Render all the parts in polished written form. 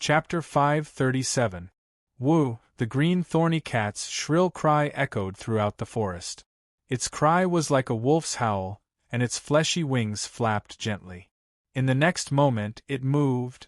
Chapter 537. Woo! The green thorny cat's shrill cry echoed throughout the forest. Its cry was like a wolf's howl, and its fleshy wings flapped gently. In the next moment it moved.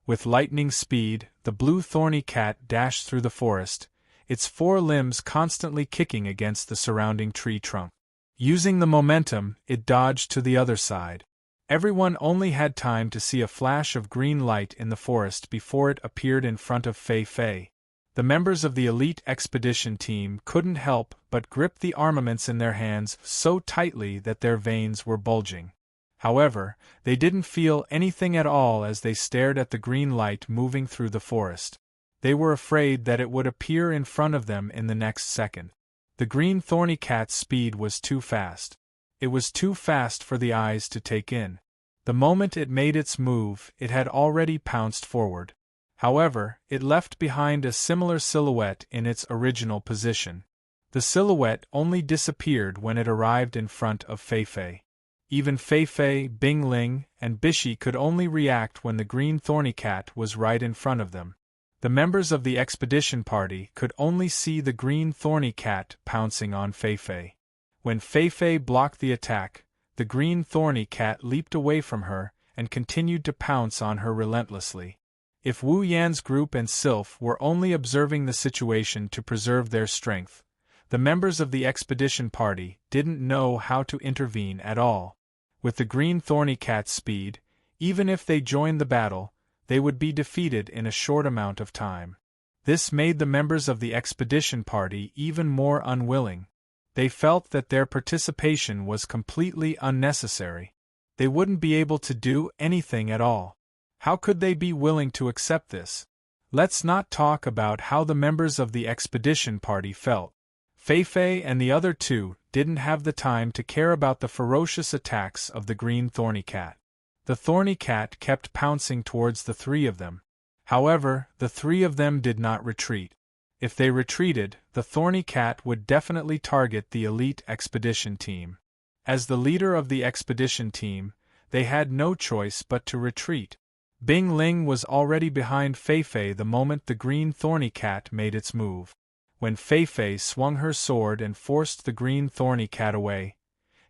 With lightning speed, the blue thorny cat dashed through the forest, its four limbs constantly kicking against the surrounding tree trunk. Using the momentum, it dodged to the other side. Everyone only had time to see a flash of green light in the forest before it appeared in front of Fei Fei. The members of the elite expedition team couldn't help but grip the armaments in their hands so tightly that their veins were bulging. However, they didn't feel anything at all as they stared at the green light moving through the forest. They were afraid that it would appear in front of them in the next second. The green thorny cat's speed was too fast. It was too fast for the eyes to take in. The moment it made its move, it had already pounced forward. However, it left behind a similar silhouette in its original position. The silhouette only disappeared when it arrived in front of Fei Fei. Even Fei Fei, Bing Ling, and Bishi could only react when the green thorny cat was right in front of them. The members of the expedition party could only see the green thorny cat pouncing on Fei Fei. When Fei Fei blocked the attack, the green thorny cat leaped away from her and continued to pounce on her relentlessly. If Wu Yan's group and Sylph were only observing the situation to preserve their strength, the members of the expedition party didn't know how to intervene at all. With the green thorny cat's speed, even if they joined the battle, they would be defeated in a short amount of time. This made the members of the expedition party even more unwilling. They felt that their participation was completely unnecessary. They wouldn't be able to do anything at all. How could they be willing to accept this? Let's not talk about how the members of the expedition party felt. Fei Fei and the other two didn't have the time to care about the ferocious attacks of the green thorny cat. The thorny cat kept pouncing towards the three of them. However, the three of them did not retreat. If they retreated, the thorny cat would definitely target the elite expedition team. As the leader of the expedition team, they had no choice but to retreat. Bing Ling was already behind Fei Fei the moment the green thorny cat made its move. When Fei Fei swung her sword and forced the green thorny cat away,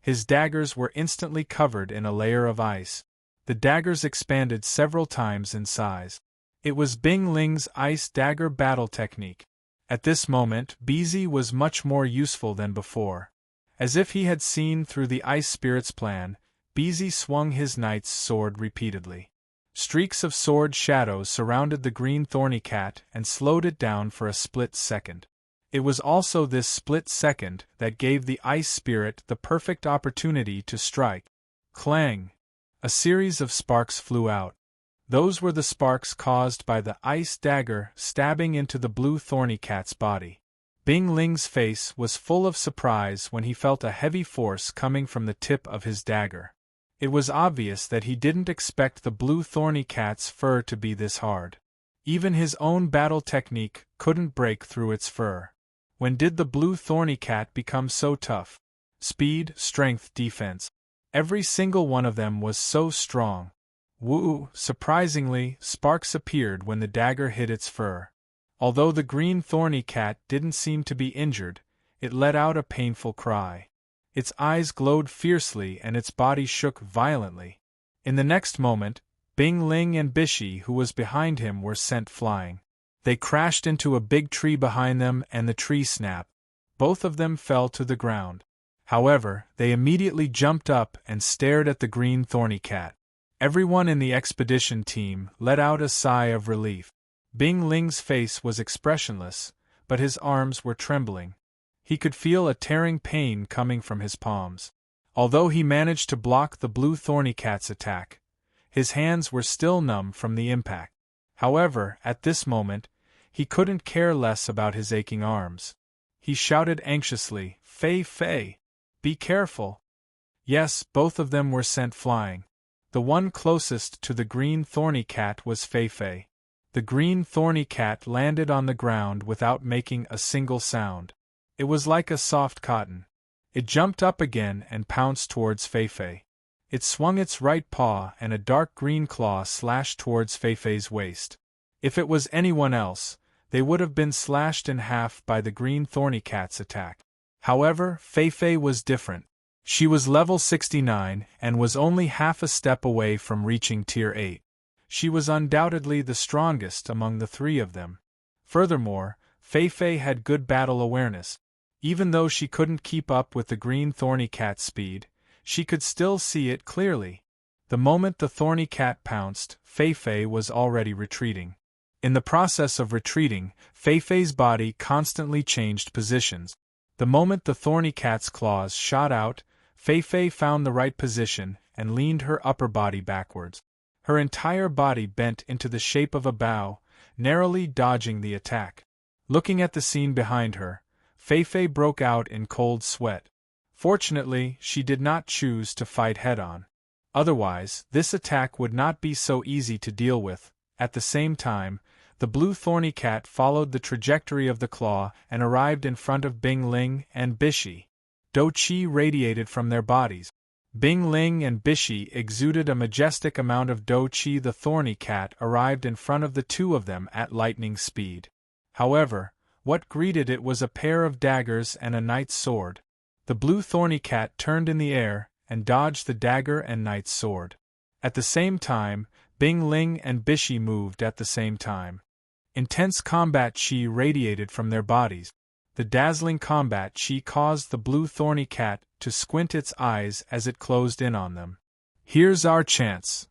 his daggers were instantly covered in a layer of ice. The daggers expanded several times in size. It was Bing Ling's ice dagger battle technique. At this moment, BZ was much more useful than before. As if he had seen through the ice spirit's plan, BZ swung his knight's sword repeatedly. Streaks of sword shadows surrounded the green thorny cat and slowed it down for a split second. It was also this split second that gave the ice spirit the perfect opportunity to strike. Clang! A series of sparks flew out. Those were the sparks caused by the ice dagger stabbing into the blue thorny cat's body. Bing Ling's face was full of surprise when he felt a heavy force coming from the tip of his dagger. It was obvious that he didn't expect the blue thorny cat's fur to be this hard. Even his own battle technique couldn't break through its fur. When did the blue thorny cat become so tough? Speed, strength, defense. Every single one of them was so strong. Woo! Surprisingly, sparks appeared when the dagger hit its fur. Although the green thorny cat didn't seem to be injured, it let out a painful cry. Its eyes glowed fiercely and its body shook violently. In the next moment, Bing Ling and Bishi, who was behind him, were sent flying. They crashed into a big tree behind them and the tree snapped. Both of them fell to the ground. However, they immediately jumped up and stared at the green thorny cat. Everyone in the expedition team let out a sigh of relief. Bing Ling's face was expressionless, but his arms were trembling. He could feel a tearing pain coming from his palms. Although he managed to block the blue thorny cat's attack, his hands were still numb from the impact. However, at this moment, he couldn't care less about his aching arms. He shouted anxiously, "Fei Fei! Be careful!" Yes, both of them were sent flying. The one closest to the green thorny cat was Fei Fei. The green thorny cat landed on the ground without making a single sound. It was like a soft cotton. It jumped up again and pounced towards Fei Fei. It swung its right paw and a dark green claw slashed towards Fei Fei's waist. If it was anyone else, they would have been slashed in half by the green thorny cat's attack. However, Fei was different. She was level 69 and was only half a step away from reaching Tier 8. She was undoubtedly the strongest among the three of them. Furthermore, Fei had good battle awareness. Even though she couldn't keep up with the green thorny cat's speed, she could still see it clearly. The moment the thorny cat pounced, Fei was already retreating. In the process of retreating, Fei's body constantly changed positions. The moment the thorny cat's claws shot out, Fei found the right position and leaned her upper body backwards. Her entire body bent into the shape of a bow, narrowly dodging the attack. Looking at the scene behind her, Fei broke out in cold sweat. Fortunately, she did not choose to fight head-on. Otherwise, this attack would not be so easy to deal with. At the same time, the blue thorny cat followed the trajectory of the claw and arrived in front of Bing Ling and Bishi. Do-chi radiated from their bodies. Bing Ling and Bishi exuded a majestic amount of Do-chi. The thorny cat arrived in front of the two of them at lightning speed. However, what greeted it was a pair of daggers and a knight's sword. The blue thorny cat turned in the air and dodged the dagger and knight's sword. At the same time, Bing Ling and Bishi moved at the same time. Intense combat chi radiated from their bodies. The dazzling combat chi caused the blue thorny cat to squint its eyes as it closed in on them. "Here's our chance!"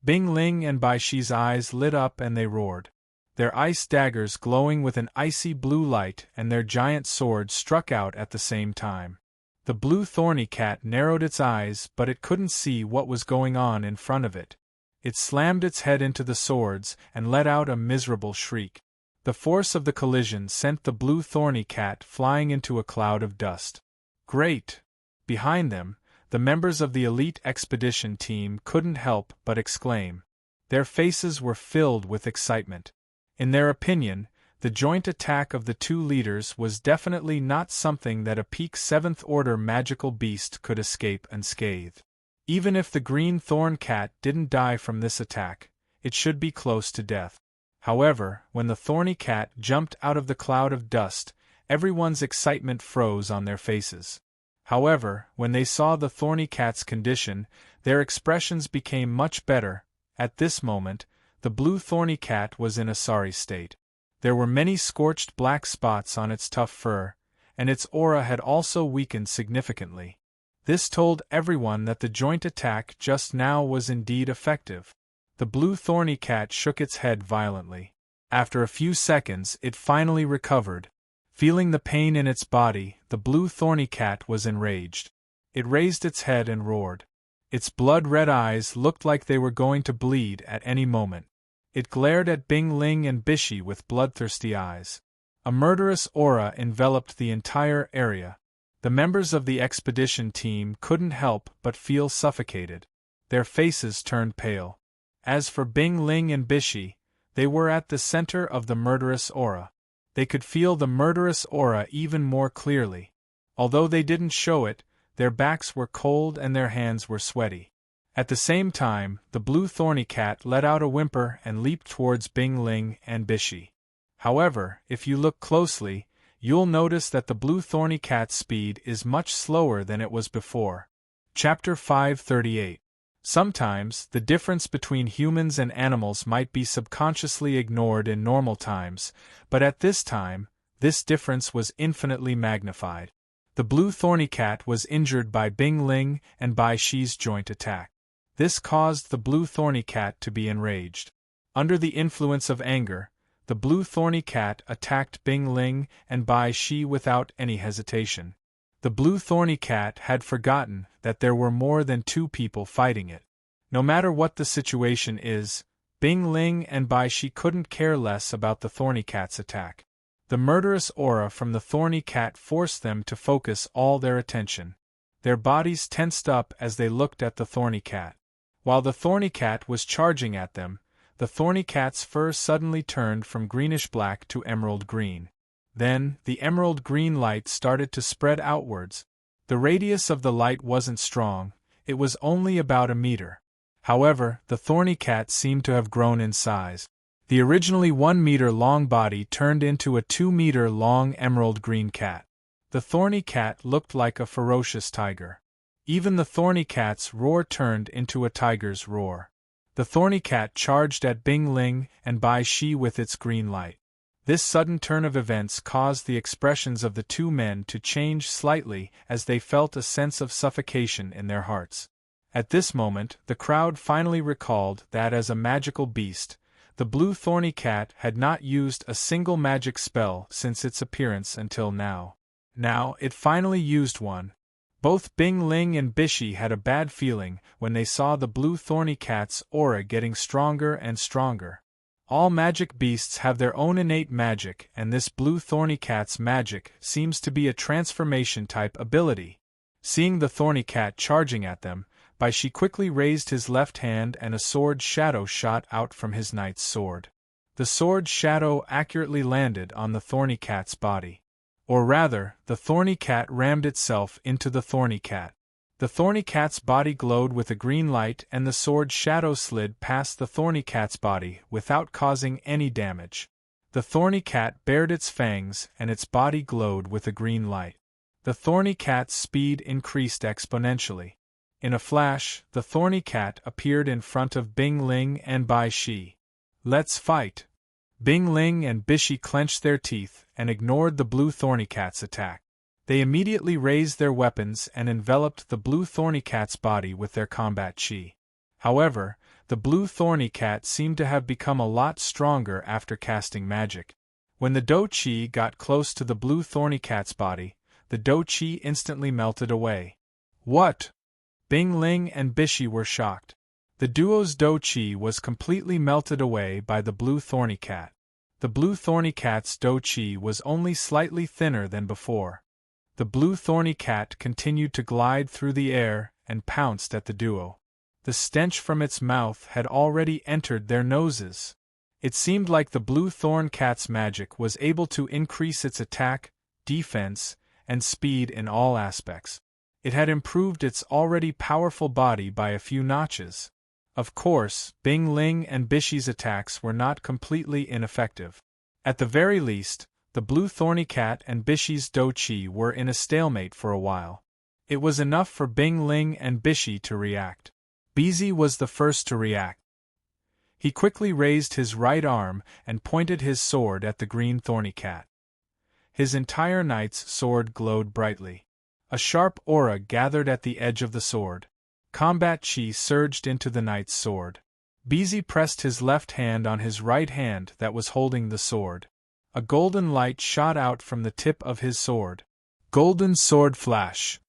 Bing Ling and Bishi's eyes lit up and they roared. Their ice daggers glowing with an icy blue light and their giant swords struck out at the same time. The blue thorny cat narrowed its eyes, but it couldn't see what was going on in front of it. It slammed its head into the swords and let out a miserable shriek. The force of the collision sent the blue thorny cat flying into a cloud of dust. Great! Behind them, the members of the elite expedition team couldn't help but exclaim. Their faces were filled with excitement. In their opinion, the joint attack of the two leaders was definitely not something that a peak 7th Order magical beast could escape unscathed. Even if the green thorn cat didn't die from this attack, it should be close to death. However, when the thorny cat jumped out of the cloud of dust, everyone's excitement froze on their faces. However, when they saw the thorny cat's condition, their expressions became much better. At this moment, the blue thorny cat was in a sorry state. There were many scorched black spots on its tough fur, and its aura had also weakened significantly. This told everyone that the joint attack just now was indeed effective. The blue thorny cat shook its head violently. After a few seconds, it finally recovered. Feeling the pain in its body, the blue thorny cat was enraged. It raised its head and roared. Its blood-red eyes looked like they were going to bleed at any moment. It glared at Bing Ling and Bishi with bloodthirsty eyes. A murderous aura enveloped the entire area. The members of the expedition team couldn't help but feel suffocated. Their faces turned pale. As for Bing Ling and Bishi, they were at the center of the murderous aura. They could feel the murderous aura even more clearly. Although they didn't show it, their backs were cold and their hands were sweaty. At the same time, the blue thorny cat let out a whimper and leaped towards Bing Ling and Bishi. However, if you look closely, you'll notice that the blue thorny cat's speed is much slower than it was before. Chapter 538. Sometimes, the difference between humans and animals might be subconsciously ignored in normal times, but at this time, this difference was infinitely magnified. The blue thorny cat was injured by Bing Ling and Bai Shi's joint attack. This caused the blue thorny cat to be enraged. Under the influence of anger, the blue thorny cat attacked Bing Ling and Bai Shi without any hesitation. The blue thorny cat had forgotten that there were more than two people fighting it. No matter what the situation is, Bing Ling and Bai Shi couldn't care less about the thorny cat's attack. The murderous aura from the thorny cat forced them to focus all their attention. Their bodies tensed up as they looked at the thorny cat. While the thorny cat was charging at them, the thorny cat's fur suddenly turned from greenish-black to emerald green. Then, the emerald green light started to spread outwards. The radius of the light wasn't strong, it was only about a meter. However, the thorny cat seemed to have grown in size. The originally 1-meter-long body turned into a 2-meter-long emerald-green cat. The thorny cat looked like a ferocious tiger. Even the thorny cat's roar turned into a tiger's roar. The thorny cat charged at Bing Ling and Bai Shi with its green light. This sudden turn of events caused the expressions of the two men to change slightly as they felt a sense of suffocation in their hearts. At this moment, the crowd finally recalled that as a magical beast, the blue thorny cat had not used a single magic spell since its appearance until now. Now, it finally used one. Both Bing Ling and Bishi had a bad feeling when they saw the blue thorny cat's aura getting stronger and stronger. All magic beasts have their own innate magic, and this blue thorny cat's magic seems to be a transformation-type ability. Seeing the thorny cat charging at them, Bai Shi quickly raised his left hand and a sword shadow shot out from his knight's sword. The sword shadow accurately landed on the thorny cat's body. Or rather, the thorny cat rammed itself into the thorny cat. The thorny cat's body glowed with a green light and the sword shadow slid past the thorny cat's body without causing any damage. The thorny cat bared its fangs and its body glowed with a green light. The thorny cat's speed increased exponentially. In a flash, the thorny cat appeared in front of Bing Ling and Bai Shi. "Let's fight!" Bing Ling and Bishi clenched their teeth and ignored the blue thorny cat's attack. They immediately raised their weapons and enveloped the blue thorny cat's body with their combat chi. However, the blue thorny cat seemed to have become a lot stronger after casting magic. When the do chi got close to the blue thorny cat's body, the do chi instantly melted away. "What?" Bing Ling and Bishi were shocked. The duo's do chi was completely melted away by the blue thorny cat. The blue thorny cat's do chi was only slightly thinner than before. The blue thorny cat continued to glide through the air and pounced at the duo. The stench from its mouth had already entered their noses. It seemed like the blue thorn cat's magic was able to increase its attack, defense, and speed in all aspects. It had improved its already powerful body by a few notches. Of course, Bing Ling and Bishi's attacks were not completely ineffective. At the very least, the blue thorny cat and Bishi's do chi were in a stalemate for a while. It was enough for Bing Ling and Bishi to react. Bizi was the first to react. He quickly raised his right arm and pointed his sword at the green thorny cat. His entire knight's sword glowed brightly. A sharp aura gathered at the edge of the sword. Combat chi surged into the knight's sword. Bizi pressed his left hand on his right hand that was holding the sword. A golden light shot out from the tip of his sword. Golden sword flash.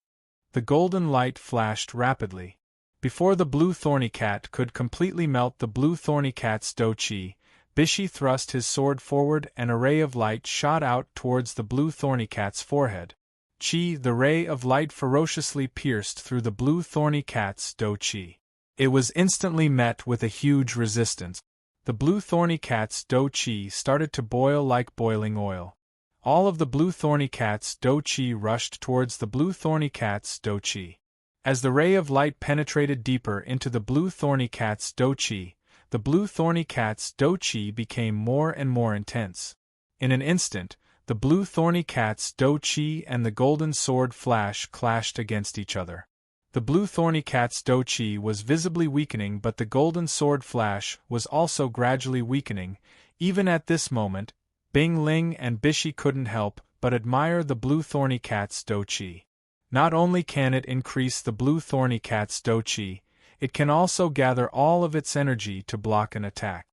The golden light flashed rapidly. Before the blue thorny cat could completely melt the blue thorny cat's do chi, Bishi thrust his sword forward and a ray of light shot out towards the blue thorny cat's forehead. The ray of light ferociously pierced through the blue thorny cat's do chi. It was instantly met with a huge resistance. The blue thorny cat's do chi started to boil like boiling oil. All of the blue thorny cat's do chi rushed towards the blue thorny cat's do chi. As the ray of light penetrated deeper into the blue thorny cat's do chi, the blue thorny cat's do chi became more and more intense. In an instant, the blue thorny cat's do chi and the golden sword flash clashed against each other. The blue thorny cat's do chi was visibly weakening, but the golden sword flash was also gradually weakening. Even at this moment, Bing Ling and Bishi couldn't help but admire the blue thorny cat's do chi. Not only can it increase the blue thorny cat's do chi, it can also gather all of its energy to block an attack.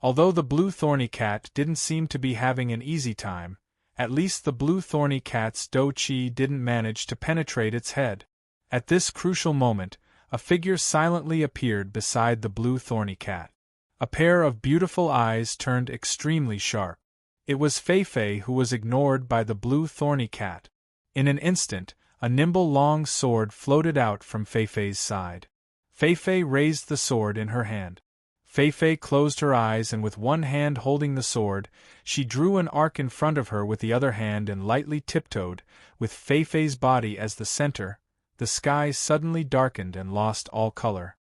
Although the blue thorny cat didn't seem to be having an easy time, at least the blue thorny cat's do chi didn't manage to penetrate its head. At this crucial moment, a figure silently appeared beside the blue thorny cat. A pair of beautiful eyes turned extremely sharp. It was Fei-Fei, who was ignored by the blue thorny cat. In an instant, a nimble long sword floated out from Fei-Fei's side. Fei-Fei raised the sword in her hand. Fei-Fei closed her eyes and with one hand holding the sword, she drew an arc in front of her with the other hand and lightly tiptoed, with Fei-Fei's body as the center. The sky suddenly darkened and lost all color.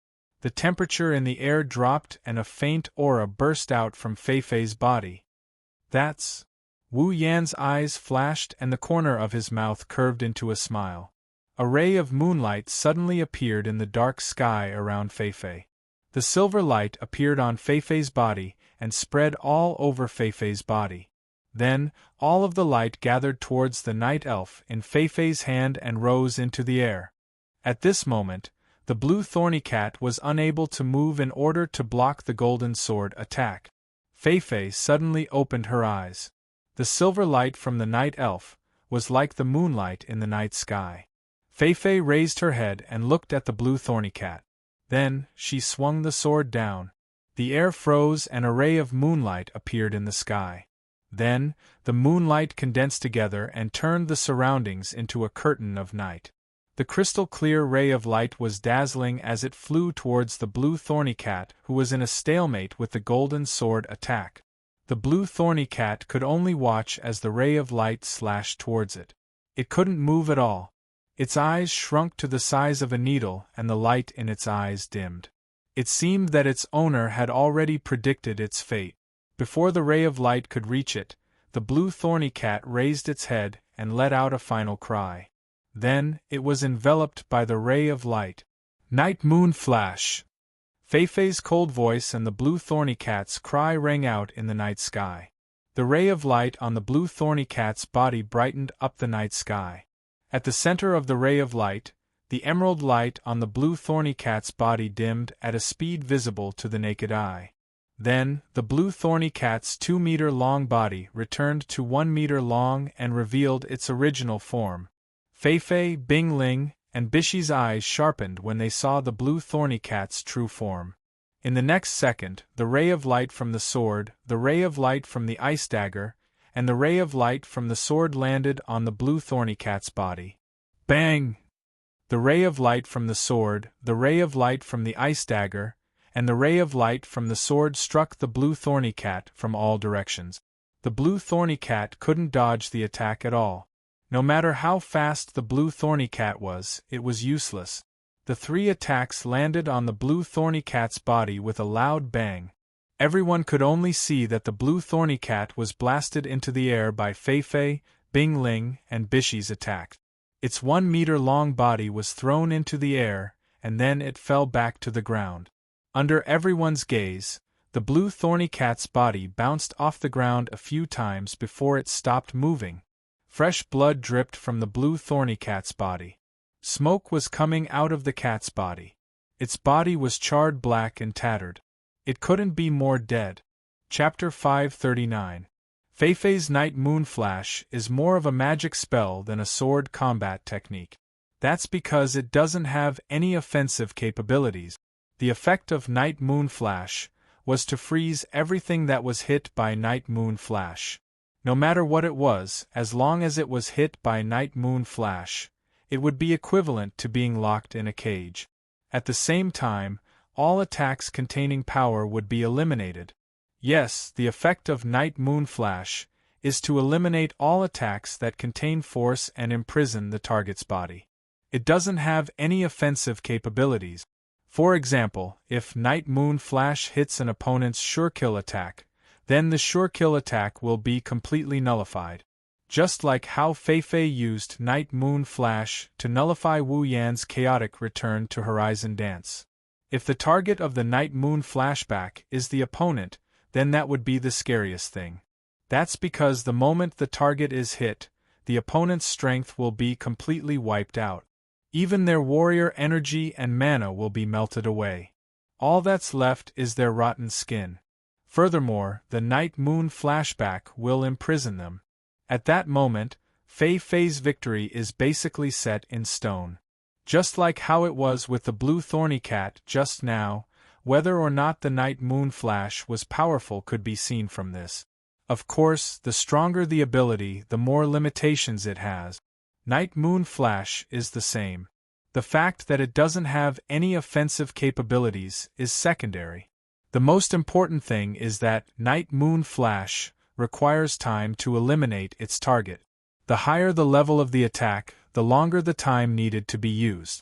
the temperature in the air dropped and a faint aura burst out from Feifei's body. That's... Wu Yan's eyes flashed and the corner of his mouth curved into a smile. A ray of moonlight suddenly appeared in the dark sky around Feifei. The silver light appeared on Feifei's body and spread all over Feifei's body. Then, all of the light gathered towards the night elf in Feifei's hand and rose into the air. At this moment, the blue thorny cat was unable to move in order to block the golden sword attack. Feifei suddenly opened her eyes. The silver light from the night elf was like the moonlight in the night sky. Feifei raised her head and looked at the blue thorny cat. Then, she swung the sword down. The air froze and a ray of moonlight appeared in the sky. Then, the moonlight condensed together and turned the surroundings into a curtain of night. The crystal-clear ray of light was dazzling as it flew towards the blue thorny cat who was in a stalemate with the golden sword attack. The blue thorny cat could only watch as the ray of light slashed towards it. It couldn't move at all. Its eyes shrunk to the size of a needle and the light in its eyes dimmed. It seemed that its owner had already predicted its fate. Before the ray of light could reach it, the blue thorny cat raised its head and let out a final cry. Then, it was enveloped by the ray of light. Night moon flash! Feifei's cold voice and the blue thorny cat's cry rang out in the night sky. The ray of light on the blue thorny cat's body brightened up the night sky. At the center of the ray of light, the emerald light on the blue thorny cat's body dimmed at a speed visible to the naked eye. Then, the blue thorny cat's 2-meter-long body returned to 1 meter long and revealed its original form. Feifei, Bingling, and Bishi's eyes sharpened when they saw the blue thorny cat's true form. In the next second, the ray of light from the sword, the ray of light from the ice dagger, and the ray of light from the sword landed on the blue thorny cat's body. Bang! The ray of light from the sword, the ray of light from the ice dagger, and the ray of light from the sword struck the blue thorny cat from all directions. The blue thorny cat couldn't dodge the attack at all. No matter how fast the blue thorny cat was, it was useless. The 3 attacks landed on the blue thorny cat's body with a loud bang. Everyone could only see that the blue thorny cat was blasted into the air by Feifei, Bingling, and Bishi's attack. Its 1-meter-long body was thrown into the air, and then it fell back to the ground. Under everyone's gaze, the blue thorny cat's body bounced off the ground a few times before it stopped moving. Fresh blood dripped from the blue thorny cat's body. Smoke was coming out of the cat's body. Its body was charred black and tattered. It couldn't be more dead. Chapter 539. Feifei's Night Moon Flash is more of a magic spell than a sword combat technique. That's because it doesn't have any offensive capabilities. The effect of Night Moon Flash was to freeze everything that was hit by Night Moon Flash. No matter what it was, as long as it was hit by Night Moon Flash, it would be equivalent to being locked in a cage. At the same time, all attacks containing power would be eliminated. Yes, the effect of Night Moon Flash is to eliminate all attacks that contain force and imprison the target's body. It doesn't have any offensive capabilities. For example, if Night Moon Flash hits an opponent's sure kill attack, then the sure kill attack will be completely nullified. Just like how Feifei used Night Moon Flash to nullify Wu Yan's chaotic return to Horizon Dance. If the target of the Night Moon Flashback is the opponent, then that would be the scariest thing. That's because the moment the target is hit, the opponent's strength will be completely wiped out. Even their warrior energy and mana will be melted away. All that's left is their rotten skin. Furthermore, the Night Moon Flashback will imprison them. At that moment, Feifei's victory is basically set in stone. Just like how it was with the blue thorny cat just now, whether or not the Night Moon Flash was powerful could be seen from this. Of course, the stronger the ability, the more limitations it has. Night Moon Flash is the same. The fact that it doesn't have any offensive capabilities is secondary. The most important thing is that Night Moon Flash requires time to eliminate its target. The higher the level of the attack, the longer the time needed to be used.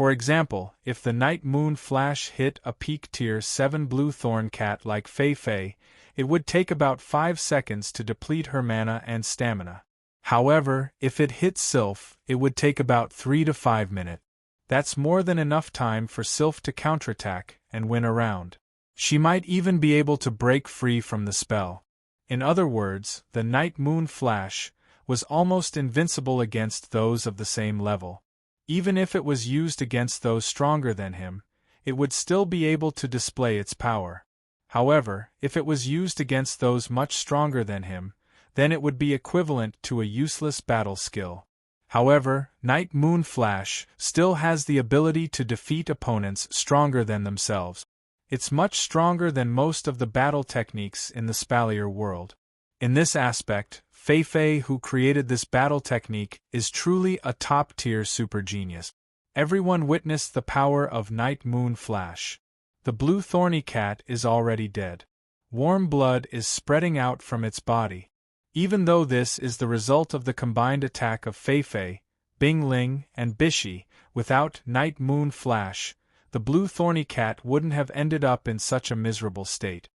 For example, if the Night Moon Flash hit a peak tier 7 blue thorn cat like Fei Fei, it would take about 5 seconds to deplete her mana and stamina. However, if it hit Sylph, it would take about 3 to 5 minutes. That's more than enough time for Sylph to counterattack and win a round. She might even be able to break free from the spell. In other words, the Night Moon Flash was almost invincible against those of the same level. Even if it was used against those stronger than him, it would still be able to display its power. However, if it was used against those much stronger than him, then it would be equivalent to a useless battle skill. However, Night Moon Flash still has the ability to defeat opponents stronger than themselves. It's much stronger than most of the battle techniques in the Spalier world. In this aspect, Fei Fei, who created this battle technique, is truly a top-tier super genius. Everyone witnessed the power of Night Moon Flash. The blue thorny cat is already dead. Warm blood is spreading out from its body. Even though this is the result of the combined attack of Fei Fei, Bing Ling, and Bishi, without Night Moon Flash, the blue thorny cat wouldn't have ended up in such a miserable state.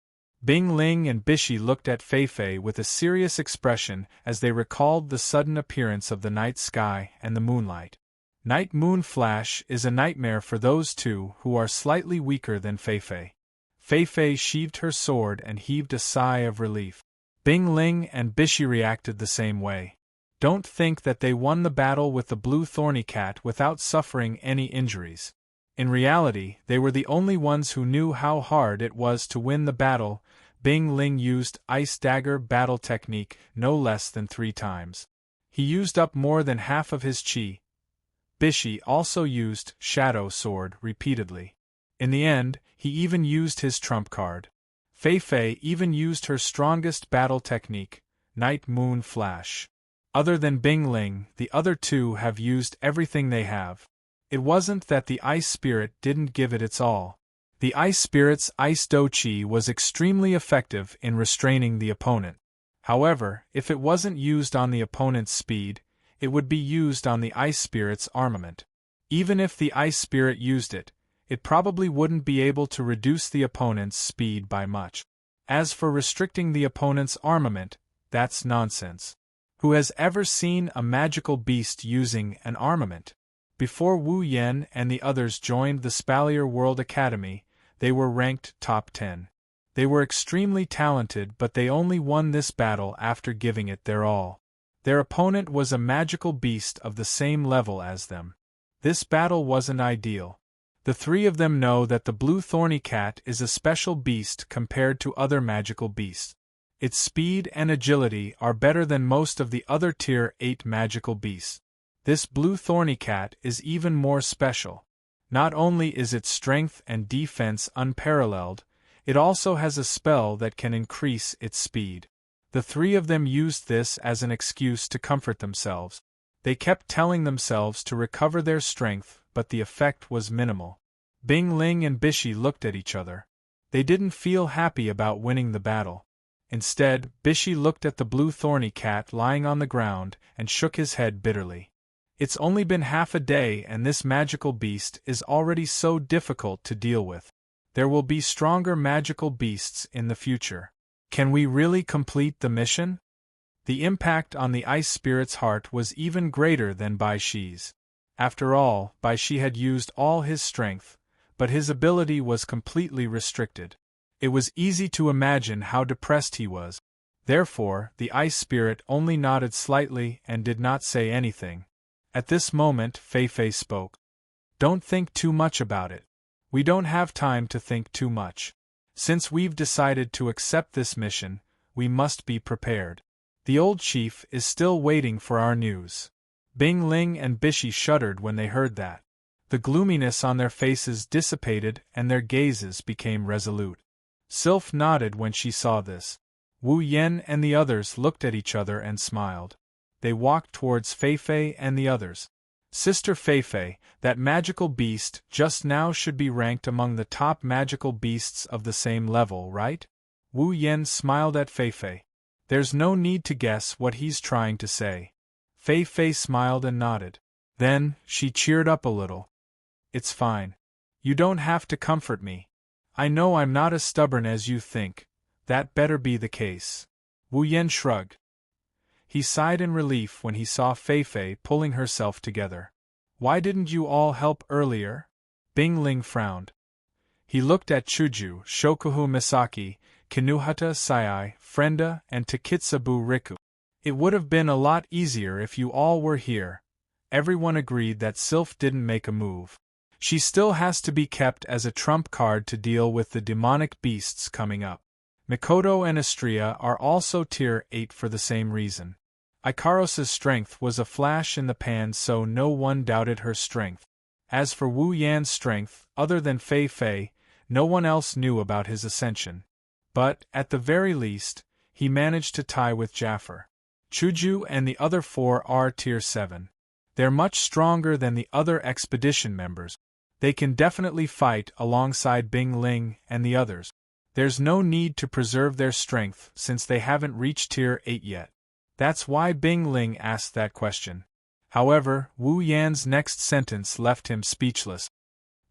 Bing Ling and Bishi looked at Fei Fei with a serious expression as they recalled the sudden appearance of the night sky and the moonlight. Night Moon Flash is a nightmare for those two who are slightly weaker than Fei Fei. Fei Fei sheathed her sword and heaved a sigh of relief. Bing Ling and Bishi reacted the same way. Don't think that they won the battle with the blue thorny cat without suffering any injuries. In reality, they were the only ones who knew how hard it was to win the battle. Bing Ling used Ice Dagger battle technique no less than 3 times. He used up more than half of his chi. Bishi also used Shadow Sword repeatedly. In the end, he even used his trump card. Fei Fei even used her strongest battle technique, Night Moon Flash. Other than Bing Ling, the other two have used everything they have. It wasn't that the Ice Spirit didn't give it its all. The Ice Spirit's Ice Dochi was extremely effective in restraining the opponent. However, if it wasn't used on the opponent's speed, it would be used on the Ice Spirit's armament. Even if the Ice Spirit used it, it probably wouldn't be able to reduce the opponent's speed by much. As for restricting the opponent's armament, that's nonsense. Who has ever seen a magical beast using an armament? Before Wu Yen and the others joined the Spalier World Academy, they were ranked top 10. They were extremely talented, but they only won this battle after giving it their all. Their opponent was a magical beast of the same level as them. This battle wasn't ideal. The 3 of them know that the blue thorny cat is a special beast compared to other magical beasts. Its speed and agility are better than most of the other tier 8 magical beasts. This blue thorny cat is even more special. Not only is its strength and defense unparalleled, it also has a spell that can increase its speed. The 3 of them used this as an excuse to comfort themselves. They kept telling themselves to recover their strength, but the effect was minimal. Bing Ling and Bishi looked at each other. They didn't feel happy about winning the battle. Instead, Bishi looked at the blue thorny cat lying on the ground and shook his head bitterly. It's only been half a day and this magical beast is already so difficult to deal with. There will be stronger magical beasts in the future. Can we really complete the mission? The impact on the Ice Spirit's heart was even greater than Bai Shi's. After all, Bai Shi had used all his strength, but his ability was completely restricted. It was easy to imagine how depressed he was. Therefore, the Ice Spirit only nodded slightly and did not say anything. At this moment, Fei Fei spoke. Don't think too much about it. We don't have time to think too much. Since we've decided to accept this mission, we must be prepared. The old chief is still waiting for our news. Bing Ling and Bishi shuddered when they heard that. The gloominess on their faces dissipated and their gazes became resolute. Sylph nodded when she saw this. Wu Yen and the others looked at each other and smiled. They walked towards Fei Fei and the others. Sister Fei Fei, that magical beast just now should be ranked among the top magical beasts of the same level, right? Wu Yen smiled at Fei Fei. There's no need to guess what he's trying to say. Fei Fei smiled and nodded. Then, she cheered up a little. It's fine. You don't have to comfort me. I know I'm not as stubborn as you think. That better be the case. Wu Yan shrugged. He sighed in relief when he saw Fei Fei pulling herself together. Why didn't you all help earlier? Bing Ling frowned. He looked at Shoujo, Shokuhu Misaki, Kinuhata Sai, Frenda, and Takitsubu Riku. It would have been a lot easier if you all were here. Everyone agreed that Sylph didn't make a move. She still has to be kept as a trump card to deal with the demonic beasts coming up. Mikoto and Astria are also tier 8 for the same reason. Ikaros's strength was a flash in the pan, so no one doubted her strength. As for Wu Yan's strength, other than Fei Fei, no one else knew about his ascension. But, at the very least, he managed to tie with Jaffer. Shoujo and the other 4 are tier 7. They're much stronger than the other expedition members. They can definitely fight alongside Bing Ling and the others. There's no need to preserve their strength since they haven't reached tier 8 yet. That's why Bing Ling asked that question. However, Wu Yan's next sentence left him speechless.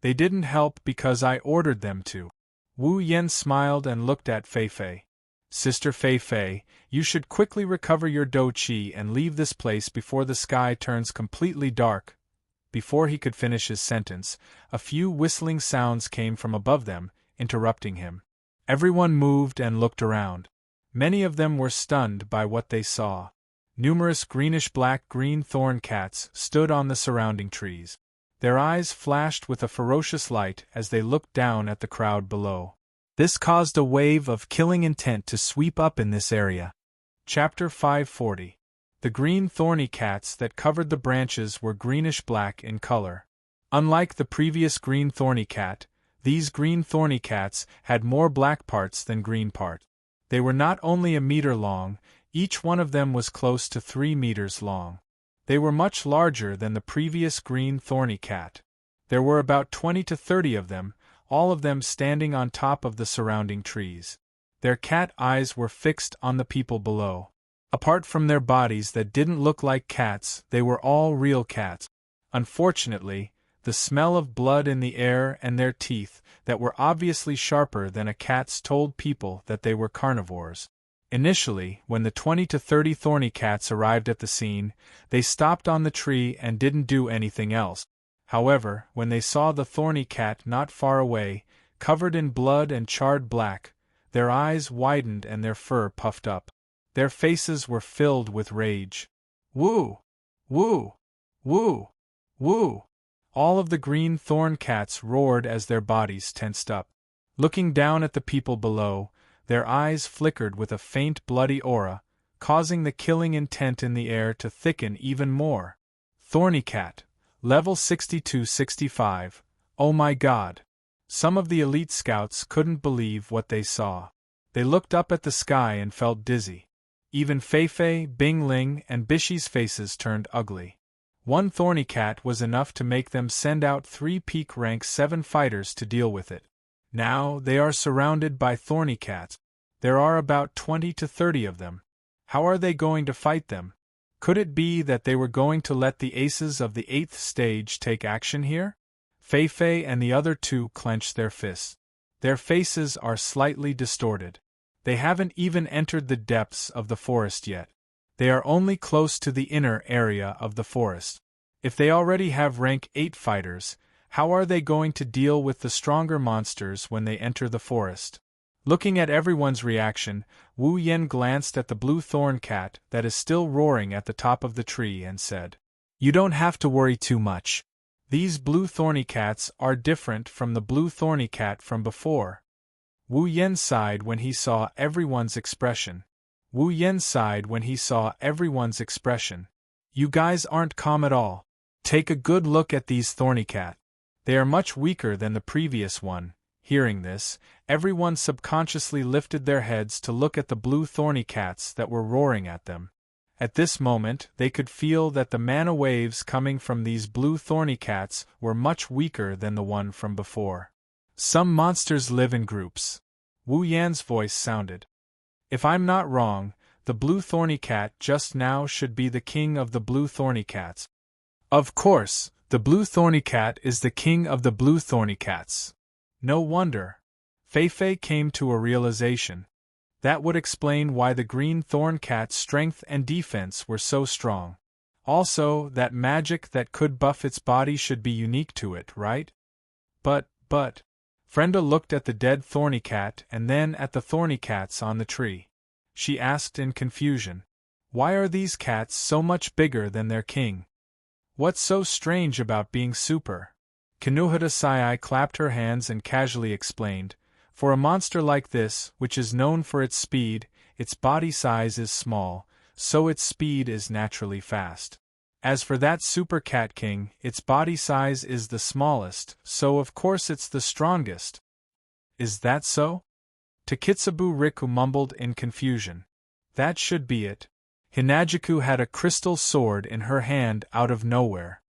They didn't help because I ordered them to. Wu Yan smiled and looked at Fei Fei. Sister Fei Fei, you should quickly recover your do qi and leave this place before the sky turns completely dark. Before he could finish his sentence, a few whistling sounds came from above them, interrupting him. Everyone moved and looked around. Many of them were stunned by what they saw. Numerous greenish-black-green thorn cats stood on the surrounding trees. Their eyes flashed with a ferocious light as they looked down at the crowd below. This caused a wave of killing intent to sweep up in this area. Chapter 540. The green thorny cats that covered the branches were greenish-black in color. Unlike the previous green thorny cat, these green thorny cats had more black parts than green parts. They were not only a meter long, each one of them was close to 3 meters long. They were much larger than the previous green thorny cat. There were about 20 to 30 of them, all of them standing on top of the surrounding trees. Their cat eyes were fixed on the people below. Apart from their bodies that didn't look like cats, they were all real cats. Unfortunately, the smell of blood in the air and their teeth, that were obviously sharper than a cat's, told people that they were carnivores. Initially, when the 20 to 30 thorny cats arrived at the scene, they stopped on the tree and didn't do anything else. However, when they saw the thorny cat not far away, covered in blood and charred black, their eyes widened and their fur puffed up. Their faces were filled with rage. Woo! Woo! Woo! Woo! All of the green thorn cats roared as their bodies tensed up. Looking down at the people below, their eyes flickered with a faint bloody aura, causing the killing intent in the air to thicken even more. Thorny cat, level 62-65, oh my god! Some of the elite scouts couldn't believe what they saw. They looked up at the sky and felt dizzy. Even Fei Fei, Bing Ling, and Bishi's faces turned ugly. One thorny cat was enough to make them send out 3 peak rank 7 fighters to deal with it. Now they are surrounded by thorny cats. There are about 20 to 30 of them. How are they going to fight them? Could it be that they were going to let the aces of the 8th stage take action here? Fei Fei and the other 2 clenched their fists. Their faces are slightly distorted. They haven't even entered the depths of the forest yet. They are only close to the inner area of the forest. If they already have rank 8 fighters, how are they going to deal with the stronger monsters when they enter the forest? Looking at everyone's reaction, Wu Yan glanced at the blue thorn cat that is still roaring at the top of the tree and said, "You don't have to worry too much. These blue thorny cats are different from the blue thorny cat from before." Wu Yan sighed when he saw everyone's expression. You guys aren't calm at all. Take a good look at these thorny cat. They are much weaker than the previous one. Hearing this, everyone subconsciously lifted their heads to look at the blue thorny cats that were roaring at them. At this moment, they could feel that the mana waves coming from these blue thorny cats were much weaker than the one from before. Some monsters live in groups. Wu Yan's voice sounded. If I'm not wrong, the blue thorny cat just now should be the king of the blue thorny cats. Of course, The blue thorny cat is the king of the blue thorny cats. No wonder. Fei came to a realization. That would explain why the green thorn cat's strength and defense were so strong. Also, that magic that could buff its body should be unique to it, right? But, Frenda looked at the dead thorny cat and then at the thorny cats on the tree. She asked in confusion, "Why are these cats so much bigger than their king? What's so strange about being super?" Kinuhata Sai clapped her hands and casually explained, "For a monster like this, which is known for its speed, its body size is small, so its speed is naturally fast. As for that super cat king, its body size is the smallest, so of course it's the strongest." "Is that so?" Takitsubu Riku mumbled in confusion. "That should be it." Hinajiku had a crystal sword in her hand out of nowhere.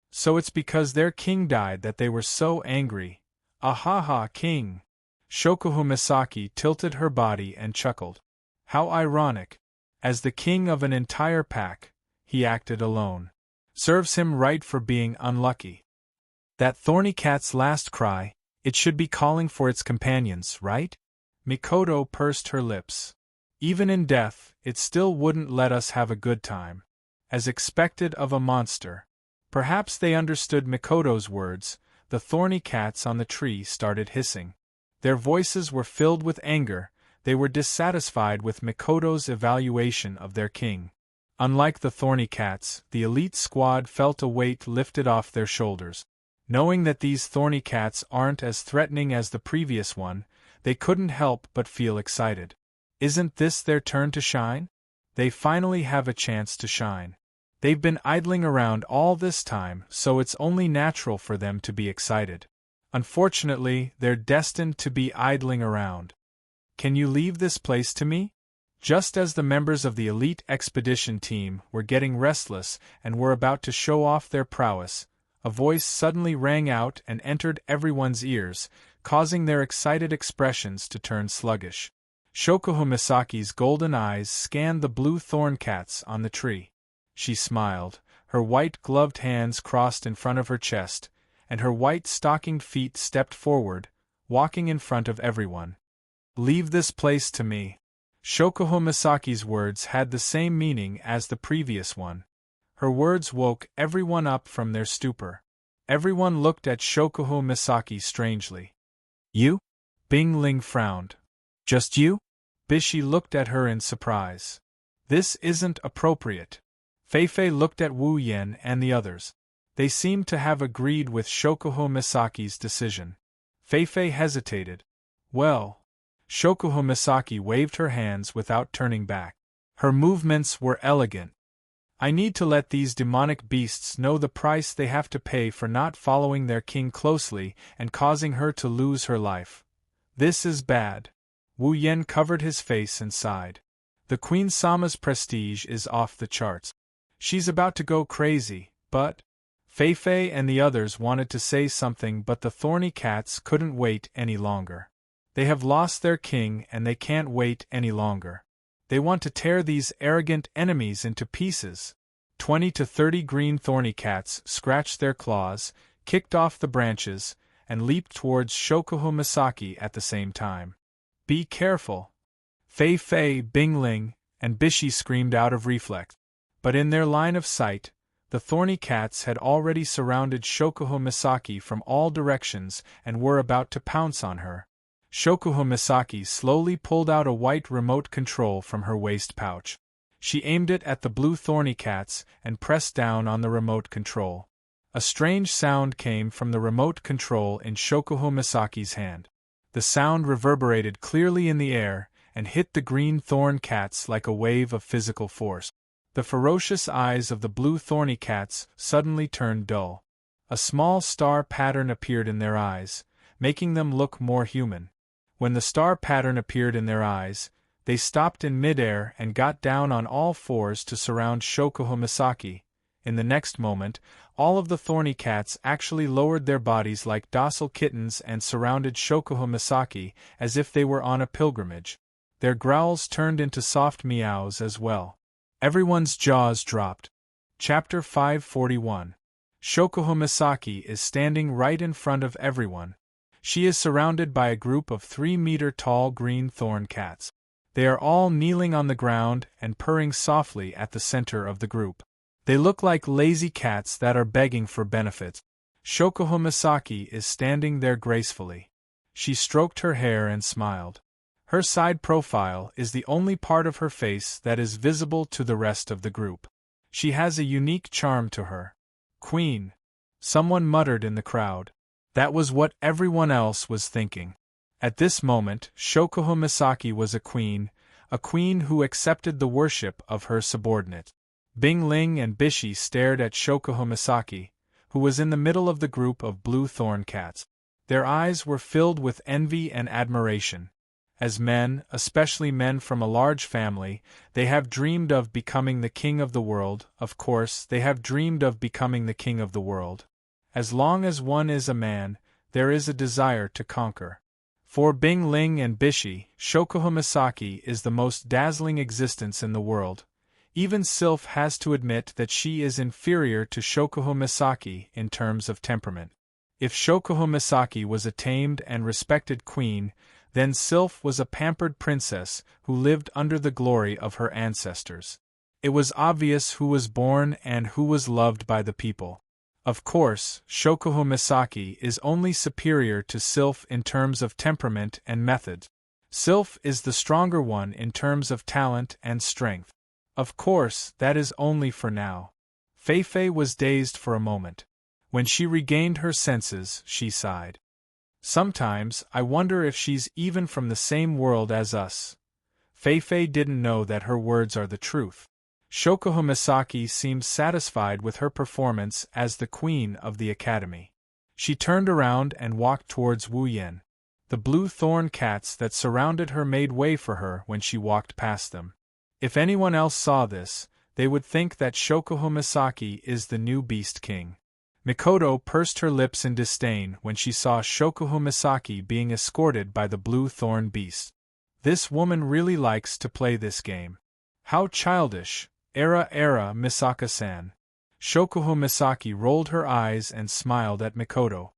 "So it's because their king died that they were so angry. Ahaha, king!" Shokuhu Misaki tilted her body and chuckled. How ironic. As the king of an entire pack, he acted alone. Serves him right for being unlucky. That thorny cat's last cry, it should be calling for its companions, right? Mikoto pursed her lips. Even in death, it still wouldn't let us have a good time. As expected of a monster. Perhaps they understood Mikoto's words. The thorny cats on the tree started hissing. Their voices were filled with anger. They were dissatisfied with Mikoto's evaluation of their king. Unlike the thorny cats, the elite squad felt a weight lifted off their shoulders. Knowing that these thorny cats aren't as threatening as the previous one, they couldn't help but feel excited. Isn't this their turn to shine? They finally have a chance to shine. They've been idling around all this time, so it's only natural for them to be excited. Unfortunately, they're destined to be idling around. "Can you leave this place to me?" Just as the members of the elite expedition team were getting restless and were about to show off their prowess, a voice suddenly rang out and entered everyone's ears, causing their excited expressions to turn sluggish. Shokuho Misaki's golden eyes scanned the blue thorn cats on the tree. She smiled, her white gloved hands crossed in front of her chest, and her white stockinged feet stepped forward, walking in front of everyone. "Leave this place to me." Shokuho Misaki's words had the same meaning as the previous one. Her words woke everyone up from their stupor. Everyone looked at Shokuho Misaki strangely. "You?" Bing Ling frowned. "Just you?" Bishi looked at her in surprise. "This isn't appropriate." Fei looked at Wu Yen and the others. They seemed to have agreed with Shokuho Misaki's decision. Fei hesitated. "Well..." Shokuho Misaki waved her hands without turning back. Her movements were elegant. "I need to let these demonic beasts know the price they have to pay for not following their king closely and causing her to lose her life. This is bad." Wu Yen covered his face and sighed. "The Queen Sama's prestige is off the charts. She's about to go crazy, but..." Fei and the others wanted to say something, but the thorny cats couldn't wait any longer. They have lost their king and they can't wait any longer. They want to tear these arrogant enemies into pieces. 20 to 30 green thorny cats scratched their claws, kicked off the branches, and leaped towards Shokuho Misaki at the same time. "Be careful!" Fei, Bing Ling, and Bishi screamed out of reflex. But in their line of sight, the thorny cats had already surrounded Shokuho Misaki from all directions and were about to pounce on her. Shokuho Misaki slowly pulled out a white remote control from her waist pouch. She aimed it at the blue thorny cats and pressed down on the remote control. A strange sound came from the remote control in Shokuho Misaki's hand. The sound reverberated clearly in the air and hit the green thorn cats like a wave of physical force. The ferocious eyes of the blue thorny cats suddenly turned dull. A small star pattern appeared in their eyes, making them look more human. When the star pattern appeared in their eyes, they stopped in midair and got down on all fours to surround Shokuho Misaki. In the next moment, all of the thorny cats actually lowered their bodies like docile kittens and surrounded Shokuho Misaki as if they were on a pilgrimage. Their growls turned into soft meows as well. Everyone's jaws dropped. Chapter 541. Shoujo Misaki is standing right in front of everyone. She is surrounded by a group of 3-meter-tall green thorn cats. They are all kneeling on the ground and purring softly at the center of the group. They look like lazy cats that are begging for benefits. Shoujo Misaki is standing there gracefully. She stroked her hair and smiled. Her side profile is the only part of her face that is visible to the rest of the group. She has a unique charm to her. Queen, someone muttered in the crowd. That was what everyone else was thinking. At this moment, Shoujo Misaki was a queen who accepted the worship of her subordinate. Bing Ling and Bishi stared at Shoujo Misaki, who was in the middle of the group of blue thorn cats. Their eyes were filled with envy and admiration. As men, especially men from a large family, they have dreamed of becoming the king of the world. Of course, they have dreamed of becoming the king of the world. As long as one is a man, there is a desire to conquer. For Bing Ling and Bishi, Shoujo Misaki is the most dazzling existence in the world. Even Sylph has to admit that she is inferior to Shoujo Misaki in terms of temperament. If Shoujo Misaki was a tamed and respected queen, then Sylph was a pampered princess who lived under the glory of her ancestors. It was obvious who was born and who was loved by the people. Of course, Shoujo Misaki is only superior to Sylph in terms of temperament and methods. Sylph is the stronger one in terms of talent and strength. Of course, that is only for now. Fei Fei was dazed for a moment. When she regained her senses, she sighed. Sometimes, I wonder if she's even from the same world as us. Fei Fei didn't know that her words are the truth. Shoujo Misaki seemed satisfied with her performance as the queen of the academy. She turned around and walked towards Wu Yan. The blue thorn cats that surrounded her made way for her when she walked past them. If anyone else saw this, they would think that Shoujo Misaki is the new Beast King. Mikoto pursed her lips in disdain when she saw Shoujo Misaki being escorted by the blue thorn beast. This woman really likes to play this game. How childish, era Misaka-san. Shoujo Misaki rolled her eyes and smiled at Mikoto.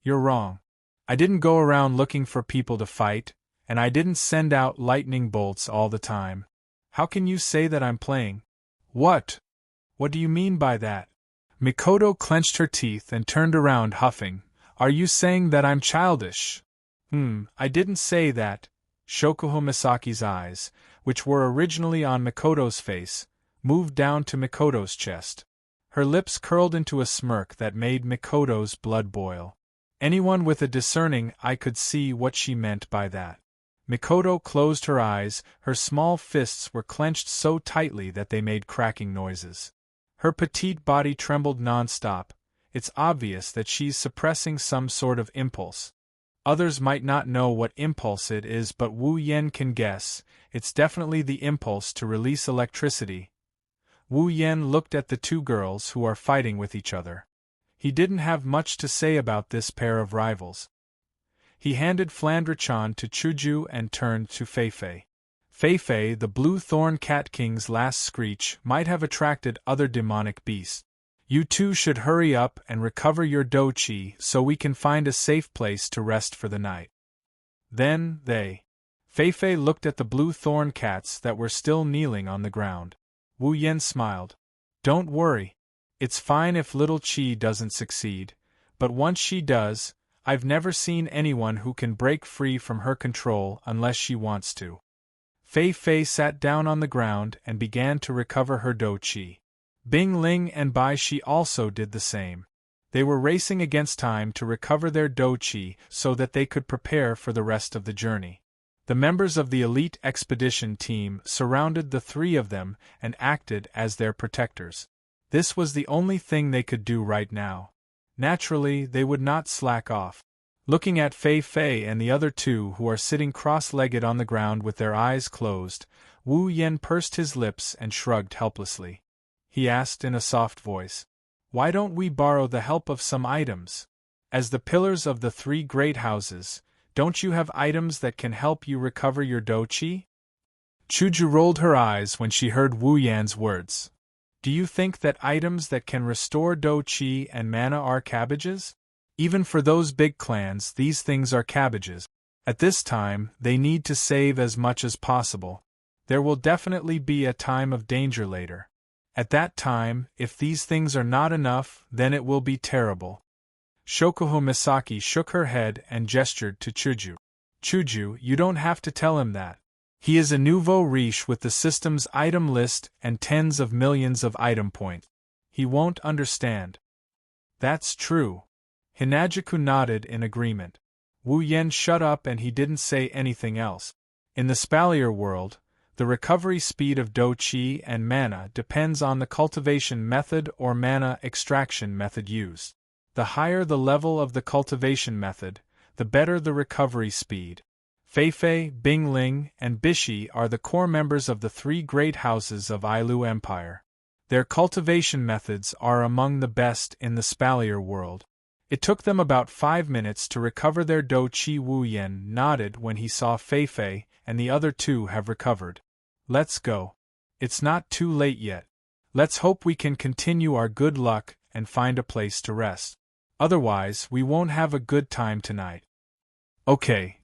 You're wrong. I didn't go around looking for people to fight, and I didn't send out lightning bolts all the time. How can you say that I'm playing? What? What do you mean by that? Mikoto clenched her teeth and turned around huffing. Are you saying that I'm childish? I didn't say that. Shoujo Misaki's eyes, which were originally on Mikoto's face, moved down to Mikoto's chest. Her lips curled into a smirk that made Mikoto's blood boil. Anyone with a discerning eye could see what she meant by that. Mikoto closed her eyes, her small fists were clenched so tightly that they made cracking noises. Her petite body trembled non-stop. It's obvious that she's suppressing some sort of impulse. Others might not know what impulse it is, but Wu Yan can guess. It's definitely the impulse to release electricity. Wu Yan looked at the two girls who are fighting with each other. He didn't have much to say about this pair of rivals. He handed Flandre-chan to Shoujo and turned to Fei Fei. Fei Fei, the Blue Thorn Cat King's last screech, might have attracted other demonic beasts. You two should hurry up and recover your do-chi so we can find a safe place to rest for the night. Then, Fei Fei looked at the blue thorn cats that were still kneeling on the ground. Wu Yan smiled. Don't worry. It's fine if little Chi doesn't succeed, but once she does, I've never seen anyone who can break free from her control unless she wants to. Fei Fei sat down on the ground and began to recover her do-chi. Bing Ling and Bai Shi also did the same. They were racing against time to recover their do-chi so that they could prepare for the rest of the journey. The members of the elite expedition team surrounded the three of them and acted as their protectors. This was the only thing they could do right now. Naturally, they would not slack off. Looking at Fei Fei and the other two who are sitting cross-legged on the ground with their eyes closed, Wu Yan pursed his lips and shrugged helplessly. He asked in a soft voice, "Why don't we borrow the help of some items? As the pillars of the three great houses, don't you have items that can help you recover your do-chi?" Shoujo rolled her eyes when she heard Wu Yan's words. Do you think that items that can restore do chi and mana are cabbages? Even for those big clans, these things are cabbages. At this time, they need to save as much as possible. There will definitely be a time of danger later. At that time, if these things are not enough, then it will be terrible. Shoujo Misaki shook her head and gestured to Shoujo. Shoujo, you don't have to tell him that. He is a nouveau riche with the system's item list and tens of millions of item points. He won't understand. That's true. Hinajuku nodded in agreement. Wu Yen shut up and he didn't say anything else. In the Spalier world, the recovery speed of do chi and mana depends on the cultivation method or mana extraction method used. The higher the level of the cultivation method, the better the recovery speed. Feifei, Bingling, and Bishi are the core members of the three great houses of Ailu Empire. Their cultivation methods are among the best in the Spalier world. It took them about 5 minutes to recover their do chi. Wu Yen nodded when he saw Feifei and the other two have recovered. Let's go. It's not too late yet. Let's hope we can continue our good luck and find a place to rest. Otherwise, we won't have a good time tonight. Okay.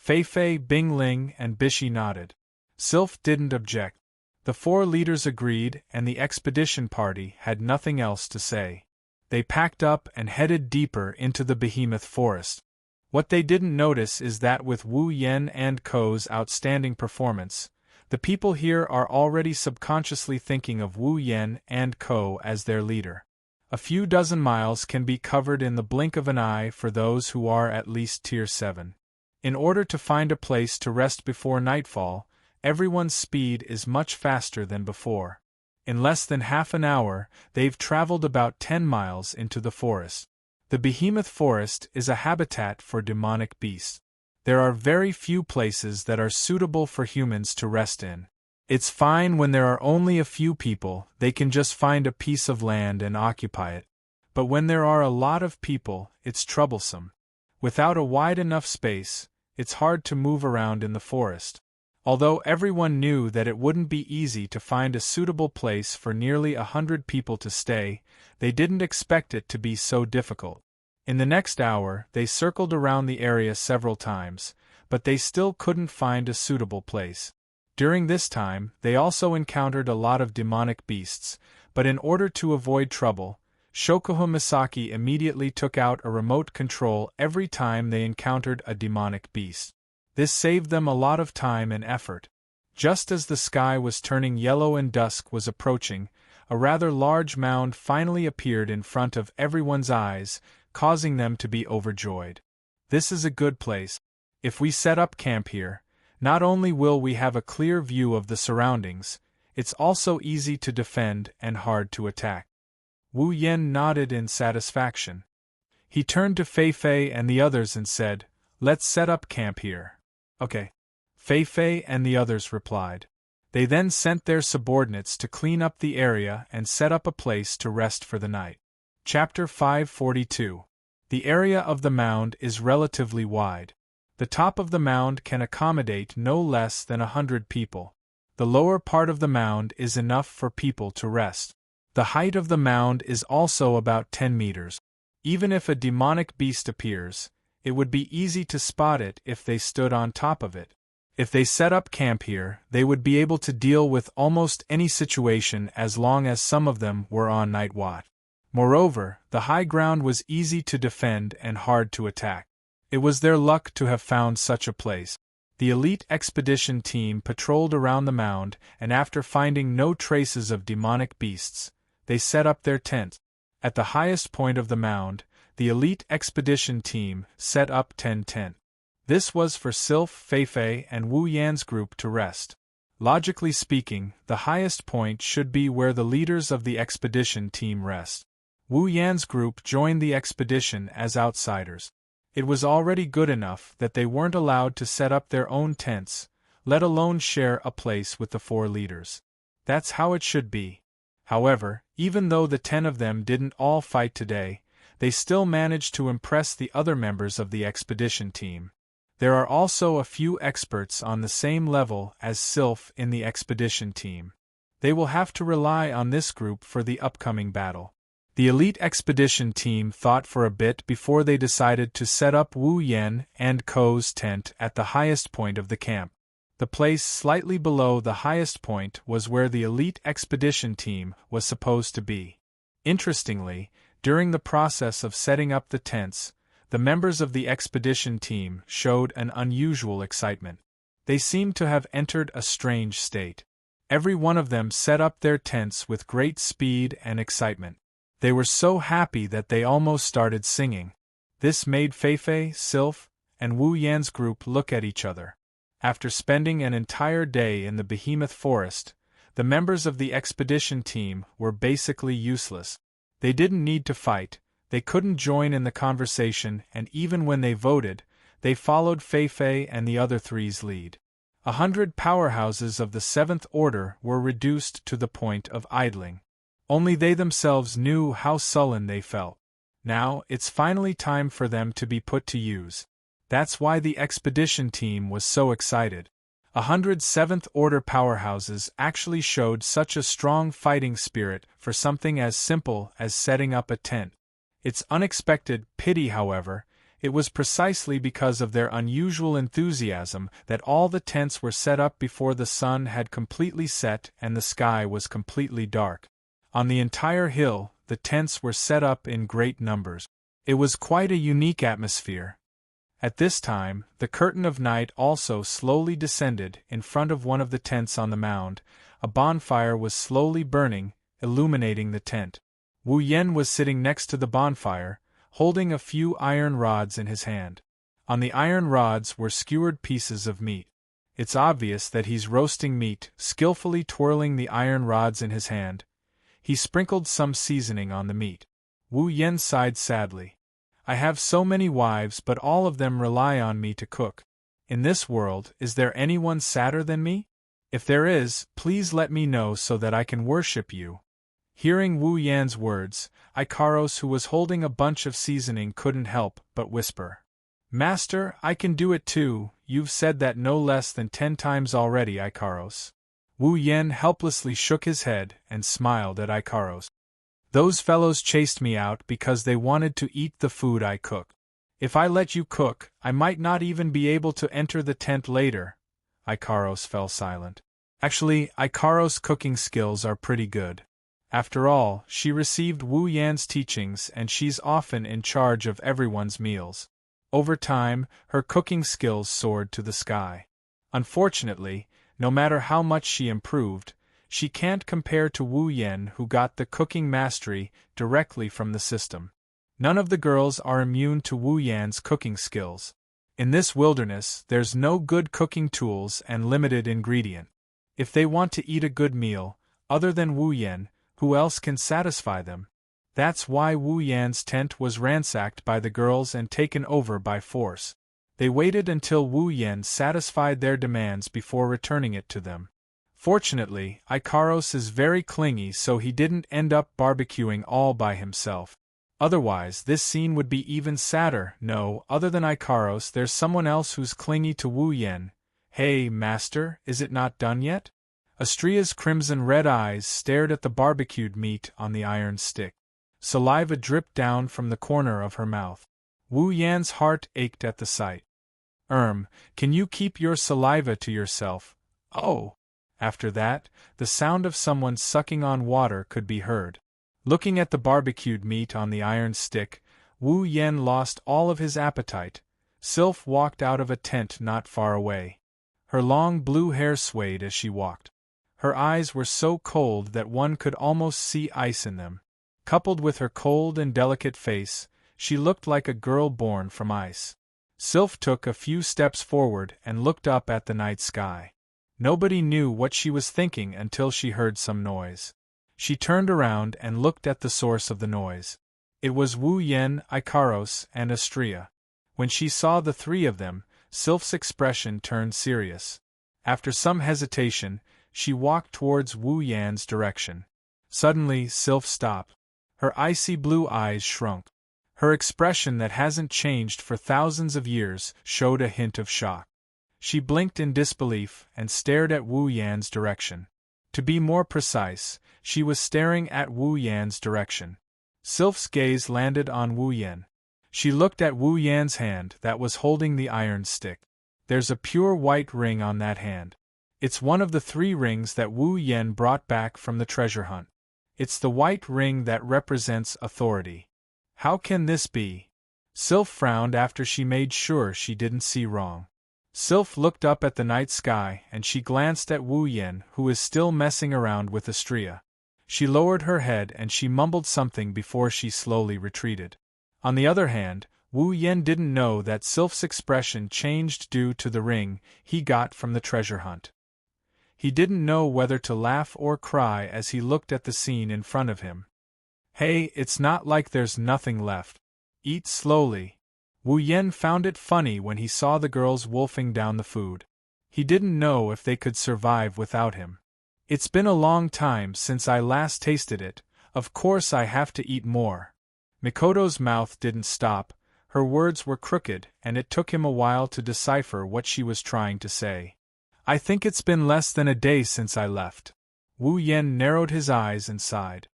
Feifei, Bingling, and Bishi nodded. Sylph didn't object. The 4 leaders agreed, and the expedition party had nothing else to say. They packed up and headed deeper into the behemoth forest. What they didn't notice is that with Wu Yen and Ko's outstanding performance, the people here are already subconsciously thinking of Wu Yen and Ko as their leader. A few dozen miles can be covered in the blink of an eye for those who are at least Tier 7. In order to find a place to rest before nightfall, everyone's speed is much faster than before. In less than half an hour, they've traveled about 10 miles into the forest. The behemoth forest is a habitat for demonic beasts. There are very few places that are suitable for humans to rest in. It's fine when there are only a few people, they can just find a piece of land and occupy it. But when there are a lot of people, it's troublesome. Without a wide enough space, it's hard to move around in the forest. Although everyone knew that it wouldn't be easy to find a suitable place for nearly 100 people to stay, they didn't expect it to be so difficult. In the next hour, they circled around the area several times, but they still couldn't find a suitable place. During this time, they also encountered a lot of demonic beasts, but in order to avoid trouble, Shoujo Misaki immediately took out a remote control every time they encountered a demonic beast. This saved them a lot of time and effort. Just as the sky was turning yellow and dusk was approaching, a rather large mound finally appeared in front of everyone's eyes, causing them to be overjoyed. This is a good place. If we set up camp here, not only will we have a clear view of the surroundings, it's also easy to defend and hard to attack. Wu Yen nodded in satisfaction. He turned to Feifei and the others and said, "Let's set up camp here." Okay. Feifei and the others replied. They then sent their subordinates to clean up the area and set up a place to rest for the night. Chapter 542. The area of the mound is relatively wide. The top of the mound can accommodate no less than 100 people. The lower part of the mound is enough for people to rest. The height of the mound is also about 10 meters. Even if a demonic beast appears, it would be easy to spot it if they stood on top of it. If they set up camp here, they would be able to deal with almost any situation as long as some of them were on night watch. Moreover, the high ground was easy to defend and hard to attack. It was their luck to have found such a place. The elite expedition team patrolled around the mound, and after finding no traces of demonic beasts, they set up their tent. At the highest point of the mound, the elite expedition team set up 10 tents. This was for Sylph, Feifei, and Wu Yan's group to rest. Logically speaking, the highest point should be where the leaders of the expedition team rest. Wu Yan's group joined the expedition as outsiders. It was already good enough that they weren't allowed to set up their own tents, let alone share a place with the 4 leaders. That's how it should be. However, even though the 10 of them didn't all fight today, they still managed to impress the other members of the expedition team. There are also a few experts on the same level as Sylph in the expedition team. They will have to rely on this group for the upcoming battle. The elite expedition team thought for a bit before they decided to set up Wu Yan and Ko's tent at the highest point of the camp. The place slightly below the highest point was where the elite expedition team was supposed to be. Interestingly, during the process of setting up the tents, the members of the expedition team showed an unusual excitement. They seemed to have entered a strange state. Every one of them set up their tents with great speed and excitement. They were so happy that they almost started singing. This made Feifei, Sylph, and Wu Yan's group look at each other. After spending an entire day in the behemoth forest, the members of the expedition team were basically useless. They didn't need to fight, they couldn't join in the conversation, and even when they voted, they followed Feifei and the other three's lead. 100 powerhouses of the Seventh Order were reduced to the point of idling. Only they themselves knew how sullen they felt. Now, it's finally time for them to be put to use. That's why the expedition team was so excited. 100 Seventh Order powerhouses actually showed such a strong fighting spirit for something as simple as setting up a tent. It's unexpected pity, however, it was precisely because of their unusual enthusiasm that all the tents were set up before the sun had completely set and the sky was completely dark. On the entire hill, the tents were set up in great numbers. It was quite a unique atmosphere. At this time, the curtain of night also slowly descended. In front of one of the tents on the mound, a bonfire was slowly burning, illuminating the tent. Wu Yan was sitting next to the bonfire, holding a few iron rods in his hand. On the iron rods were skewered pieces of meat. It's obvious that he's roasting meat, skillfully twirling the iron rods in his hand. He sprinkled some seasoning on the meat. Wu Yan sighed sadly. I have so many wives, but all of them rely on me to cook. In this world, is there anyone sadder than me? If there is, please let me know so that I can worship you. Hearing Wu Yan's words, Ikaros, who was holding a bunch of seasoning, couldn't help but whisper. Master, I can do it too. You've said that no less than 10 times already, Ikaros. Wu Yan helplessly shook his head and smiled at Ikaros. Those fellows chased me out because they wanted to eat the food I cook. If I let you cook, I might not even be able to enter the tent later. Ikaros fell silent. Actually, Ikaros' cooking skills are pretty good. After all, she received Wu Yan's teachings and she's often in charge of everyone's meals. Over time, her cooking skills soared to the sky. Unfortunately, no matter how much she improved, she can't compare to Wu Yan, who got the cooking mastery directly from the system. None of the girls are immune to Wu Yan's cooking skills. In this wilderness, there's no good cooking tools and limited ingredient. If they want to eat a good meal, other than Wu Yan, who else can satisfy them? That's why Wu Yan's tent was ransacked by the girls and taken over by force. They waited until Wu Yan satisfied their demands before returning it to them. Fortunately, Ikaros is very clingy, so he didn't end up barbecuing all by himself. Otherwise, this scene would be even sadder. No, other than Ikaros, there's someone else who's clingy to Wu Yan. Hey, master, is it not done yet? Astria's crimson-red eyes stared at the barbecued meat on the iron stick. Saliva dripped down from the corner of her mouth. Wu Yan's heart ached at the sight. Can you keep your saliva to yourself? Oh! After that, the sound of someone sucking on water could be heard. Looking at the barbecued meat on the iron stick, Wu Yan lost all of his appetite. Sylph walked out of a tent not far away. Her long blue hair swayed as she walked. Her eyes were so cold that one could almost see ice in them. Coupled with her cold and delicate face, she looked like a girl born from ice. Sylph took a few steps forward and looked up at the night sky. Nobody knew what she was thinking until she heard some noise. She turned around and looked at the source of the noise. It was Wu Yan, Ikaros, and Astria. When she saw the three of them, Sylph's expression turned serious. After some hesitation, she walked towards Wu Yan's direction. Suddenly, Sylph stopped. Her icy blue eyes shrunk. Her expression that hasn't changed for thousands of years showed a hint of shock. She blinked in disbelief and stared at Wu Yan's direction. To be more precise, she was staring at Wu Yan's direction. Sylph's gaze landed on Wu Yan. She looked at Wu Yan's hand that was holding the iron stick. There's a pure white ring on that hand. It's one of the 3 rings that Wu Yan brought back from the treasure hunt. It's the white ring that represents authority. How can this be? Sylph frowned after she made sure she didn't see wrong. Sylph looked up at the night sky and she glanced at Wu Yan, who is still messing around with Astrea. She lowered her head and she mumbled something before she slowly retreated. On the other hand, Wu Yan didn't know that Sylph's expression changed due to the ring he got from the treasure hunt. He didn't know whether to laugh or cry as he looked at the scene in front of him. Hey, it's not like there's nothing left. Eat slowly. Wu Yan found it funny when he saw the girls wolfing down the food. He didn't know if they could survive without him. It's been a long time since I last tasted it, of course I have to eat more. Mikoto's mouth didn't stop, her words were crooked and it took him a while to decipher what she was trying to say. I think it's been less than a day since I left. Wu Yan narrowed his eyes and sighed.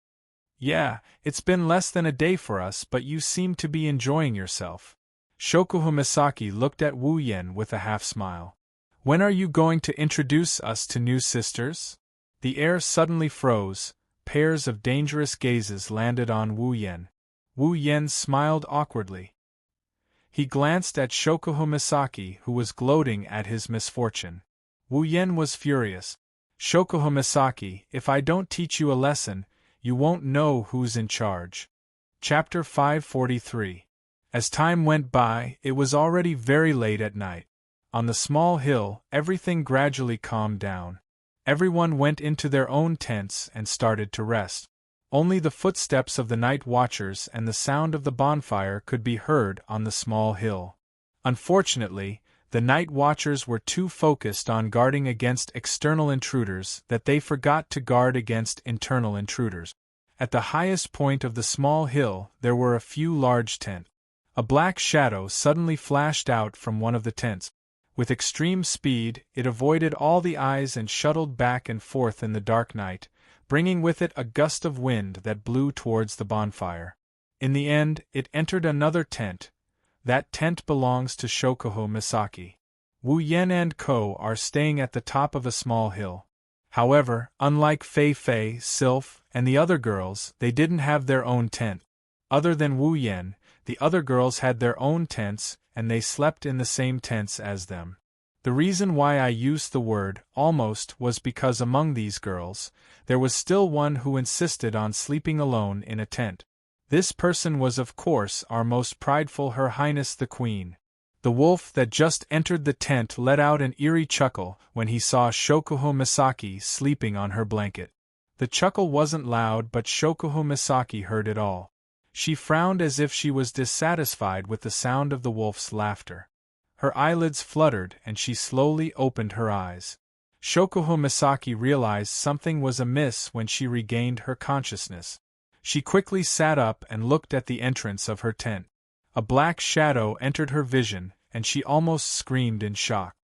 Yeah, it's been less than a day for us, but you seem to be enjoying yourself. Shokuho Misaki looked at Wu Yan with a half-smile. When are you going to introduce us to new sisters? The air suddenly froze, pairs of dangerous gazes landed on Wu Yan. Wu Yan smiled awkwardly. He glanced at Shokuho Misaki, who was gloating at his misfortune. Wu Yan was furious. Shokuho Misaki, if I don't teach you a lesson, you won't know who's in charge. Chapter 543. As time went by, it was already very late at night. On the small hill, everything gradually calmed down. Everyone went into their own tents and started to rest. Only the footsteps of the night watchers and the sound of the bonfire could be heard on the small hill. Unfortunately, the night watchers were too focused on guarding against external intruders that they forgot to guard against internal intruders. At the highest point of the small hill, there were a few large tents. A black shadow suddenly flashed out from one of the tents. With extreme speed, it avoided all the eyes and shuttled back and forth in the dark night, bringing with it a gust of wind that blew towards the bonfire. In the end, it entered another tent. That tent belongs to Shokuho Misaki. Wu Yan and Ko are staying at the top of a small hill. However, unlike Fei Fei, Sylph, and the other girls, they didn't have their own tent. Other than Wu Yan, the other girls had their own tents, and they slept in the same tents as them. The reason why I used the word almost was because among these girls, there was still one who insisted on sleeping alone in a tent. This person was of course our most prideful Her Highness the Queen. The wolf that just entered the tent let out an eerie chuckle when he saw Shokuho Misaki sleeping on her blanket. The chuckle wasn't loud, but Shokuho Misaki heard it all. She frowned as if she was dissatisfied with the sound of the wolf's laughter. Her eyelids fluttered and she slowly opened her eyes. Shokuho Misaki realized something was amiss when she regained her consciousness. She quickly sat up and looked at the entrance of her tent. A black shadow entered her vision, and she almost screamed in shock.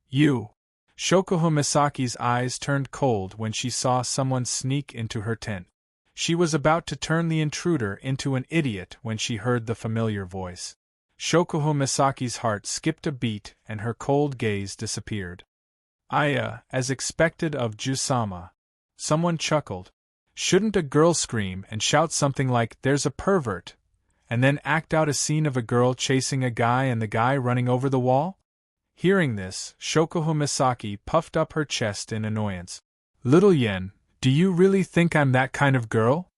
You! Shokuho Misaki's eyes turned cold when she saw someone sneak into her tent. She was about to turn the intruder into an idiot when she heard the familiar voice. Shokuho Misaki's heart skipped a beat and her cold gaze disappeared. As expected of Jusama. Someone chuckled. Shouldn't a girl scream and shout something like, "There's a pervert," and then act out a scene of a girl chasing a guy and the guy running over the wall? Hearing this, Shokuho Misaki puffed up her chest in annoyance. Little Yen, do you really think I'm that kind of girl?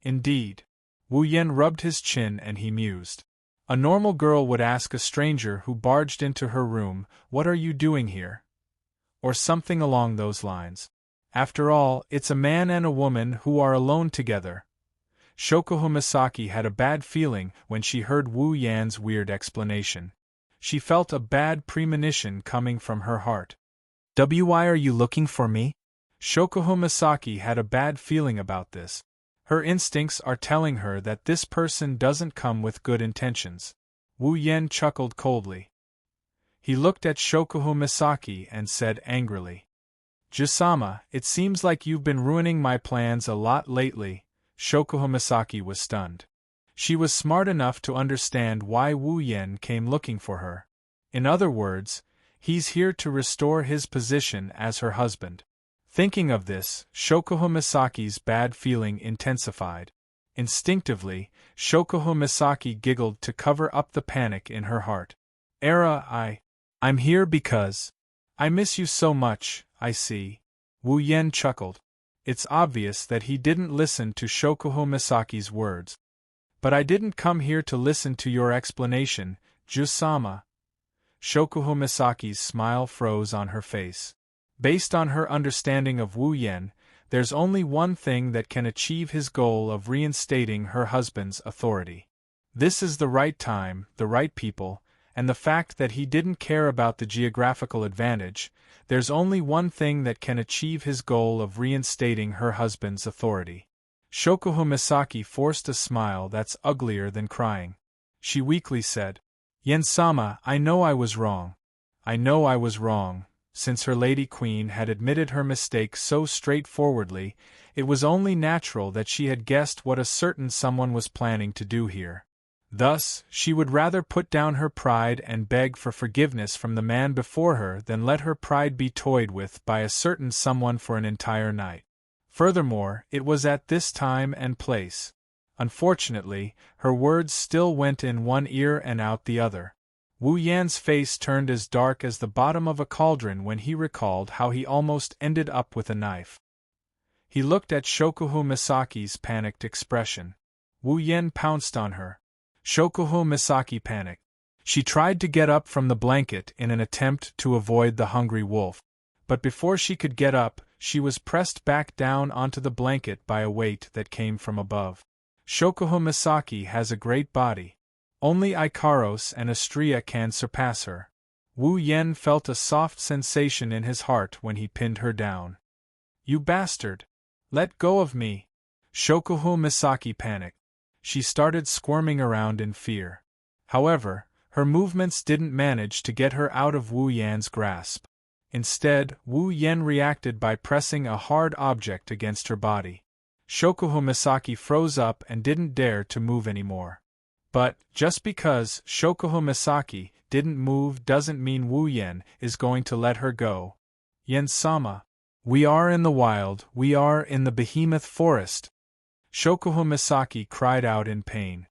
Indeed. Wu Yen rubbed his chin and he mused. A normal girl would ask a stranger who barged into her room, "What are you doing here?" Or something along those lines. After all, it's a man and a woman who are alone together. Shokuho Misaki had a bad feeling when she heard Wu Yan's weird explanation. She felt a bad premonition coming from her heart. Why are you looking for me? Shokuho Misaki had a bad feeling about this. Her instincts are telling her that this person doesn't come with good intentions. Wu Yan chuckled coldly. He looked at Shokuho Misaki and said angrily, Jusama, it seems like you've been ruining my plans a lot lately. Shoujo Misaki was stunned. She was smart enough to understand why Wu Yen came looking for her. In other words, he's here to restore his position as her husband. Thinking of this, Shoujo Misaki's bad feeling intensified. Instinctively, Shoujo Misaki giggled to cover up the panic in her heart. I'm here because I miss you so much, I see. Wu Yen chuckled. It's obvious that he didn't listen to Shoujo Misaki's words. But I didn't come here to listen to your explanation, Jusama. Shoujo Misaki's smile froze on her face. Based on her understanding of Wu Yen, there's only one thing that can achieve his goal of reinstating her husband's authority. This is the right time, the right people, and the fact that he didn't care about the geographical advantage. There's only one thing that can achieve his goal of reinstating her husband's authority. Shoujo Misaki forced a smile that's uglier than crying. She weakly said, Yen-sama, I know I was wrong. I know I was wrong. Since her lady queen had admitted her mistake so straightforwardly, it was only natural that she had guessed what a certain someone was planning to do here. Thus, she would rather put down her pride and beg for forgiveness from the man before her than let her pride be toyed with by a certain someone for an entire night. Furthermore, it was at this time and place. Unfortunately, her words still went in one ear and out the other. Wu Yan's face turned as dark as the bottom of a cauldron when he recalled how he almost ended up with a knife. He looked at Shoujo Misaki's panicked expression. Wu Yan pounced on her. Shoujo Misaki panicked. She tried to get up from the blanket in an attempt to avoid the hungry wolf. But before she could get up, she was pressed back down onto the blanket by a weight that came from above. Shoujo Misaki has a great body. Only Ikaros and Astria can surpass her. Wu Yen felt a soft sensation in his heart when he pinned her down. You bastard! Let go of me! Shoujo Misaki panicked. She started squirming around in fear. However, her movements didn't manage to get her out of Wu Yan's grasp. Instead, Wu Yen reacted by pressing a hard object against her body. Shoujo Misaki froze up and didn't dare to move anymore. But, just because Shoujo Misaki didn't move doesn't mean Wu Yen is going to let her go. Yen-sama. We are in the wild, we are in the behemoth forest. Shoujo Misaki cried out in pain.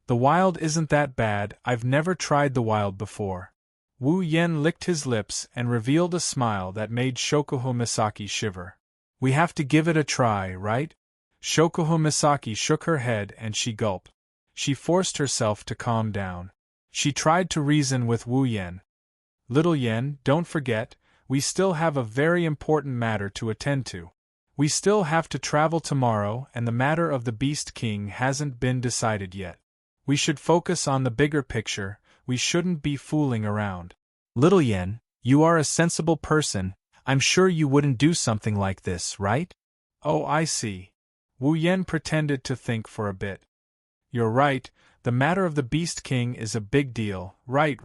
The wild isn't that bad, I've never tried the wild before. Wu Yen licked his lips and revealed a smile that made Shoujo Misaki shiver. We have to give it a try, right? Shoujo Misaki shook her head and she gulped. She forced herself to calm down. She tried to reason with Wu Yen. Little Yen, don't forget, we still have a very important matter to attend to. We still have to travel tomorrow and the matter of the Beast King hasn't been decided yet. We should focus on the bigger picture, we shouldn't be fooling around. Little Yen, you are a sensible person, I'm sure you wouldn't do something like this, right? Oh, I see. Wu Yen pretended to think for a bit. You're right, the matter of the Beast King is a big deal, right?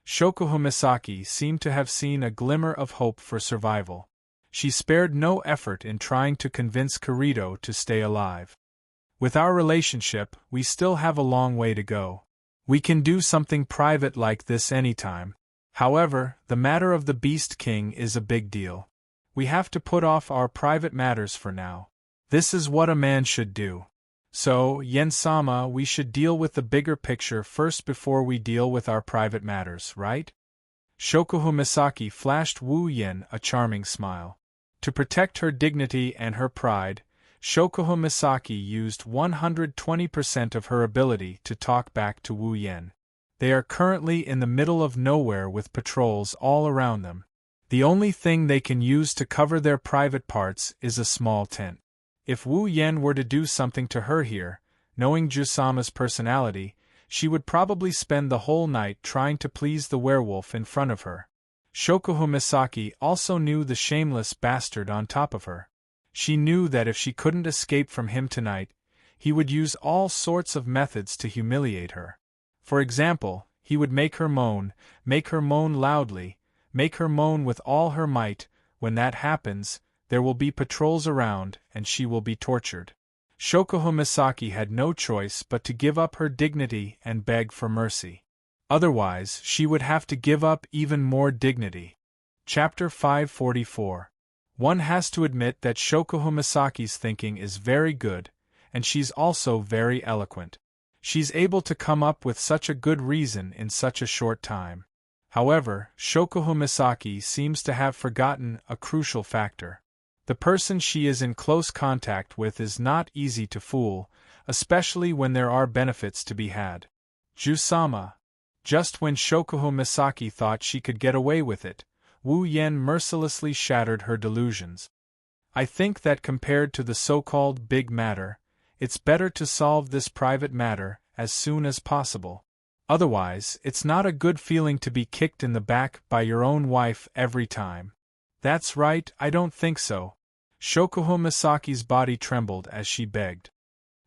Shoujo Misaki seemed to have seen a glimmer of hope for survival. She spared no effort in trying to convince Kirito to stay alive. With our relationship, we still have a long way to go. We can do something private like this anytime. However, the matter of the Beast King is a big deal. We have to put off our private matters for now. This is what a man should do. So, Yen-sama, we should deal with the bigger picture first before we deal with our private matters, right? Shoujo Misaki flashed Wu Yen a charming smile. To protect her dignity and her pride, Shoujo Misaki used 120% of her ability to talk back to Wu Yen. They are currently in the middle of nowhere with patrols all around them. The only thing they can use to cover their private parts is a small tent. If Wu Yen were to do something to her here, knowing Jusama's personality, she would probably spend the whole night trying to please the werewolf in front of her. Shoujo Misaki also knew the shameless bastard on top of her. She knew that if she couldn't escape from him tonight, he would use all sorts of methods to humiliate her. For example, he would make her moan loudly, make her moan with all her might, When that happens, there will be patrols around and she will be tortured. Shoujo Misaki had no choice but to give up her dignity and beg for mercy. Otherwise, she would have to give up even more dignity. Chapter 544. One has to admit that Shoujo Misaki's thinking is very good, and she's also very eloquent. She's able to come up with such a good reason in such a short time. However, Shoujo Misaki seems to have forgotten a crucial factor. The person she is in close contact with is not easy to fool, especially when there are benefits to be had. Jusama. Just when Shoujo Misaki thought she could get away with it, Wu Yen mercilessly shattered her delusions. I think that compared to the so-called big matter, it's better to solve this private matter as soon as possible. Otherwise, it's not a good feeling to be kicked in the back by your own wife every time. That's right, I don't think so. Shoujo Misaki's body trembled as she begged.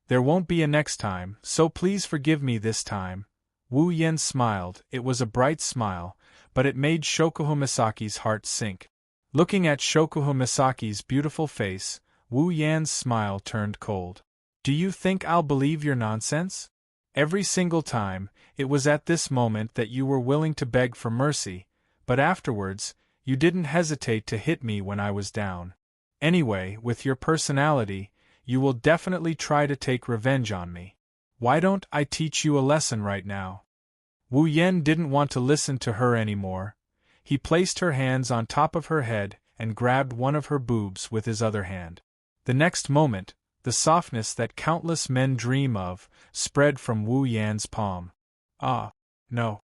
There won't be a next time, so please forgive me this time. Wu Yen smiled. It was a bright smile, but it made Shoujo Misaki's heart sink. Looking at Shoujo Misaki's beautiful face, Wu Yan's smile turned cold. Do you think I'll believe your nonsense? Every single time, it was at this moment that you were willing to beg for mercy, but afterwards, you didn't hesitate to hit me when I was down. Anyway, with your personality, you will definitely try to take revenge on me. Why don't I teach you a lesson right now? Wu Yen didn't want to listen to her anymore. He placed her hands on top of her head and grabbed one of her boobs with his other hand. The next moment, the softness that countless men dream of spread from Wu Yan's palm. Ah, no.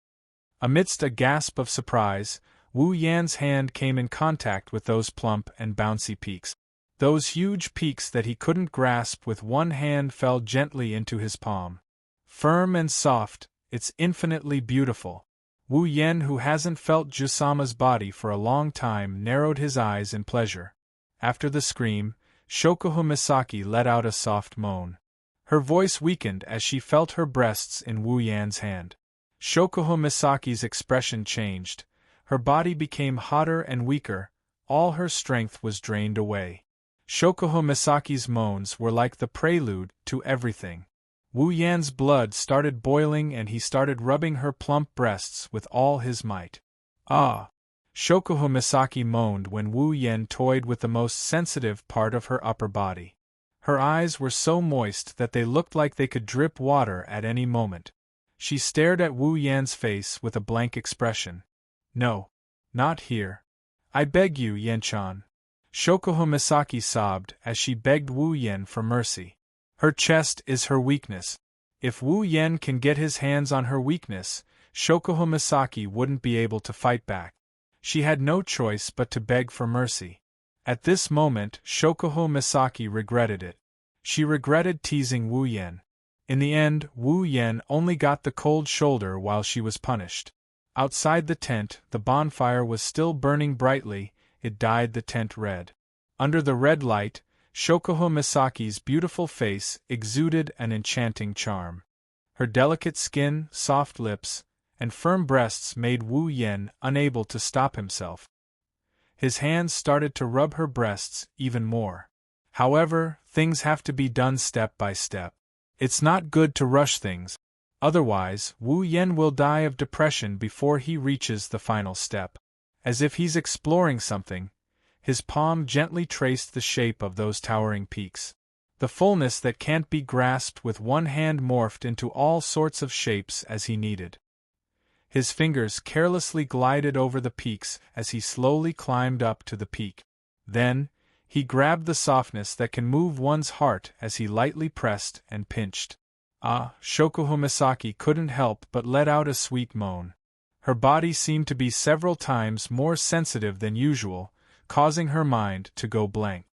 Amidst a gasp of surprise, Wu Yan's hand came in contact with those plump and bouncy peaks. Those huge peaks that he couldn't grasp with one hand fell gently into his palm. Firm and soft, it's infinitely beautiful. Wu Yen, who hasn't felt Jusama's body for a long time, narrowed his eyes in pleasure. After the scream, Shoujo Misaki let out a soft moan. Her voice weakened as she felt her breasts in Wu Yan's hand. Shoujo Misaki's expression changed. Her body became hotter and weaker, all her strength was drained away. Shoujo Misaki's moans were like the prelude to everything. Wu Yan's blood started boiling and he started rubbing her plump breasts with all his might. Ah! Shoujo Misaki moaned when Wu Yen toyed with the most sensitive part of her upper body. Her eyes were so moist that they looked like they could drip water at any moment. She stared at Wu Yan's face with a blank expression. No. Not here. I beg you, Yen-chan. Shoujo Misaki sobbed as she begged Wu Yen for mercy. Her chest is her weakness. If Wu Yen can get his hands on her weakness, Shoujo Misaki wouldn't be able to fight back. She had no choice but to beg for mercy. At this moment, Shoujo Misaki regretted it. She regretted teasing Wu Yen. In the end, Wu Yen only got the cold shoulder while she was punished. Outside the tent, the bonfire was still burning brightly, it dyed the tent red. Under the red light, Shoujo Misaki's beautiful face exuded an enchanting charm. Her delicate skin, soft lips, and firm breasts made Wu Yen unable to stop himself. His hands started to rub her breasts even more. However, things have to be done step by step. It's not good to rush things. Otherwise, Wu Yen will die of depression before he reaches the final step. As if he's exploring something, his palm gently traced the shape of those towering peaks. The fullness that can't be grasped with one hand morphed into all sorts of shapes as he needed. His fingers carelessly glided over the peaks as he slowly climbed up to the peak. Then, he grabbed the softness that can move one's heart as he lightly pressed and pinched. Ah, Shoujo Misaki couldn't help but let out a sweet moan. Her body seemed to be several times more sensitive than usual, causing her mind to go blank.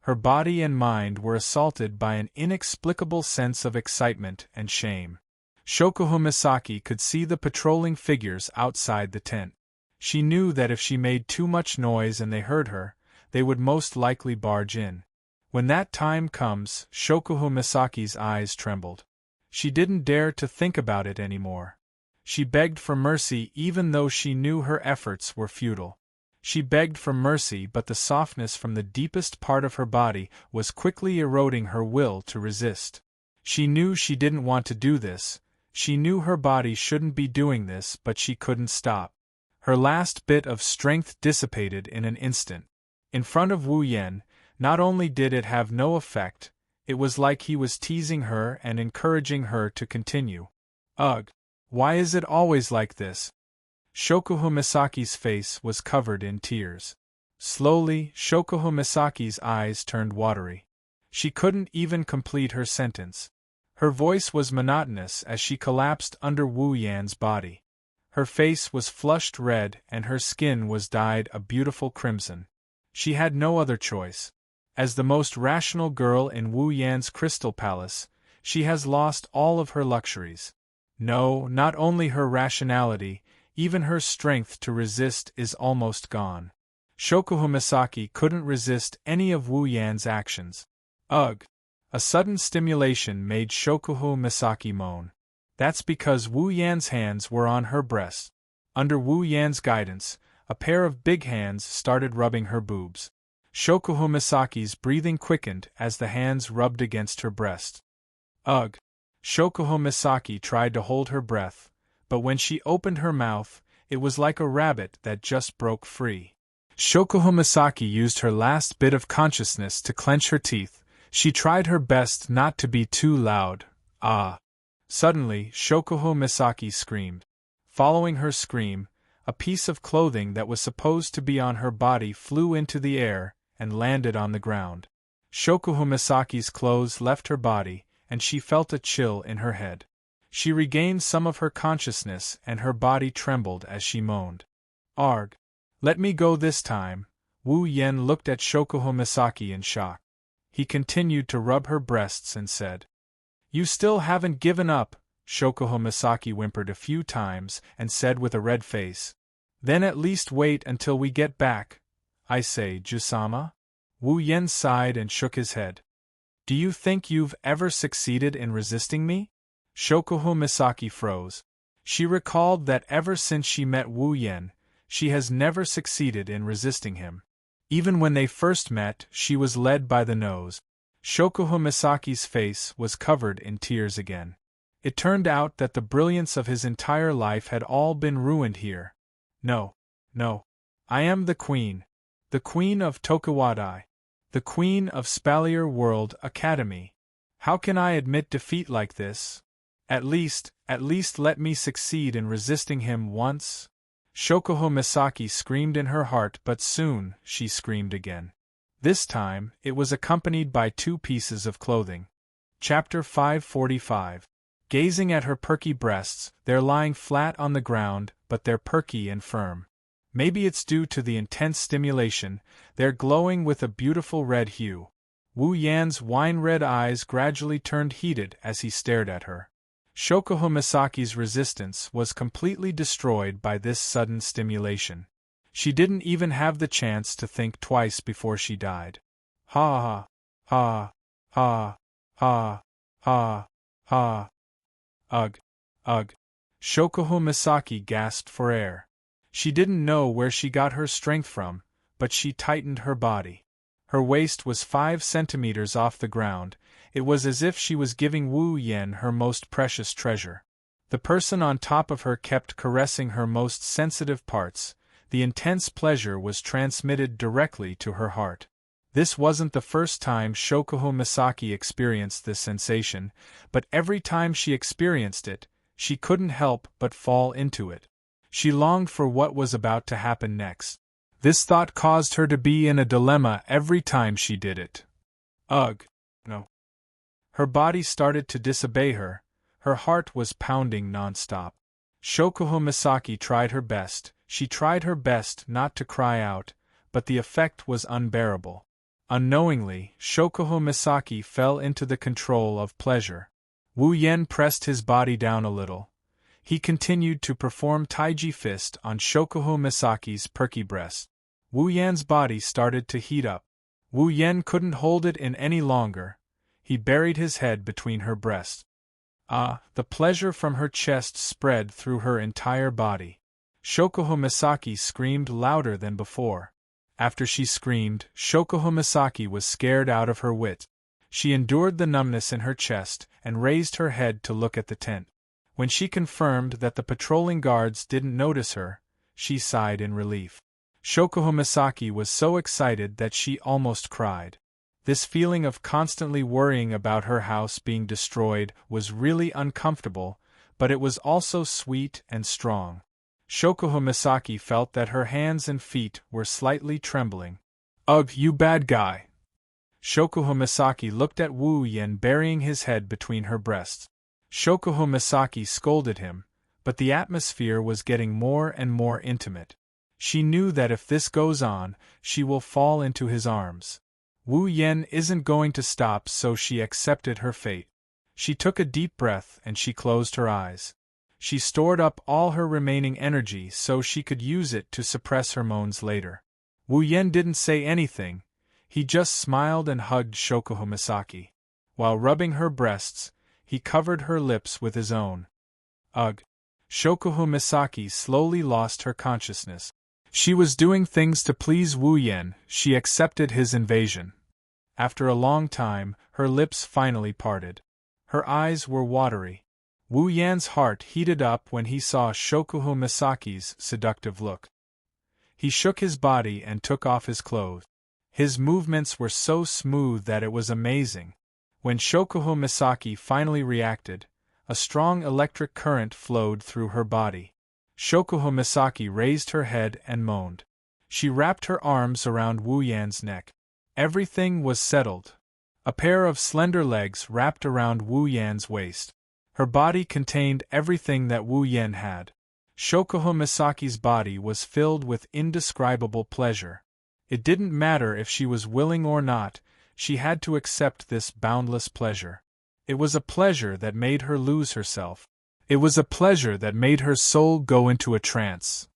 Her body and mind were assaulted by an inexplicable sense of excitement and shame. Shoujo Misaki could see the patrolling figures outside the tent. She knew that if she made too much noise and they heard her, they would most likely barge in. When that time comes, Shoujo Misaki's eyes trembled. She didn't dare to think about it anymore. She begged for mercy even though she knew her efforts were futile. She begged for mercy, but the softness from the deepest part of her body was quickly eroding her will to resist. She knew she didn't want to do this, she knew her body shouldn't be doing this, but she couldn't stop. Her last bit of strength dissipated in an instant. In front of Wu Yan, not only did it have no effect, it was like he was teasing her and encouraging her to continue. Ugh! Why is it always like this? Shoujo Misaki's face was covered in tears. Slowly, Shoujo Misaki's eyes turned watery. She couldn't even complete her sentence. Her voice was monotonous as she collapsed under Wu Yan's body. Her face was flushed red and her skin was dyed a beautiful crimson. She had no other choice. As the most rational girl in Wu Yan's crystal palace, she has lost all of her luxuries. No, not only her rationality, even her strength to resist is almost gone. Shoujo Misaki couldn't resist any of Wu Yan's actions. Ugh! A sudden stimulation made Shoujo Misaki moan. That's because Wu Yan's hands were on her breast. Under Wu Yan's guidance, a pair of big hands started rubbing her boobs. Shoujo Misaki's breathing quickened as the hands rubbed against her breast. Ugh! Shoujo Misaki tried to hold her breath, but when she opened her mouth, it was like a rabbit that just broke free. Shoujo Misaki used her last bit of consciousness to clench her teeth. She tried her best not to be too loud. Ah! Suddenly, Shoujo Misaki screamed. Following her scream, a piece of clothing that was supposed to be on her body flew into the air and landed on the ground. Shoujo Misaki's clothes left her body, and she felt a chill in her head. She regained some of her consciousness and her body trembled as she moaned. Arg! Let me go this time. Wu Yan looked at Shoujo Misaki in shock. He continued to rub her breasts and said, You still haven't given up. Shoujo Misaki whimpered a few times and said with a red face. Then at least wait until we get back. I say, Jusama? Wu Yan sighed and shook his head. Do you think you've ever succeeded in resisting me? Shoujo Misaki froze. She recalled that ever since she met Wu Yan, she has never succeeded in resisting him. Even when they first met, she was led by the nose. Shoujo Misaki's face was covered in tears again. It turned out that the brilliance of his entire life had all been ruined here. No. I am the queen. The queen of Tokuwadai. The queen of Spalier World Academy. How can I admit defeat like this? At least let me succeed in resisting him once. Shoujo Misaki screamed in her heart, but soon she screamed again. This time, it was accompanied by 2 pieces of clothing. Chapter 545. Gazing at her perky breasts, they're lying flat on the ground, but they're perky and firm. Maybe it's due to the intense stimulation, they're glowing with a beautiful red hue. Wu Yan's wine-red eyes gradually turned heated as he stared at her. Shoujo Misaki's resistance was completely destroyed by this sudden stimulation. She didn't even have the chance to think twice before she died. Ha ha ha ha ha ha. Ugh. Shoujo Misaki gasped for air. She didn't know where she got her strength from, but she tightened her body. Her waist was 5 centimeters off the ground. It was as if she was giving Wu Yan her most precious treasure. The person on top of her kept caressing her most sensitive parts. The intense pleasure was transmitted directly to her heart. This wasn't the first time Shoujo Misaki experienced this sensation, but every time she experienced it, she couldn't help but fall into it. She longed for what was about to happen next. This thought caused her to be in a dilemma every time she did it. Ugh, no. Her body started to disobey her. Her heart was pounding non-stop. Shoujo Misaki tried her best. She tried her best not to cry out, but the effect was unbearable. Unknowingly, Shoujo Misaki fell into the control of pleasure. Wu Yan pressed his body down a little. He continued to perform Taiji fist on Shoujo Misaki's perky breast. Wu Yan's body started to heat up. Wu Yan couldn't hold it in any longer. He buried his head between her breasts. Ah, the pleasure from her chest spread through her entire body. Shoujo Misaki screamed louder than before. After she screamed, Shoujo Misaki was scared out of her wits. She endured the numbness in her chest and raised her head to look at the tent. When she confirmed that the patrolling guards didn't notice her, she sighed in relief. Shoujo Misaki was so excited that she almost cried. This feeling of constantly worrying about her house being destroyed was really uncomfortable, but it was also sweet and strong. Shoujo Misaki felt that her hands and feet were slightly trembling. "Ugh, you bad guy!" Shoujo Misaki looked at Wu Yen burying his head between her breasts. Shoujo Misaki scolded him, but the atmosphere was getting more and more intimate. She knew that if this goes on, she will fall into his arms. Wu Yen isn't going to stop, so she accepted her fate. She took a deep breath and she closed her eyes. She stored up all her remaining energy so she could use it to suppress her moans later. Wu Yen didn't say anything, he just smiled and hugged Shoujo Misaki. While rubbing her breasts, he covered her lips with his own. Ugh! Shoujo Misaki slowly lost her consciousness. She was doing things to please Wu Yen, she accepted his invasion. After a long time, her lips finally parted. Her eyes were watery. Wu Yan's heart heated up when he saw Shoujo Misaki's seductive look. He shook his body and took off his clothes. His movements were so smooth that it was amazing. When Shoujo Misaki finally reacted, a strong electric current flowed through her body. Shoujo Misaki raised her head and moaned. She wrapped her arms around Wu Yan's neck. Everything was settled. A pair of slender legs wrapped around Wu Yan's waist. Her body contained everything that Wu Yan had. Shoujo Misaki's body was filled with indescribable pleasure. It didn't matter if she was willing or not, she had to accept this boundless pleasure. It was a pleasure that made her lose herself. It was a pleasure that made her soul go into a trance.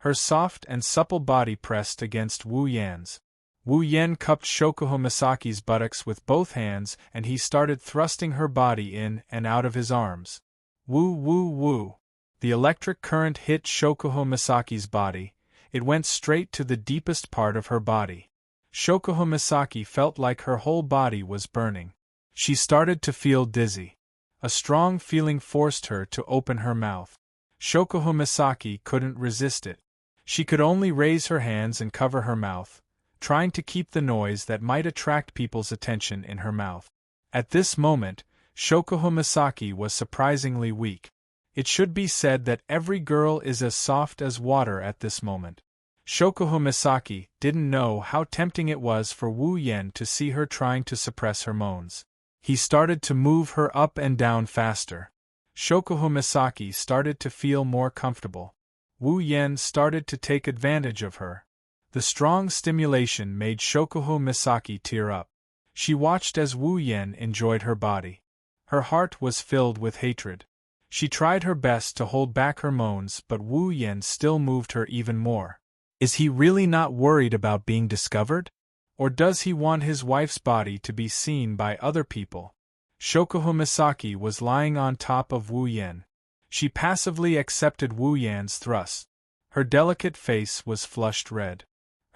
Her soft and supple body pressed against Wu Yan's. Wu Yan cupped Shoujo Misaki's buttocks with both hands and he started thrusting her body in and out of his arms. Woo woo woo. The electric current hit Shoujo Misaki's body. It went straight to the deepest part of her body. Shoujo Misaki felt like her whole body was burning. She started to feel dizzy. A strong feeling forced her to open her mouth. Shoujo Misaki couldn't resist it. She could only raise her hands and cover her mouth, trying to keep the noise that might attract people's attention in her mouth. At this moment, Shoujo Misaki was surprisingly weak. It should be said that every girl is as soft as water at this moment. Shoujo Misaki didn't know how tempting it was for Wu Yan to see her trying to suppress her moans. He started to move her up and down faster. Shoujo Misaki started to feel more comfortable. Wu Yan started to take advantage of her. The strong stimulation made Shoujo Misaki tear up. She watched as Wu Yan enjoyed her body. Her heart was filled with hatred. She tried her best to hold back her moans, but Wu Yan still moved her even more. Is he really not worried about being discovered? Or does he want his wife's body to be seen by other people? Shoujo Misaki was lying on top of Wu Yan. She passively accepted Wu Yan's thrust. Her delicate face was flushed red.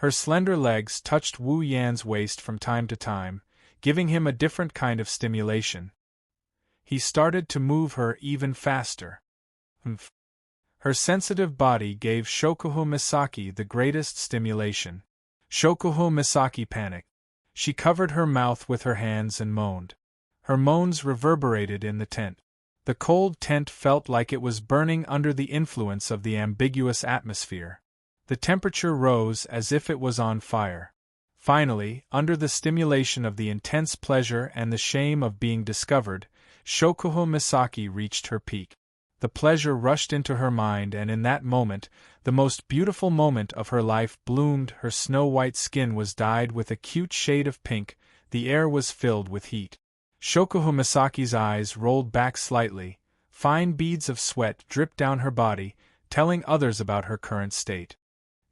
Her slender legs touched Wu Yan's waist from time to time, giving him a different kind of stimulation. He started to move her even faster. Her sensitive body gave Shoujo Misaki the greatest stimulation. Shoujo Misaki panicked. She covered her mouth with her hands and moaned. Her moans reverberated in the tent. The cold tent felt like it was burning under the influence of the ambiguous atmosphere. The temperature rose as if it was on fire. Finally, under the stimulation of the intense pleasure and the shame of being discovered, Shoujo Misaki reached her peak. The pleasure rushed into her mind, and in that moment, the most beautiful moment of her life bloomed. Her snow-white skin was dyed with a cute shade of pink, the air was filled with heat. Shoujo Misaki's eyes rolled back slightly, fine beads of sweat dripped down her body, telling others about her current state.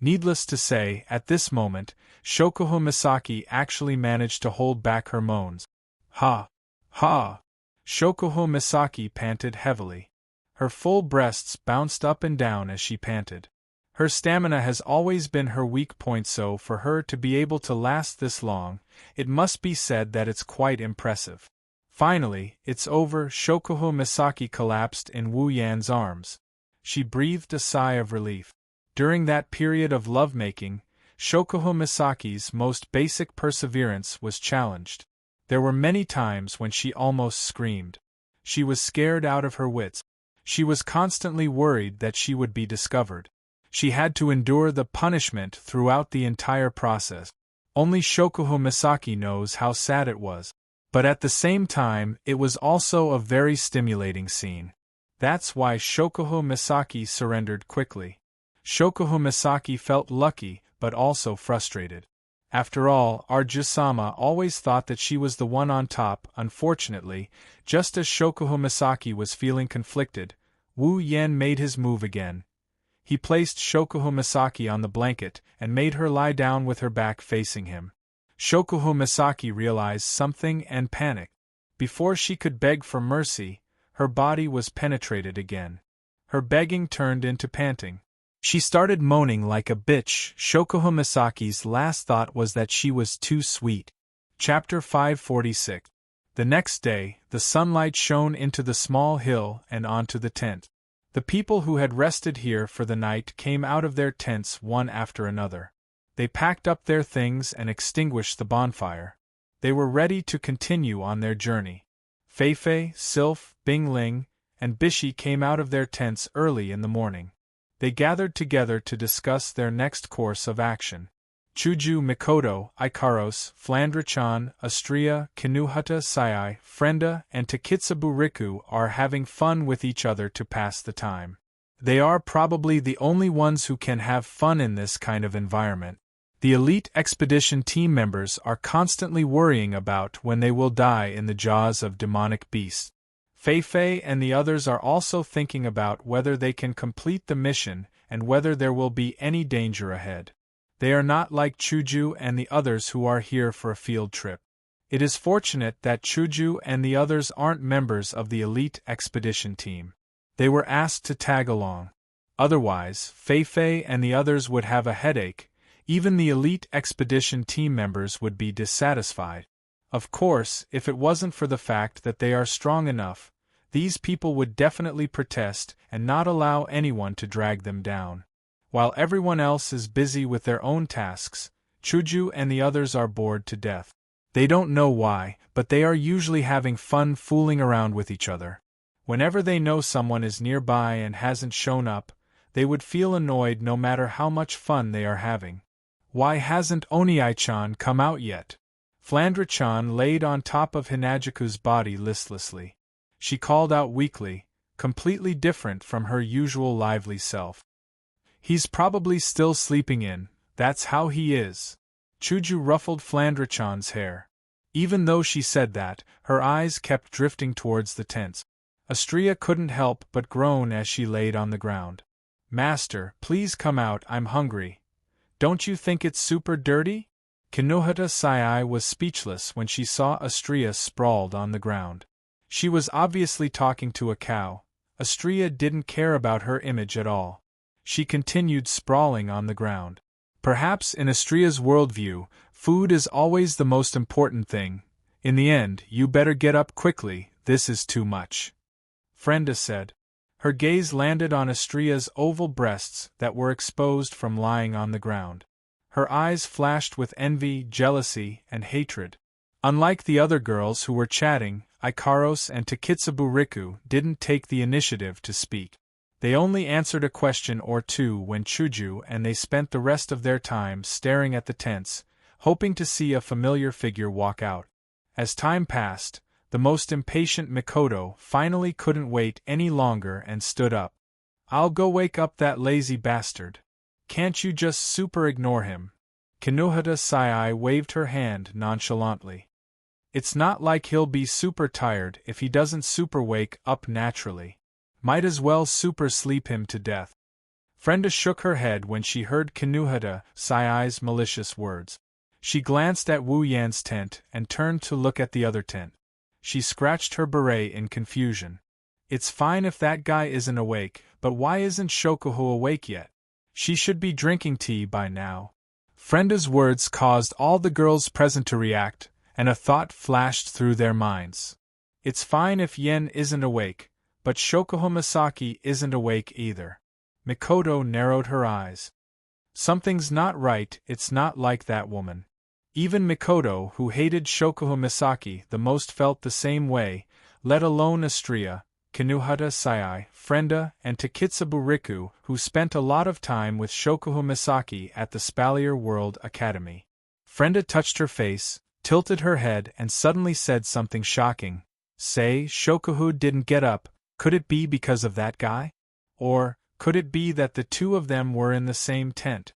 Needless to say, at this moment, Shoujo Misaki actually managed to hold back her moans. Ha! Ha! Shoujo Misaki panted heavily. Her full breasts bounced up and down as she panted. Her stamina has always been her weak point, so for her to be able to last this long, it must be said that it's quite impressive. Finally, it's over. Shoujo Misaki collapsed in Wu Yan's arms. She breathed a sigh of relief. During that period of lovemaking, Shoujo Misaki's most basic perseverance was challenged. There were many times when she almost screamed. She was scared out of her wits. She was constantly worried that she would be discovered. She had to endure the punishment throughout the entire process. Only Shoujo Misaki knows how sad it was. But at the same time, it was also a very stimulating scene. That's why Shoujo Misaki surrendered quickly. Shoujo Misaki felt lucky, but also frustrated. After all, Arju-sama always thought that she was the one on top. Unfortunately, just as Shoujo Misaki was feeling conflicted, Wu Yan made his move again. He placed Shoujo Misaki on the blanket and made her lie down with her back facing him. Shoujo Misaki realized something and panicked. Before she could beg for mercy, her body was penetrated again. Her begging turned into panting. She started moaning like a bitch. Shoujo Misaki's last thought was that she was too sweet. Chapter 546. The next day, the sunlight shone into the small hill and onto the tent. The people who had rested here for the night came out of their tents one after another. They packed up their things and extinguished the bonfire. They were ready to continue on their journey. Feifei, Sylph, Bingling, and Bishi came out of their tents early in the morning. They gathered together to discuss their next course of action. Shoujo, Mikoto, Ikaros, Flandre-chan, Astria, Kinuhata Sayai, Frenda, and Takitsubu Riku are having fun with each other to pass the time. They are probably the only ones who can have fun in this kind of environment. The elite expedition team members are constantly worrying about when they will die in the jaws of demonic beasts. Feifei and the others are also thinking about whether they can complete the mission and whether there will be any danger ahead. They are not like Shoujo and the others who are here for a field trip. It is fortunate that Shoujo and the others aren't members of the elite expedition team. They were asked to tag along. Otherwise, Feifei and the others would have a headache. Even the elite expedition team members would be dissatisfied. Of course, if it wasn't for the fact that they are strong enough, these people would definitely protest and not allow anyone to drag them down. While everyone else is busy with their own tasks, Shoujo and the others are bored to death. They don't know why, but they are usually having fun fooling around with each other. Whenever they know someone is nearby and hasn't shown up, they would feel annoyed no matter how much fun they are having. Why hasn't Oniai-chan come out yet? Flandre-chan laid on top of Hinajuku's body listlessly. She called out weakly, completely different from her usual lively self. He's probably still sleeping in, that's how he is. Shoujo ruffled Flandre-chan's hair. Even though she said that, her eyes kept drifting towards the tents. Astria couldn't help but groan as she laid on the ground. Master, please come out, I'm hungry. Don't you think it's super dirty? Kinuhata Sayai was speechless when she saw Astria sprawled on the ground. She was obviously talking to a cow. Astria didn't care about her image at all. She continued sprawling on the ground. Perhaps in Astria's worldview, food is always the most important thing. In the end, you better get up quickly, this is too much. Frenda said. Her gaze landed on Astria's oval breasts that were exposed from lying on the ground. Her eyes flashed with envy, jealousy, and hatred. Unlike the other girls who were chatting, Ikaros and Takitsubu Riku didn't take the initiative to speak. They only answered a question or two when Shoujo and they spent the rest of their time staring at the tents, hoping to see a familiar figure walk out. As time passed, the most impatient Mikoto finally couldn't wait any longer and stood up. I'll go wake up that lazy bastard. Can't you just super ignore him? Kinuhata Sayai waved her hand nonchalantly. It's not like he'll be super tired if he doesn't super wake up naturally. Might as well super sleep him to death. Frenda shook her head when she heard Kinuhata Sayai's malicious words. She glanced at Wu Yan's tent and turned to look at the other tent. She scratched her beret in confusion. It's fine if that guy isn't awake, but why isn't Shoujo awake yet? She should be drinking tea by now. Frenda's words caused all the girls present to react, and a thought flashed through their minds. It's fine if Yen isn't awake, but Shoujo Misaki isn't awake either. Mikoto narrowed her eyes. Something's not right, it's not like that woman. Even Mikoto, who hated Shoujo Misaki the most, felt the same way, let alone Astria, Kinuhata Sai, Frenda, and Takitsubu Riku, who spent a lot of time with Shoujo Misaki at the Spalier World Academy. Frenda touched her face, tilted her head, and suddenly said something shocking. Say, Shoujo didn't get up, could it be because of that guy? Or, could it be that the two of them were in the same tent?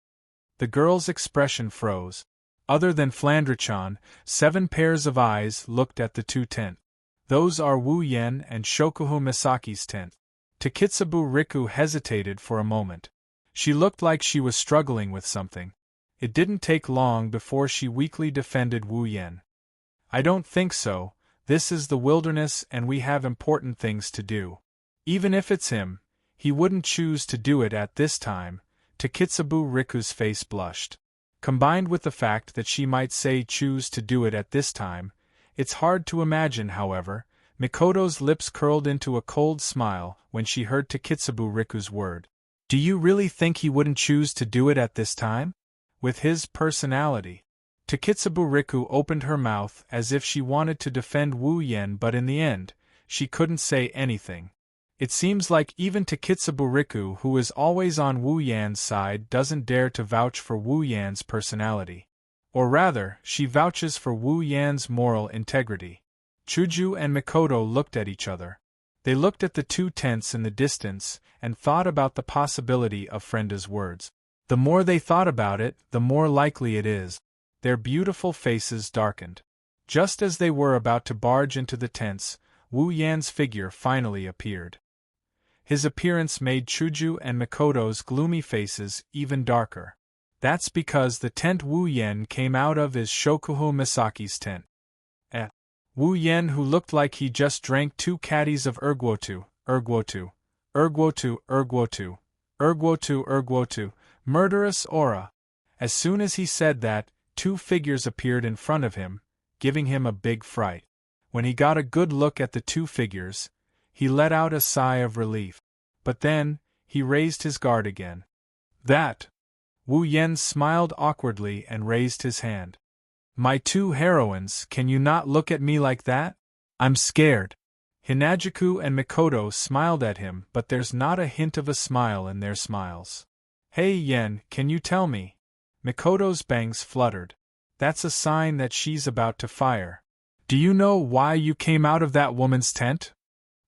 The girl's expression froze. Other than Flandre-chan, 7 pairs of eyes looked at the two tents. Those are Wu Yen and Shoujo Misaki's tent. Takitsubu Riku hesitated for a moment. She looked like she was struggling with something. It didn't take long before she weakly defended Wu Yen. I don't think so, this is the wilderness and we have important things to do. Even if it's him, he wouldn't choose to do it at this time. Takitsubu Riku's face blushed. Combined with the fact that she might say choose to do it at this time, it's hard to imagine, however. Mikoto's lips curled into a cold smile when she heard Takitsubu Riku's word. Do you really think he wouldn't choose to do it at this time? With his personality? Takitsubu Riku opened her mouth as if she wanted to defend Wu Yen, but in the end, she couldn't say anything. It seems like even Takitsubu Riku, who is always on Wu Yan's side, doesn't dare to vouch for Wu Yan's personality. Or rather, she vouches for Wu Yan's moral integrity. Shoujo and Mikoto looked at each other. They looked at the two tents in the distance, and thought about the possibility of Frenda's words. The more they thought about it, the more likely it is. Their beautiful faces darkened. Just as they were about to barge into the tents, Wu Yan's figure finally appeared. His appearance made Shoujo and Mikoto's gloomy faces even darker. That's because the tent Wu Yen came out of is Shoujo Misaki's tent. Wu Yen, who looked like he just drank 2 caddies of erguotu, murderous aura. As soon as he said that, 2 figures appeared in front of him, giving him a big fright. When he got a good look at the 2 figures, he let out a sigh of relief. But then, he raised his guard again. That! Wu Yen smiled awkwardly and raised his hand. My 2 heroines, can you not look at me like that? I'm scared. Hinajuku and Mikoto smiled at him, but there's not a hint of a smile in their smiles. Hey Yen, can you tell me? Mikoto's bangs fluttered. That's a sign that she's about to fire. Do you know why you came out of that woman's tent?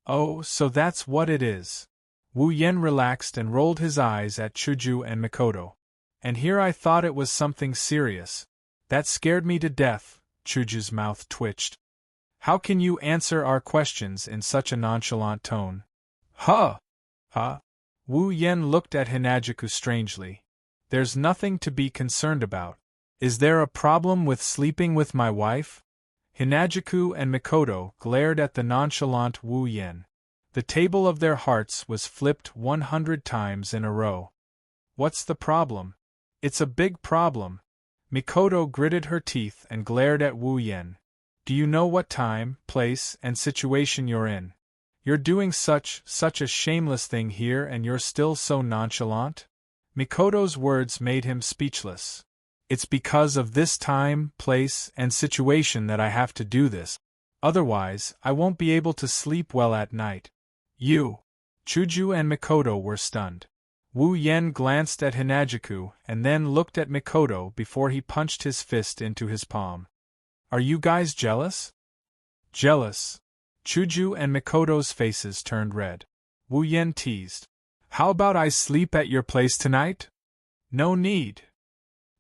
Oh, so that's what it is. Wu Yen relaxed and rolled his eyes at Shoujo and Mikoto. And here I thought it was something serious. That scared me to death. Shoujo's mouth twitched. How can you answer our questions in such a nonchalant tone? Huh! Huh? Wu Yen looked at Hinajuku strangely. There's nothing to be concerned about. Is there a problem with sleeping with my wife? Hinajuku and Mikoto glared at the nonchalant Wu Yen. The table of their hearts was flipped 100 times in a row. What's the problem? It's a big problem. Mikoto gritted her teeth and glared at Wu Yen. Do you know what time, place, and situation you're in? You're doing such a shameless thing here and you're still so nonchalant? Mikoto's words made him speechless. It's because of this time, place, and situation that I have to do this. Otherwise, I won't be able to sleep well at night. You! Shoujo and Mikoto were stunned. Wu Yen glanced at Hinajuku and then looked at Mikoto before he punched his fist into his palm. Are you guys jealous? Jealous? Shoujo and Mikoto's faces turned red. Wu Yen teased. How about I sleep at your place tonight? No need.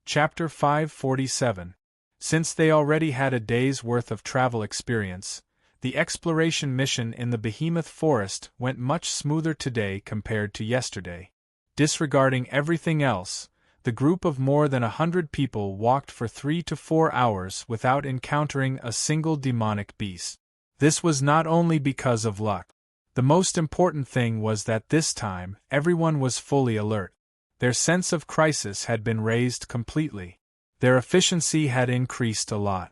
Chapter 547. Since they already had a day's worth of travel experience, the exploration mission in the Behemoth Forest went much smoother today compared to yesterday. Disregarding everything else, the group of more than 100 people walked for 3 to 4 hours without encountering a single demonic beast. This was not only because of luck. The most important thing was that this time, everyone was fully alert. Their sense of crisis had been raised completely. Their efficiency had increased a lot.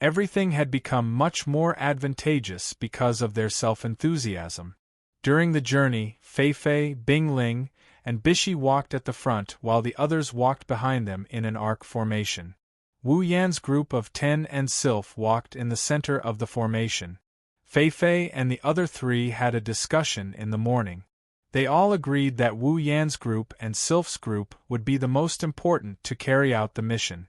Everything had become much more advantageous because of their self-enthusiasm. During the journey, Fei, Bingling, and Bishi walked at the front while the others walked behind them in an arc formation. Wu Yan's group of 10 and Sylph walked in the center of the formation. Fei and the other 3 had a discussion in the morning. They all agreed that Wu Yan's group and Sylph's group would be the most important to carry out the mission.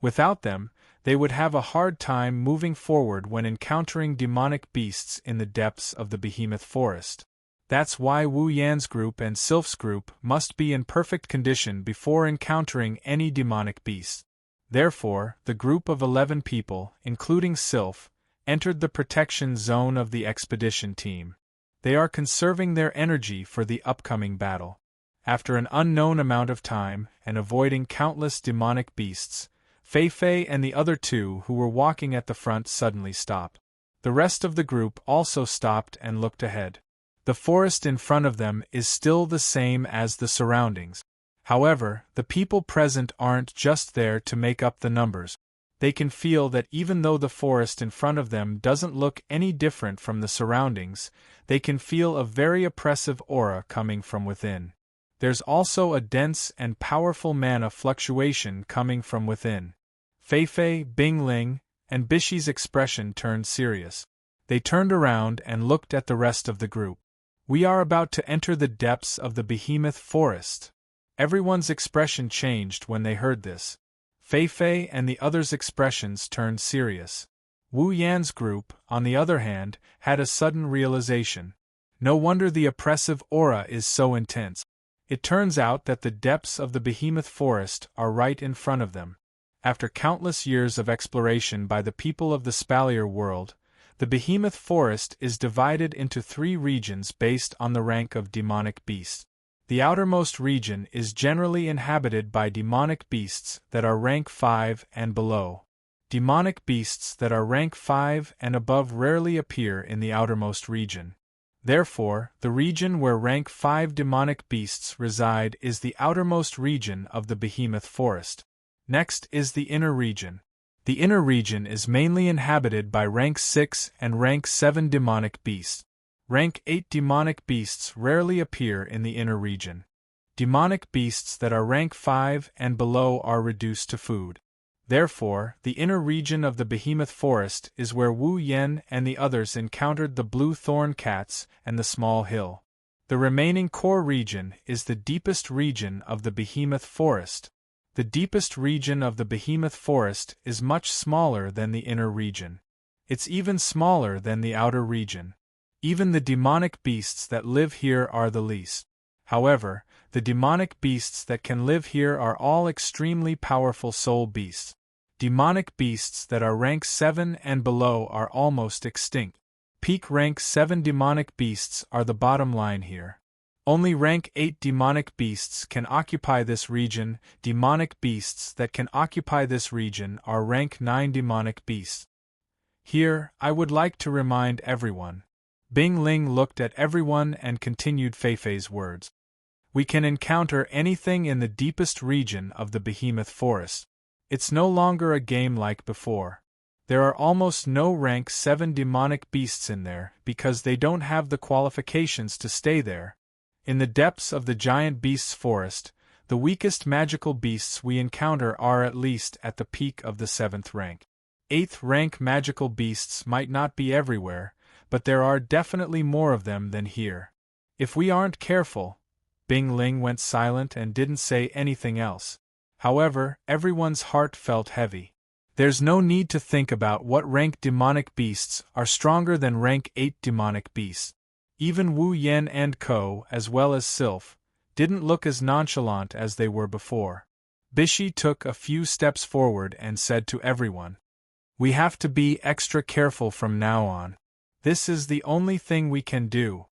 Without them, they would have a hard time moving forward when encountering demonic beasts in the depths of the behemoth forest. That's why Wu Yan's group and Sylph's group must be in perfect condition before encountering any demonic beast. Therefore, the group of 11 people, including Sylph, entered the protection zone of the expedition team. They are conserving their energy for the upcoming battle. After an unknown amount of time, and avoiding countless demonic beasts, Fei and the other 2 who were walking at the front suddenly stopped. The rest of the group also stopped and looked ahead. The forest in front of them is still the same as the surroundings. However, the people present aren't just there to make up the numbers. They can feel that even though the forest in front of them doesn't look any different from the surroundings, they can feel a very oppressive aura coming from within. There's also a dense and powerful mana fluctuation coming from within. Fei, Bingling, and Bishi's expression turned serious. They turned around and looked at the rest of the group. We are about to enter the depths of the behemoth forest. Everyone's expression changed when they heard this. Fei and the others' expressions turned serious. Wu Yan's group, on the other hand, had a sudden realization. No wonder the oppressive aura is so intense. It turns out that the depths of the behemoth forest are right in front of them. After countless years of exploration by the people of the Spalier world, the behemoth forest is divided into 3 regions based on the rank of demonic beasts. The outermost region is generally inhabited by demonic beasts that are rank 5 and below. Demonic beasts that are rank 5 and above rarely appear in the outermost region. Therefore, the region where rank 5 demonic beasts reside is the outermost region of the behemoth forest. Next is the inner region. The inner region is mainly inhabited by rank 6 and rank 7 demonic beasts. Rank 8 demonic beasts rarely appear in the inner region. Demonic beasts that are rank 5 and below are reduced to food. Therefore, the inner region of the behemoth forest is where Wu Yan and the others encountered the blue thorn cats and the small hill. The remaining core region is the deepest region of the behemoth forest. The deepest region of the behemoth forest is much smaller than the inner region. It's even smaller than the outer region. Even the demonic beasts that live here are the least. However, the demonic beasts that can live here are all extremely powerful soul beasts. Demonic beasts that are rank 7 and below are almost extinct. Peak rank 7 demonic beasts are the bottom line here. Only rank 8 demonic beasts can occupy this region. Demonic beasts that can occupy this region are rank 9 demonic beasts. Here, I would like to remind everyone. Bing Ling looked at everyone and continued Fei's words. We can encounter anything in the deepest region of the behemoth forest. It's no longer a game like before. There are almost no rank 7 demonic beasts in there because they don't have the qualifications to stay there. In the depths of the giant beasts forest, the weakest magical beasts we encounter are at least at the peak of the 7th rank. 8th rank magical beasts might not be everywhere, but there are definitely more of them than here. If we aren't careful. Bing Ling went silent and didn't say anything else. However, everyone's heart felt heavy. There's no need to think about what rank demonic beasts are stronger than rank 8 demonic beasts. Even Wu Yan and Ko, as well as Sylph, didn't look as nonchalant as they were before. Bishi took a few steps forward and said to everyone, "We have to be extra careful from now on. This is the only thing we can do.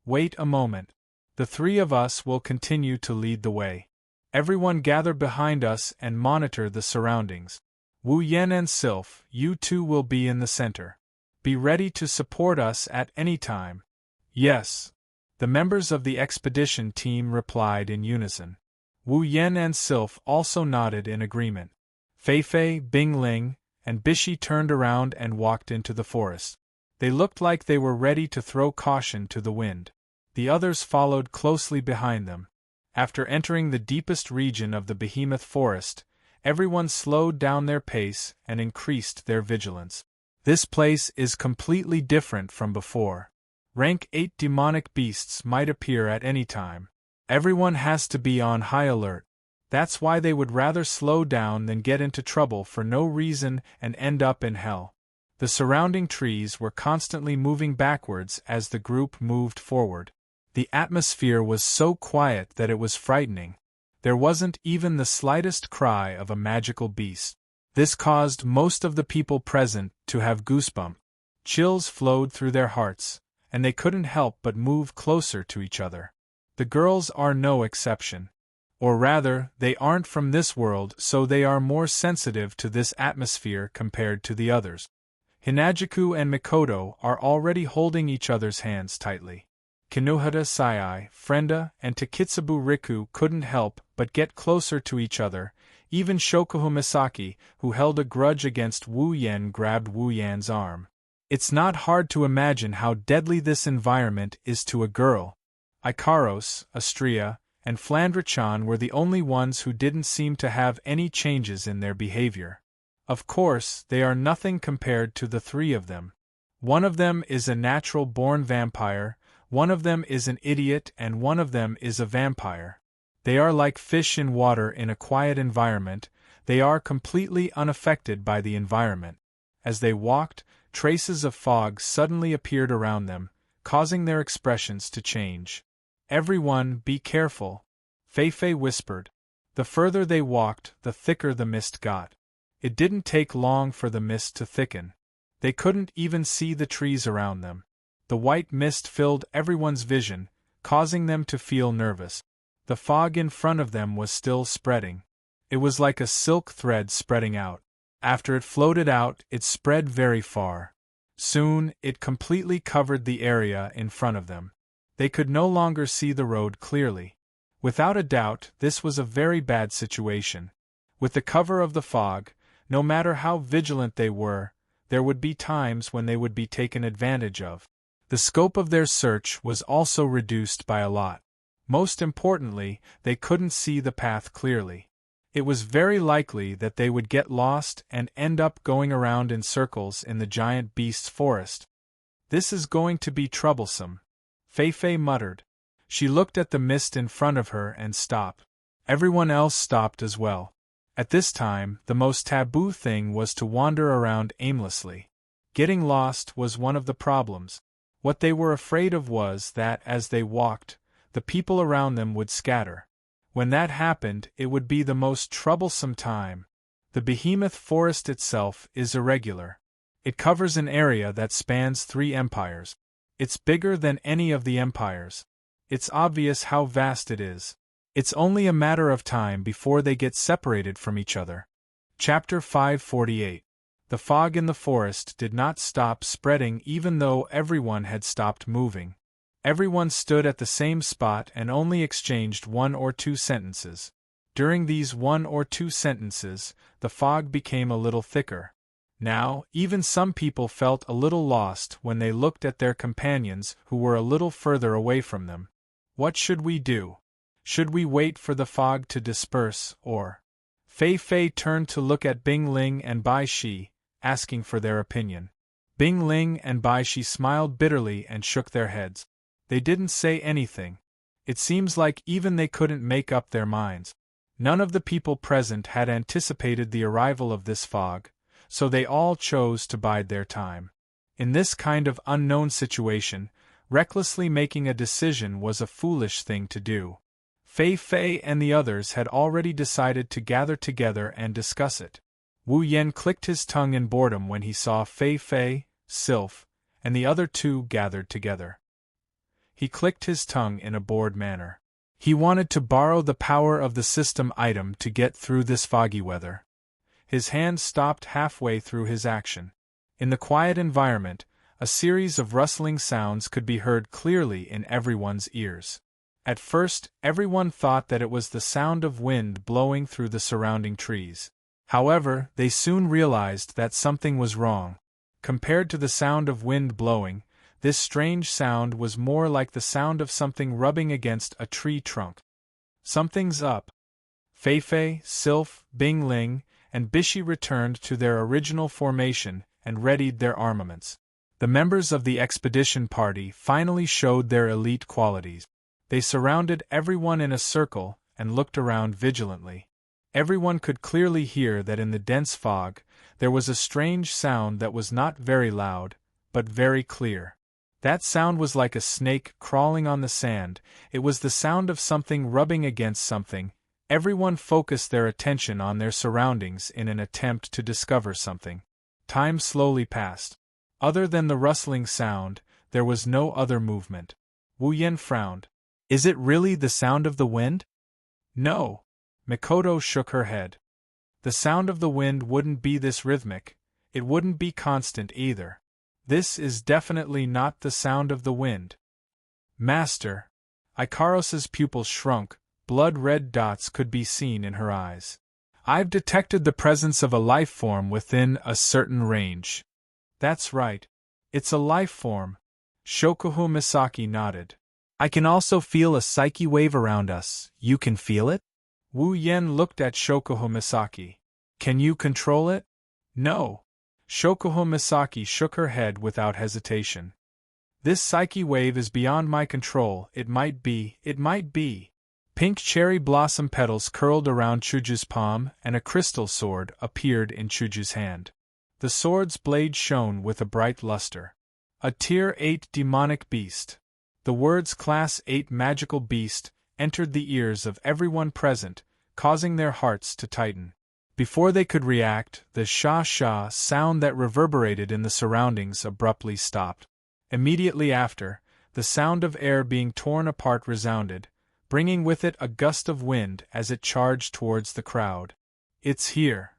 Wait a moment. The 3 of us will continue to lead the way. Everyone gather behind us and monitor the surroundings. Wu Yan and Sylph, you 2 will be in the center. Be ready to support us at any time." "Yes." The members of the expedition team replied in unison. Wu Yen and Sylph also nodded in agreement. Fei Fei, Bing Ling, and Bishi turned around and walked into the forest. They looked like they were ready to throw caution to the wind. The others followed closely behind them. After entering the deepest region of the behemoth forest, everyone slowed down their pace and increased their vigilance. This place is completely different from before. Rank 8 demonic beasts might appear at any time. Everyone has to be on high alert. That's why they would rather slow down than get into trouble for no reason and end up in hell. The surrounding trees were constantly moving backwards as the group moved forward. The atmosphere was so quiet that it was frightening. There wasn't even the slightest cry of a magical beast. This caused most of the people present to have goosebumps. Chills flowed through their hearts, and they couldn't help but move closer to each other. The girls are no exception. Or rather, they aren't from this world, so they are more sensitive to this atmosphere compared to the others. Hinajuku and Mikoto are already holding each other's hands tightly. Kinohata Sai, Frenda, and Takitsubu Riku couldn't help but get closer to each other. Even Shokuho Misaki, who held a grudge against Wu Yen, grabbed Wu Yan's arm. It's not hard to imagine how deadly this environment is to a girl. Ikaros, Astria, and Flandra-chan were the only ones who didn't seem to have any changes in their behavior. Of course, they are nothing compared to the three of them. One of them is a natural-born vampire, one of them is an idiot, and one of them is a vampire. They are like fish in water in a quiet environment. They are completely unaffected by the environment. As they walked, traces of fog suddenly appeared around them, causing their expressions to change. "Everyone, be careful," Fei Fei whispered. The further they walked, the thicker the mist got. It didn't take long for the mist to thicken. They couldn't even see the trees around them. The white mist filled everyone's vision, causing them to feel nervous. The fog in front of them was still spreading. It was like a silk thread spreading out. After it floated out, it spread very far. Soon, it completely covered the area in front of them. They could no longer see the road clearly. Without a doubt, this was a very bad situation. With the cover of the fog, no matter how vigilant they were, there would be times when they would be taken advantage of. The scope of their search was also reduced by a lot. Most importantly, they couldn't see the path clearly. It was very likely that they would get lost and end up going around in circles in the giant beast's forest. "This is going to be troublesome," Fei Fei muttered. She looked at the mist in front of her and stopped. Everyone else stopped as well. At this time, the most taboo thing was to wander around aimlessly. Getting lost was one of the problems. What they were afraid of was that, as they walked, the people around them would scatter. When that happened, it would be the most troublesome time. The behemoth forest itself is irregular. It covers an area that spans 3 empires. It's bigger than any of the empires. It's obvious how vast it is. It's only a matter of time before they get separated from each other. Chapter 548. The fog in the forest did not stop spreading even though everyone had stopped moving. Everyone stood at the same spot and only exchanged 1 or 2 sentences. During these 1 or 2 sentences, the fog became a little thicker. Now, even some people felt a little lost when they looked at their companions who were a little further away from them. What should we do? Should we wait for the fog to disperse, or? Fei Fei turned to look at Bing Ling and Bai Shi, asking for their opinion. Bing Ling and Bai Shi smiled bitterly and shook their heads. They didn't say anything. It seems like even they couldn't make up their minds. None of the people present had anticipated the arrival of this fog, so they all chose to bide their time. In this kind of unknown situation, recklessly making a decision was a foolish thing to do. Fei Fei and the others had already decided to gather together and discuss it. Wu Yen clicked his tongue in boredom when he saw Fei Fei, Sylph, and the other 2 gathered together. He clicked his tongue in a bored manner. He wanted to borrow the power of the system item to get through this foggy weather. His hand stopped halfway through his action. In the quiet environment, a series of rustling sounds could be heard clearly in everyone's ears. At first, everyone thought that it was the sound of wind blowing through the surrounding trees. However, they soon realized that something was wrong. Compared to the sound of wind blowing, this strange sound was more like the sound of something rubbing against a tree trunk. Something's up. Feifei, Sylph, Bingling, and Bishi returned to their original formation and readied their armaments. The members of the expedition party finally showed their elite qualities. They surrounded everyone in a circle and looked around vigilantly. Everyone could clearly hear that in the dense fog, there was a strange sound that was not very loud, but very clear. That sound was like a snake crawling on the sand. It was the sound of something rubbing against something. Everyone focused their attention on their surroundings in an attempt to discover something. Time slowly passed. Other than the rustling sound, there was no other movement. Wu Yen frowned. Is it really the sound of the wind? No. Mikoto shook her head. The sound of the wind wouldn't be this rhythmic. It wouldn't be constant either. This is definitely not the sound of the wind. Master. Ikaros's pupils shrunk, blood-red dots could be seen in her eyes. I've detected the presence of a life form within a certain range. That's right. It's a life form. Shokuho Misaki nodded. I can also feel a psyche wave around us. You can feel it? Wu Yen looked at Shokuho Misaki. Can you control it? No. Shokuho Misaki shook her head without hesitation. This psyche wave is beyond my control. It might be. Pink cherry blossom petals curled around Chuju's palm, and a crystal sword appeared in Chuju's hand. The sword's blade shone with a bright luster. A Tier 8 demonic beast. The words Class 8 magical beast entered the ears of everyone present, causing their hearts to tighten. Before they could react, the sha-sha sound that reverberated in the surroundings abruptly stopped. Immediately after, the sound of air being torn apart resounded, bringing with it a gust of wind as it charged towards the crowd. It's here!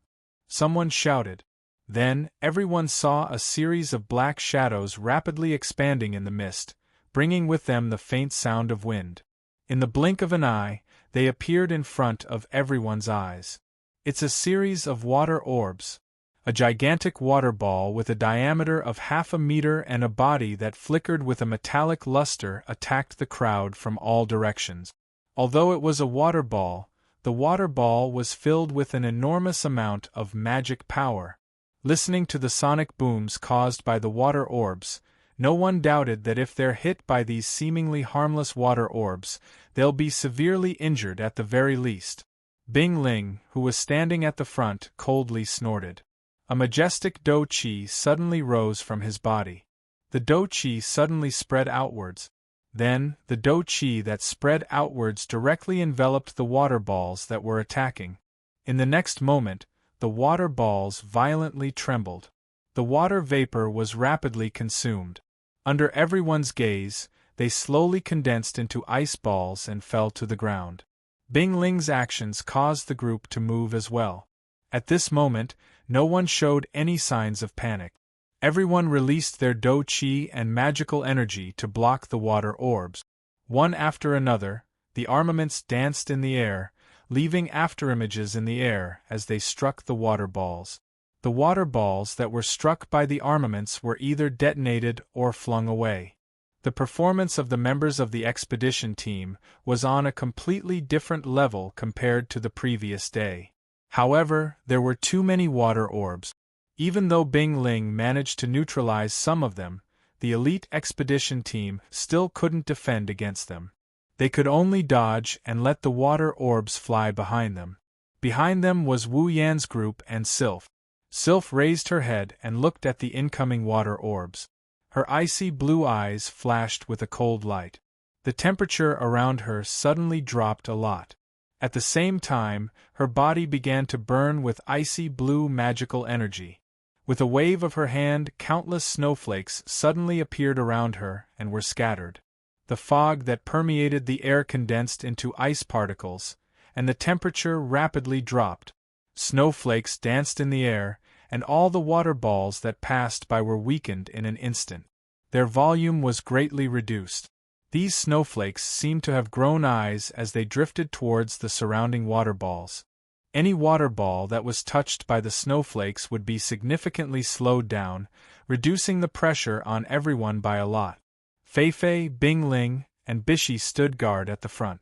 Someone shouted. Then, everyone saw a series of black shadows rapidly expanding in the mist, bringing with them the faint sound of wind. In the blink of an eye, they appeared in front of everyone's eyes. It's a series of water orbs. A gigantic water ball with a diameter of 0.5 meter and a body that flickered with a metallic luster attacked the crowd from all directions. Although it was a water ball, the water ball was filled with an enormous amount of magic power. Listening to the sonic booms caused by the water orbs, no one doubted that if they're hit by these seemingly harmless water orbs, they'll be severely injured at the very least. Bing Ling, who was standing at the front, coldly snorted. A majestic do-chi suddenly rose from his body. The do-chi suddenly spread outwards. Then, the do-chi that spread outwards directly enveloped the water balls that were attacking. In the next moment, the water balls violently trembled. The water vapor was rapidly consumed. Under everyone's gaze, they slowly condensed into ice balls and fell to the ground. Bing Ling's actions caused the group to move as well. At this moment, no one showed any signs of panic. Everyone released their do-chi and magical energy to block the water orbs. One after another, the armaments danced in the air, leaving afterimages in the air as they struck the water balls. The water balls that were struck by the armaments were either detonated or flung away. The performance of the members of the expedition team was on a completely different level compared to the previous day. However, there were too many water orbs. Even though Bing Ling managed to neutralize some of them, the elite expedition team still couldn't defend against them. They could only dodge and let the water orbs fly behind them. Behind them was Wu Yan's group and Sylph. Sylph raised her head and looked at the incoming water orbs. Her icy blue eyes flashed with a cold light. The temperature around her suddenly dropped a lot. At the same time, her body began to burn with icy blue magical energy. With a wave of her hand, countless snowflakes suddenly appeared around her and were scattered. The fog that permeated the air condensed into ice particles, and the temperature rapidly dropped. Snowflakes danced in the air, and all the water balls that passed by were weakened in an instant. Their volume was greatly reduced. These snowflakes seemed to have grown eyes as they drifted towards the surrounding water balls. Any water ball that was touched by the snowflakes would be significantly slowed down, reducing the pressure on everyone by a lot. Fei-Fei, Bing-Ling, and Bishi stood guard at the front.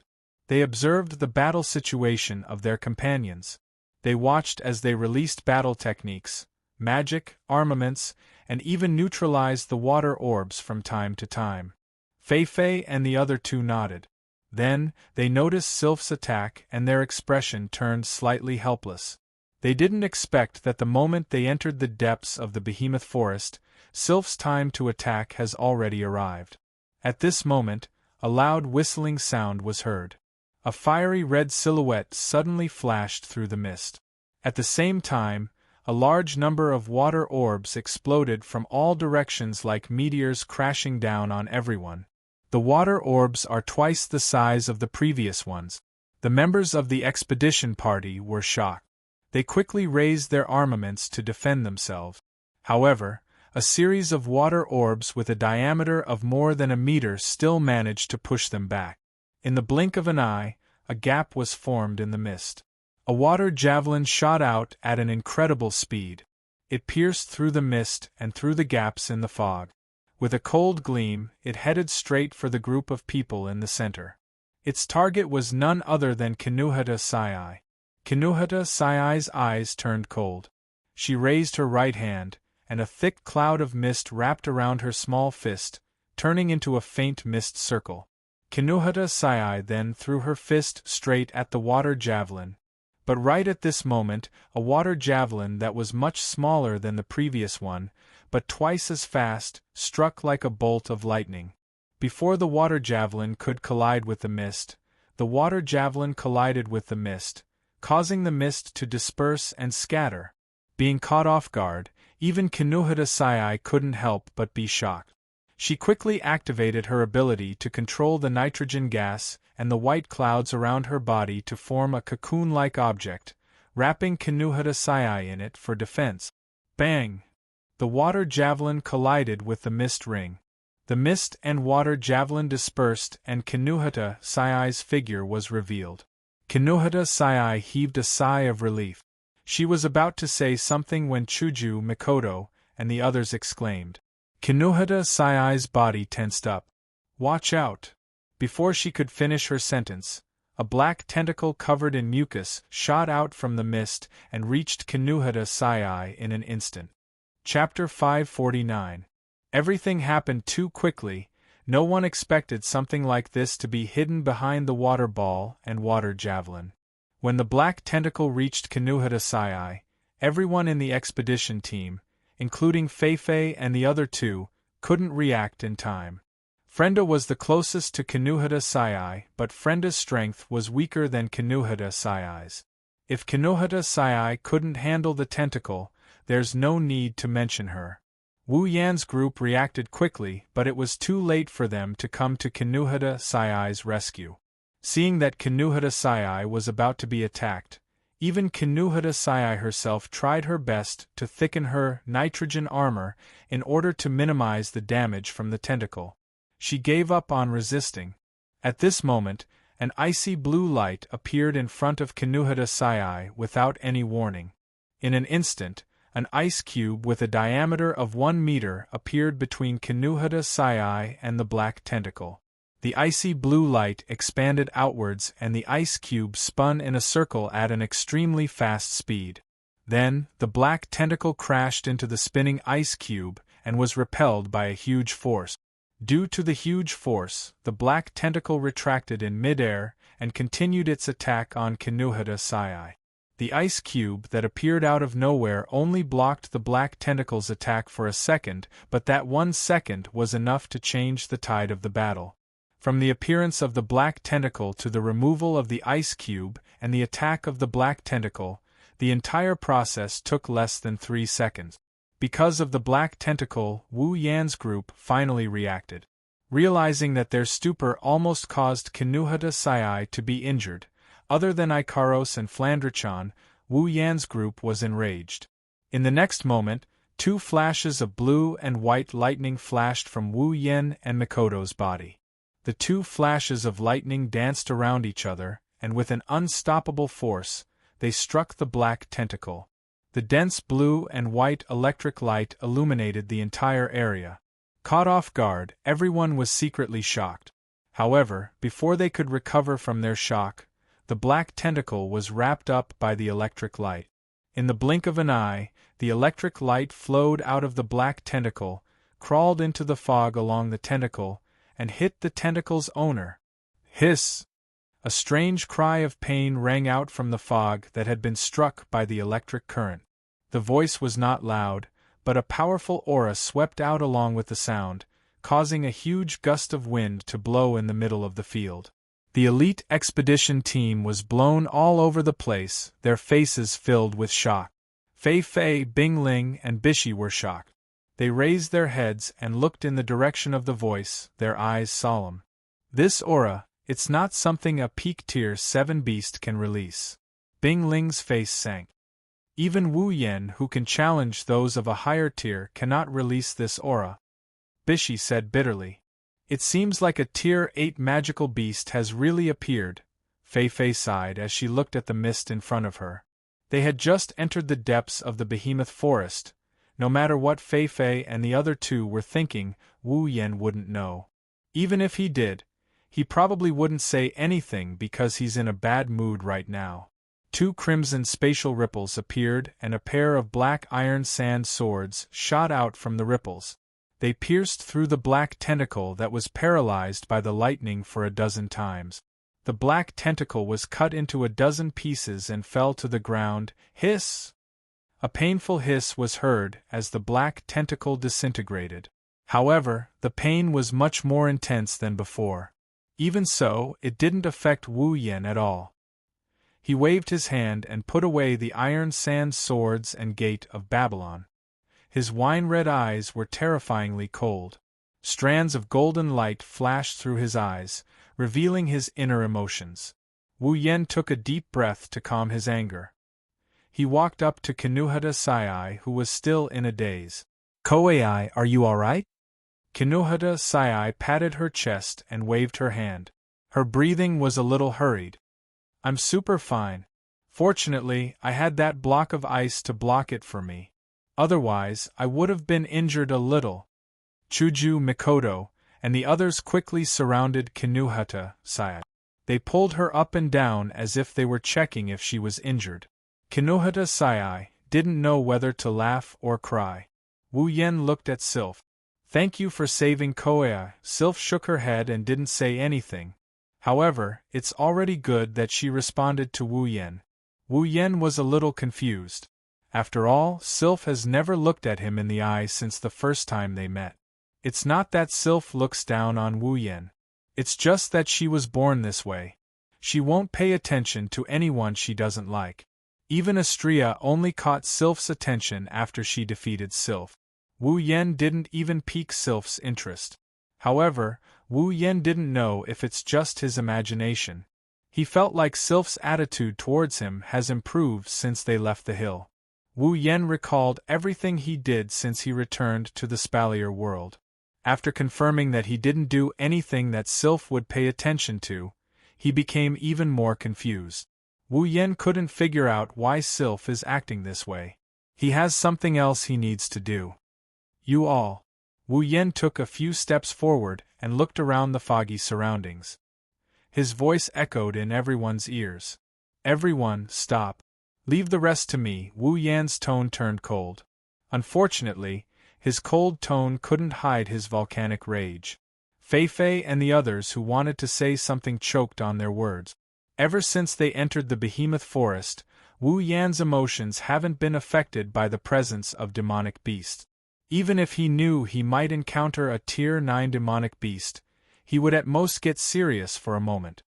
They observed the battle situation of their companions. They watched as they released battle techniques, magic, armaments, and even neutralized the water orbs from time to time. Fei-Fei and the other two nodded. Then, they noticed Sylph's attack and their expression turned slightly helpless. They didn't expect that the moment they entered the depths of the behemoth forest, Sylph's time to attack has already arrived. At this moment, a loud whistling sound was heard. A fiery red silhouette suddenly flashed through the mist. At the same time, a large number of water orbs exploded from all directions like meteors crashing down on everyone. The water orbs are twice the size of the previous ones. The members of the expedition party were shocked. They quickly raised their armaments to defend themselves. However, a series of water orbs with a diameter of more than a meter still managed to push them back. In the blink of an eye, a gap was formed in the mist. A water javelin shot out at an incredible speed. It pierced through the mist and through the gaps in the fog. With a cold gleam, it headed straight for the group of people in the center. Its target was none other than Kinuhata Sai. Kinuhata Sai's eyes turned cold. She raised her right hand, and a thick cloud of mist wrapped around her small fist, turning into a faint mist circle. Kinuhata Sai then threw her fist straight at the water javelin. But right at this moment, a water javelin that was much smaller than the previous one, but twice as fast, struck like a bolt of lightning. Before the water javelin could collide with the mist, the water javelin collided with the mist, causing the mist to disperse and scatter. Being caught off guard, even Kinuhata Sai couldn't help but be shocked. She quickly activated her ability to control the nitrogen gas and the white clouds around her body to form a cocoon-like object, wrapping Kinuhata Sai in it for defense. Bang! The water javelin collided with the mist ring. The mist and water javelin dispersed and Kinuhata Sai's figure was revealed. Kinuhata Sai heaved a sigh of relief. She was about to say something when Shoujo, Mikoto, and the others exclaimed. Kinuhata Sai's body tensed up. Watch out! Before she could finish her sentence, a black tentacle covered in mucus shot out from the mist and reached Kinuhata Sai in an instant. Chapter 549. Everything happened too quickly. No one expected something like this to be hidden behind the water ball and water javelin. When the black tentacle reached Kinuhata Sai, everyone in the expedition team, including Fei-Fei and the other two, couldn't react in time. Frenda was the closest to Kinuhata Sai, but Frenda's strength was weaker than Kinuhata Sai's. If Kinuhata Sai couldn't handle the tentacle, there's no need to mention her. Wu Yan's group reacted quickly, but it was too late for them to come to Kinuhata Sai's rescue. Seeing that Kinuhata Sai was about to be attacked, even Kinuhata Sai herself tried her best to thicken her nitrogen armor in order to minimize the damage from the tentacle. She gave up on resisting. At this moment, an icy blue light appeared in front of Kinuhata Sai without any warning. In an instant, an ice cube with a diameter of 1 meter appeared between Kinuhata Sai and the black tentacle. The icy blue light expanded outwards and the ice cube spun in a circle at an extremely fast speed. Then, the black tentacle crashed into the spinning ice cube and was repelled by a huge force. Due to the huge force, the black tentacle retracted in midair and continued its attack on Kinuhata Sai. The ice cube that appeared out of nowhere only blocked the black tentacle's attack for a second, but that 1 second was enough to change the tide of the battle. From the appearance of the black tentacle to the removal of the ice cube and the attack of the black tentacle, the entire process took less than 3 seconds. Because of the black tentacle, Wu Yan's group finally reacted. Realizing that their stupor almost caused Kinuhata Sai to be injured, other than Ikaros and Flandrachan, Wu Yan's group was enraged. In the next moment, 2 flashes of blue and white lightning flashed from Wu Yan and Mikoto's body. The two flashes of lightning danced around each other, and with an unstoppable force, they struck the black tentacle. The dense blue and white electric light illuminated the entire area. Caught off guard, everyone was secretly shocked. However, before they could recover from their shock, the black tentacle was wrapped up by the electric light. In the blink of an eye, the electric light flowed out of the black tentacle, crawled into the fog along the tentacle, and hit the tentacle's owner. Hiss! A strange cry of pain rang out from the fog that had been struck by the electric current. The voice was not loud, but a powerful aura swept out along with the sound, causing a huge gust of wind to blow in the middle of the field. The elite expedition team was blown all over the place, their faces filled with shock. Fei Fei, Bing Ling, and Bishi were shocked. They raised their heads and looked in the direction of the voice, their eyes solemn. This aura, it's not something a peak tier 7 beast can release. Bing Ling's face sank. Even Wu Yan, who can challenge those of a higher tier, cannot release this aura. Bishi said bitterly. It seems like a tier 8 magical beast has really appeared. Fei Fei sighed as she looked at the mist in front of her. They had just entered the depths of the behemoth forest. No matter what Fei Fei and the other two were thinking, Wu Yan wouldn't know. Even if he did, he probably wouldn't say anything because he's in a bad mood right now. 2 crimson spatial ripples appeared and a pair of black iron sand swords shot out from the ripples. They pierced through the black tentacle that was paralyzed by the lightning for a dozen times. The black tentacle was cut into a dozen pieces and fell to the ground. Hiss! A painful hiss was heard as the black tentacle disintegrated. However, the pain was much more intense than before. Even so, it didn't affect Wu Yan at all. He waved his hand and put away the iron sand swords and gate of Babylon. His wine-red eyes were terrifyingly cold. Strands of golden light flashed through his eyes, revealing his inner emotions. Wu Yan took a deep breath to calm his anger. He walked up to Kinuhata Sai, who was still in a daze. "Koei, are you all right?" Kinuhata Sai patted her chest and waved her hand. Her breathing was a little hurried. "I'm super fine. Fortunately, I had that block of ice to block it for me. Otherwise, I would have been injured a little." Shoujo, Mikoto, and the others quickly surrounded Kinuhata Sai. They pulled her up and down as if they were checking if she was injured. Kinuhata Sai didn't know whether to laugh or cry. Wu Yan looked at Sylph. "Thank you for saving Koei." Sylph shook her head and didn't say anything. However, it's already good that she responded to Wu Yan. Wu Yan was a little confused. After all, Sylph has never looked at him in the eye since the first time they met. It's not that Sylph looks down on Wu Yan. It's just that she was born this way. She won't pay attention to anyone she doesn't like. Even Astria only caught Sylph's attention after she defeated Sylph. Wu Yan didn't even pique Sylph's interest. However, Wu Yan didn't know if it's just his imagination. He felt like Sylph's attitude towards him has improved since they left the hill. Wu Yan recalled everything he did since he returned to the Spalier world. After confirming that he didn't do anything that Sylph would pay attention to, he became even more confused. Wu Yan couldn't figure out why Sylph is acting this way. He has something else he needs to do. "You all." Wu Yan took a few steps forward and looked around the foggy surroundings. His voice echoed in everyone's ears. "Everyone, stop. Leave the rest to me." Wu Yan's tone turned cold. Unfortunately, his cold tone couldn't hide his volcanic rage. Fei Fei and the others who wanted to say something choked on their words. Ever since they entered the behemoth forest, Wu Yan's emotions haven't been affected by the presence of demonic beasts. Even if he knew he might encounter a tier 9 demonic beast, he would at most get serious for a moment.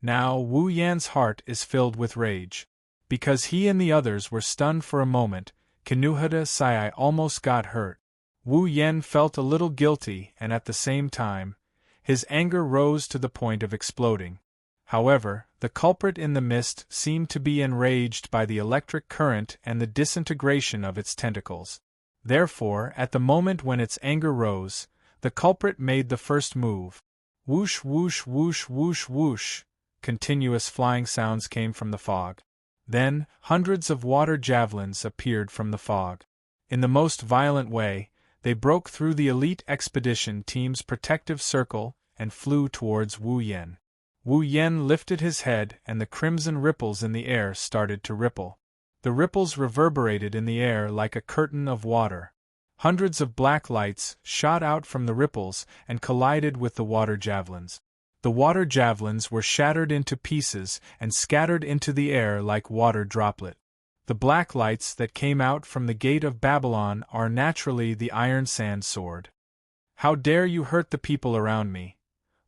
Now Wu Yan's heart is filled with rage. Because he and the others were stunned for a moment, Kinuhata Sai almost got hurt. Wu Yan felt a little guilty and at the same time, his anger rose to the point of exploding. However, the culprit in the mist seemed to be enraged by the electric current and the disintegration of its tentacles. Therefore, at the moment when its anger rose, the culprit made the first move. Whoosh whoosh whoosh whoosh whoosh, continuous flying sounds came from the fog. Then, hundreds of water javelins appeared from the fog. In the most violent way, they broke through the elite expedition team's protective circle and flew towards Wu Yen. Wu Yen lifted his head and the crimson ripples in the air started to ripple. The ripples reverberated in the air like a curtain of water. Hundreds of black lights shot out from the ripples and collided with the water javelins. The water javelins were shattered into pieces and scattered into the air like water droplet. The black lights that came out from the gate of Babylon are naturally the iron sand sword. How dare you hurt the people around me?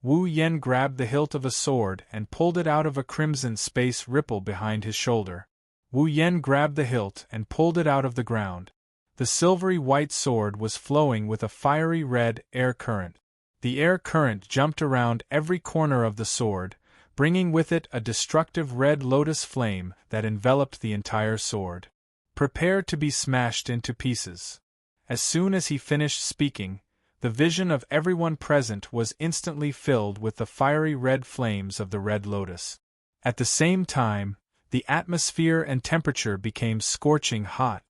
Wu Yen grabbed the hilt of a sword and pulled it out of a crimson space ripple behind his shoulder. Wu Yen grabbed the hilt and pulled it out of the ground. The silvery white sword was flowing with a fiery red air current. The air current jumped around every corner of the sword, bringing with it a destructive red lotus flame that enveloped the entire sword. Prepare to be smashed into pieces. As soon as he finished speaking, the vision of everyone present was instantly filled with the fiery red flames of the red lotus. At the same time, the atmosphere and temperature became scorching hot.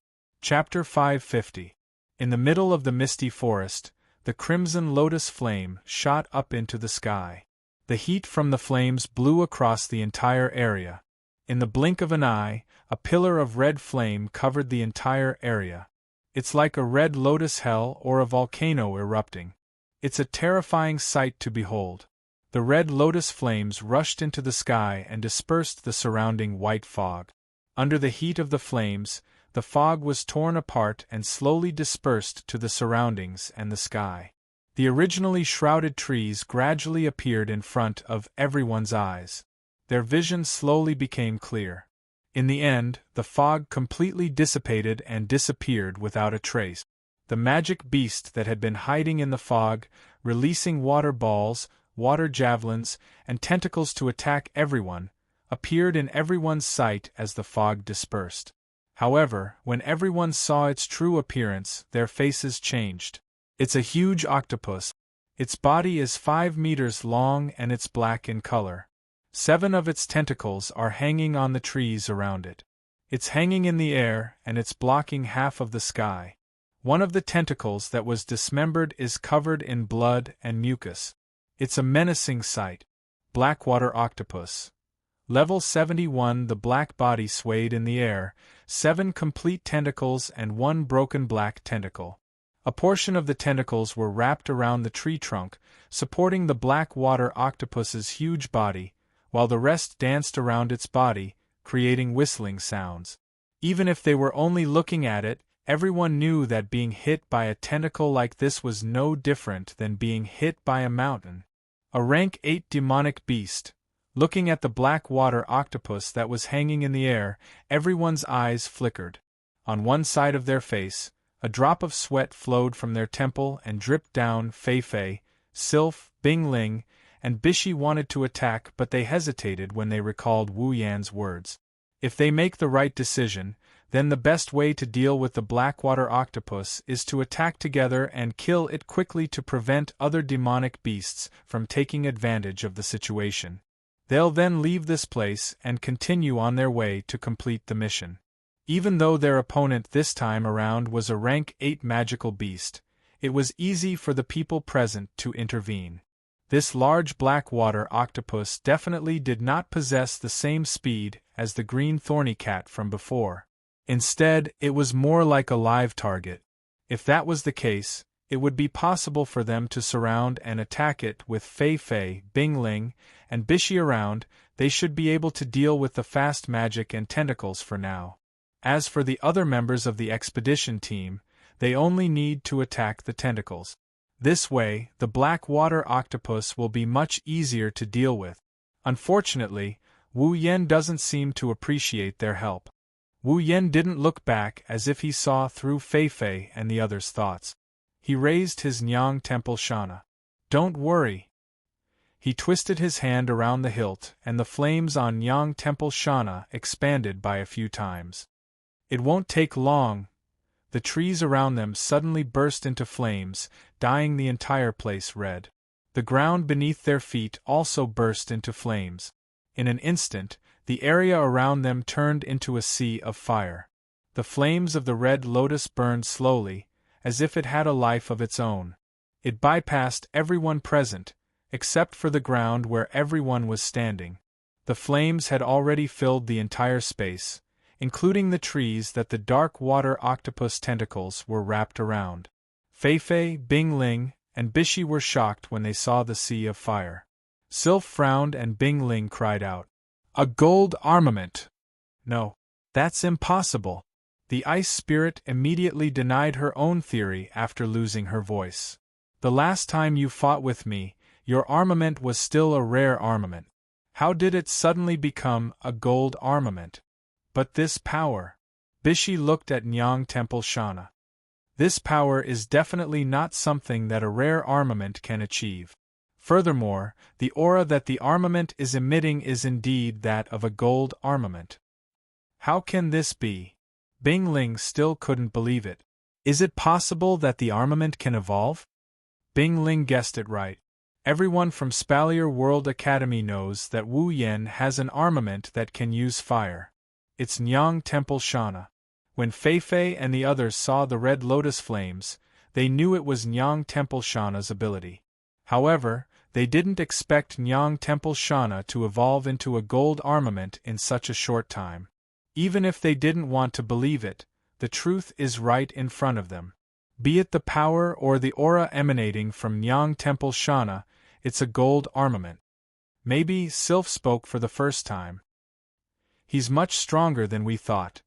Chapter 550. In the middle of the misty forest, the crimson lotus flame shot up into the sky. The heat from the flames blew across the entire area. In the blink of an eye, a pillar of red flame covered the entire area. It's like a red lotus hell or a volcano erupting. It's a terrifying sight to behold. The red lotus flames rushed into the sky and dispersed the surrounding white fog. Under the heat of the flames, the fog was torn apart and slowly dispersed to the surroundings and the sky. The originally shrouded trees gradually appeared in front of everyone's eyes. Their vision slowly became clear. In the end, the fog completely dissipated and disappeared without a trace. The magic beast that had been hiding in the fog, releasing water balls, water javelins, and tentacles to attack everyone, appeared in everyone's sight as the fog dispersed. However, when everyone saw its true appearance, their faces changed. It's a huge octopus. Its body is 5 meters long and it's black in color. 7 of its tentacles are hanging on the trees around it. It's hanging in the air and it's blocking half of the sky. One of the tentacles that was dismembered is covered in blood and mucus. It's a menacing sight. Blackwater octopus. Level 71. The black body swayed in the air, 7 complete tentacles and 1 broken black tentacle. A portion of the tentacles were wrapped around the tree trunk, supporting the black water octopus's huge body, while the rest danced around its body, creating whistling sounds. Even if they were only looking at it, everyone knew that being hit by a tentacle like this was no different than being hit by a mountain. A rank 8 demonic beast. Looking at the black water octopus that was hanging in the air, everyone's eyes flickered. On one side of their face, a drop of sweat flowed from their temple and dripped down. Fei Fei, Sylph, Bing Ling, and Bishi wanted to attack, but they hesitated when they recalled Wu Yan's words. If they make the right decision, then the best way to deal with the blackwater octopus is to attack together and kill it quickly to prevent other demonic beasts from taking advantage of the situation. They'll then leave this place and continue on their way to complete the mission. Even though their opponent this time around was a rank 8 magical beast, it was easy for the people present to intervene. This large blackwater octopus definitely did not possess the same speed as the green thorny cat from before. Instead, it was more like a live target. If that was the case, it would be possible for them to surround and attack it with Fei Fei, Bing Ling, and Bishi around. They should be able to deal with the fast magic and tentacles for now. As for the other members of the expedition team, they only need to attack the tentacles. This way, the black water octopus will be much easier to deal with. Unfortunately, Wu Yen doesn't seem to appreciate their help. Wu Yen didn't look back as if he saw through Fei Fei and the others' thoughts. He raised his Nyang Temple Shana. Don't worry. He twisted his hand around the hilt and the flames on Nyang Temple Shana expanded by a few times. It won't take long. The trees around them suddenly burst into flames, dyeing the entire place red. The ground beneath their feet also burst into flames. In an instant, the area around them turned into a sea of fire. The flames of the red lotus burned slowly, as if it had a life of its own. It bypassed everyone present, except for the ground where everyone was standing. The flames had already filled the entire space, including the trees that the dark water octopus tentacles were wrapped around. Fei-Fei, Bing-Ling, and Bishi were shocked when they saw the sea of fire. Sylph frowned and Bing-Ling cried out, "A gold armament! No, that's impossible." The ice spirit immediately denied her own theory after losing her voice. "The last time you fought with me, your armament was still a rare armament. How did it suddenly become a gold armament? But this power..." Bishi looked at Nyang Temple Shana. "This power is definitely not something that a rare armament can achieve. Furthermore, the aura that the armament is emitting is indeed that of a gold armament. How can this be?" Bing-Ling still couldn't believe it. "Is it possible that the armament can evolve?" Bing-Ling guessed it right. Everyone from Spalier World Academy knows that Wu Yen has an armament that can use fire. It's Nyang Temple Shana. When Fei-Fei and the others saw the red lotus flames, they knew it was Nyang Temple Shana's ability. However, they didn't expect Nyang Temple Shana to evolve into a gold armament in such a short time. Even if they didn't want to believe it, the truth is right in front of them. Be it the power or the aura emanating from Nyang Temple Shana, it's a gold armament. Maybe Sylph spoke for the first time. "He's much stronger than we thought."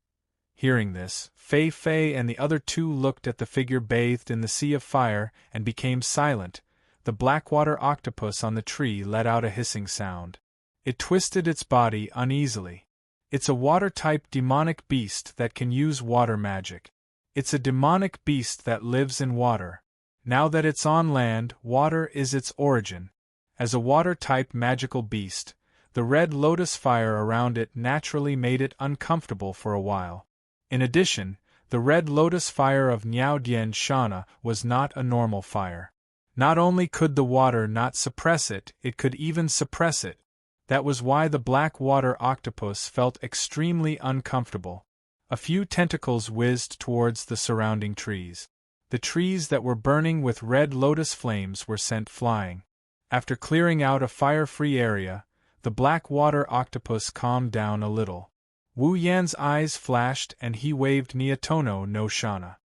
Hearing this, Fei-Fei and the other two looked at the figure bathed in the sea of fire and became silent. The blackwater octopus on the tree let out a hissing sound. It twisted its body uneasily. It's a water-type demonic beast that can use water magic. It's a demonic beast that lives in water. Now that it's on land, water is its origin. As a water-type magical beast, the red lotus fire around it naturally made it uncomfortable for a while. In addition, the red lotus fire of Niaodian Shana was not a normal fire. Not only could the water not suppress it, it could even suppress it. That was why the black water octopus felt extremely uncomfortable. A few tentacles whizzed towards the surrounding trees. The trees that were burning with red lotus flames were sent flying. After clearing out a fire-free area, the black water octopus calmed down a little. Wu Yan's eyes flashed and he waved Niatono no Shana.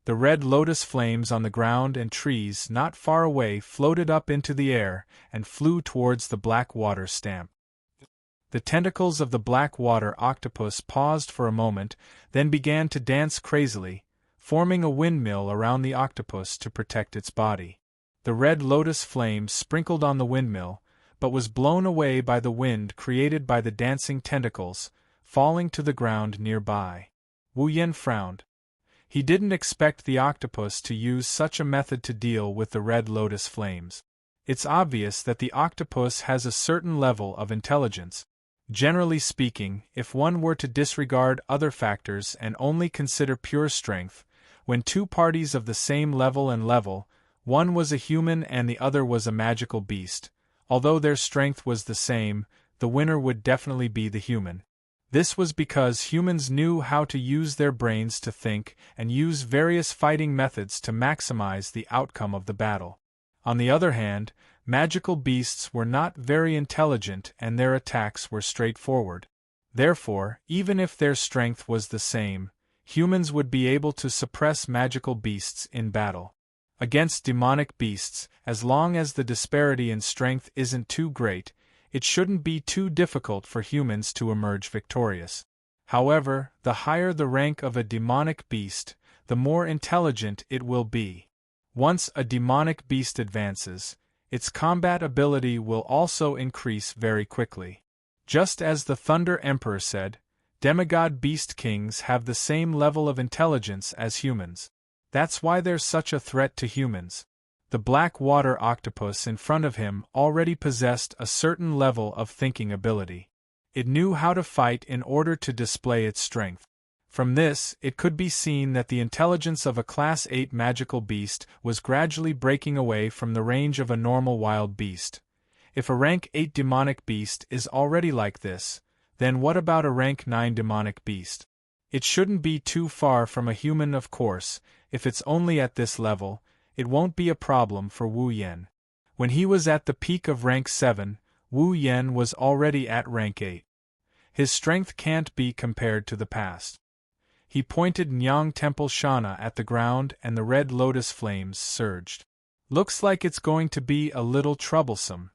The red lotus flames on the ground and trees not far away floated up into the air and flew towards the black water stamp. The tentacles of the black water octopus paused for a moment, then began to dance crazily, forming a windmill around the octopus to protect its body. The red lotus flame sprinkled on the windmill, but was blown away by the wind created by the dancing tentacles, falling to the ground nearby. Wu Yan frowned. He didn't expect the octopus to use such a method to deal with the red lotus flames. It's obvious that the octopus has a certain level of intelligence. Generally speaking, if one were to disregard other factors and only consider pure strength, when two parties of the same level, one was a human and the other was a magical beast, although their strength was the same, the winner would definitely be the human. This was because humans knew how to use their brains to think and use various fighting methods to maximize the outcome of the battle. On the other hand, magical beasts were not very intelligent and their attacks were straightforward. Therefore, even if their strength was the same, humans would be able to suppress magical beasts in battle. Against demonic beasts, as long as the disparity in strength isn't too great, it shouldn't be too difficult for humans to emerge victorious. However, the higher the rank of a demonic beast, the more intelligent it will be. Once a demonic beast advances, its combat ability will also increase very quickly. Just as the Thunder Emperor said, demigod beast kings have the same level of intelligence as humans. That's why they're such a threat to humans. The black water octopus in front of him already possessed a certain level of thinking ability. It knew how to fight in order to display its strength. From this, it could be seen that the intelligence of a Class 8 magical beast was gradually breaking away from the range of a normal wild beast. If a rank 8 demonic beast is already like this, then what about a rank 9 demonic beast? It shouldn't be too far from a human, of course. If it's only at this level, it won't be a problem for Wu Yan. When he was at the peak of rank 7, Wu Yan was already at rank 8. His strength can't be compared to the past. He pointed Nyang Temple Shana at the ground and the red lotus flames surged. Looks like it's going to be a little troublesome.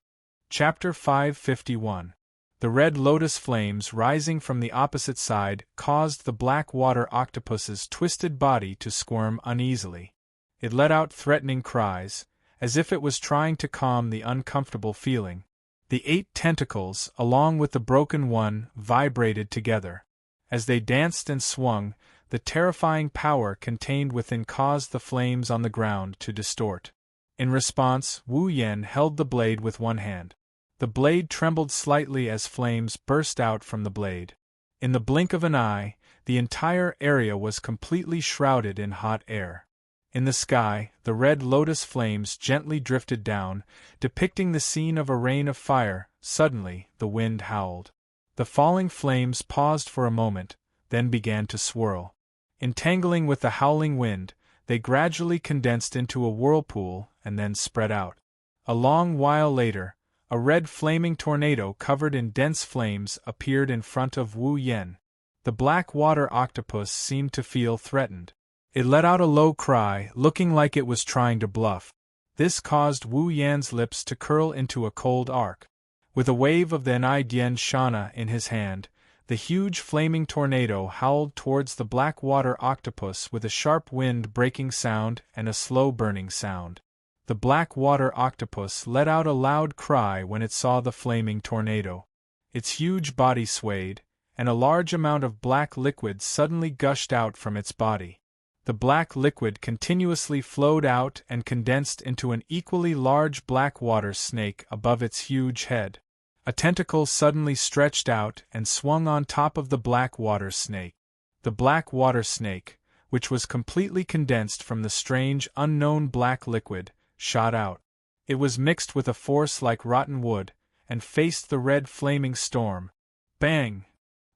Chapter 551. The red lotus flames rising from the opposite side caused the black water octopus's twisted body to squirm uneasily. It let out threatening cries, as if it was trying to calm the uncomfortable feeling. The 8 tentacles, along with the broken one, vibrated together. As they danced and swung, the terrifying power contained within caused the flames on the ground to distort. In response, Wu Yan held the blade with one hand. The blade trembled slightly as flames burst out from the blade. In the blink of an eye, the entire area was completely shrouded in hot air. In the sky, the red lotus flames gently drifted down, depicting the scene of a rain of fire. Suddenly, the wind howled. The falling flames paused for a moment, then began to swirl. Entangling with the howling wind, they gradually condensed into a whirlpool and then spread out. A long while later, a red flaming tornado covered in dense flames appeared in front of Wu Yan. The black water octopus seemed to feel threatened. It let out a low cry, looking like it was trying to bluff. This caused Wu Yan's lips to curl into a cold arc. With a wave of the unveil Shana in his hand, the huge flaming tornado howled towards the black water octopus with a sharp wind-breaking sound and a slow burning sound. The black water octopus let out a loud cry when it saw the flaming tornado. Its huge body swayed, and a large amount of black liquid suddenly gushed out from its body. The black liquid continuously flowed out and condensed into an equally large black water snake above its huge head. A tentacle suddenly stretched out and swung on top of the black water snake. The black water snake, which was completely condensed from the strange, unknown black liquid, shot out. It was mixed with a force like rotten wood, and faced the red flaming storm. Bang!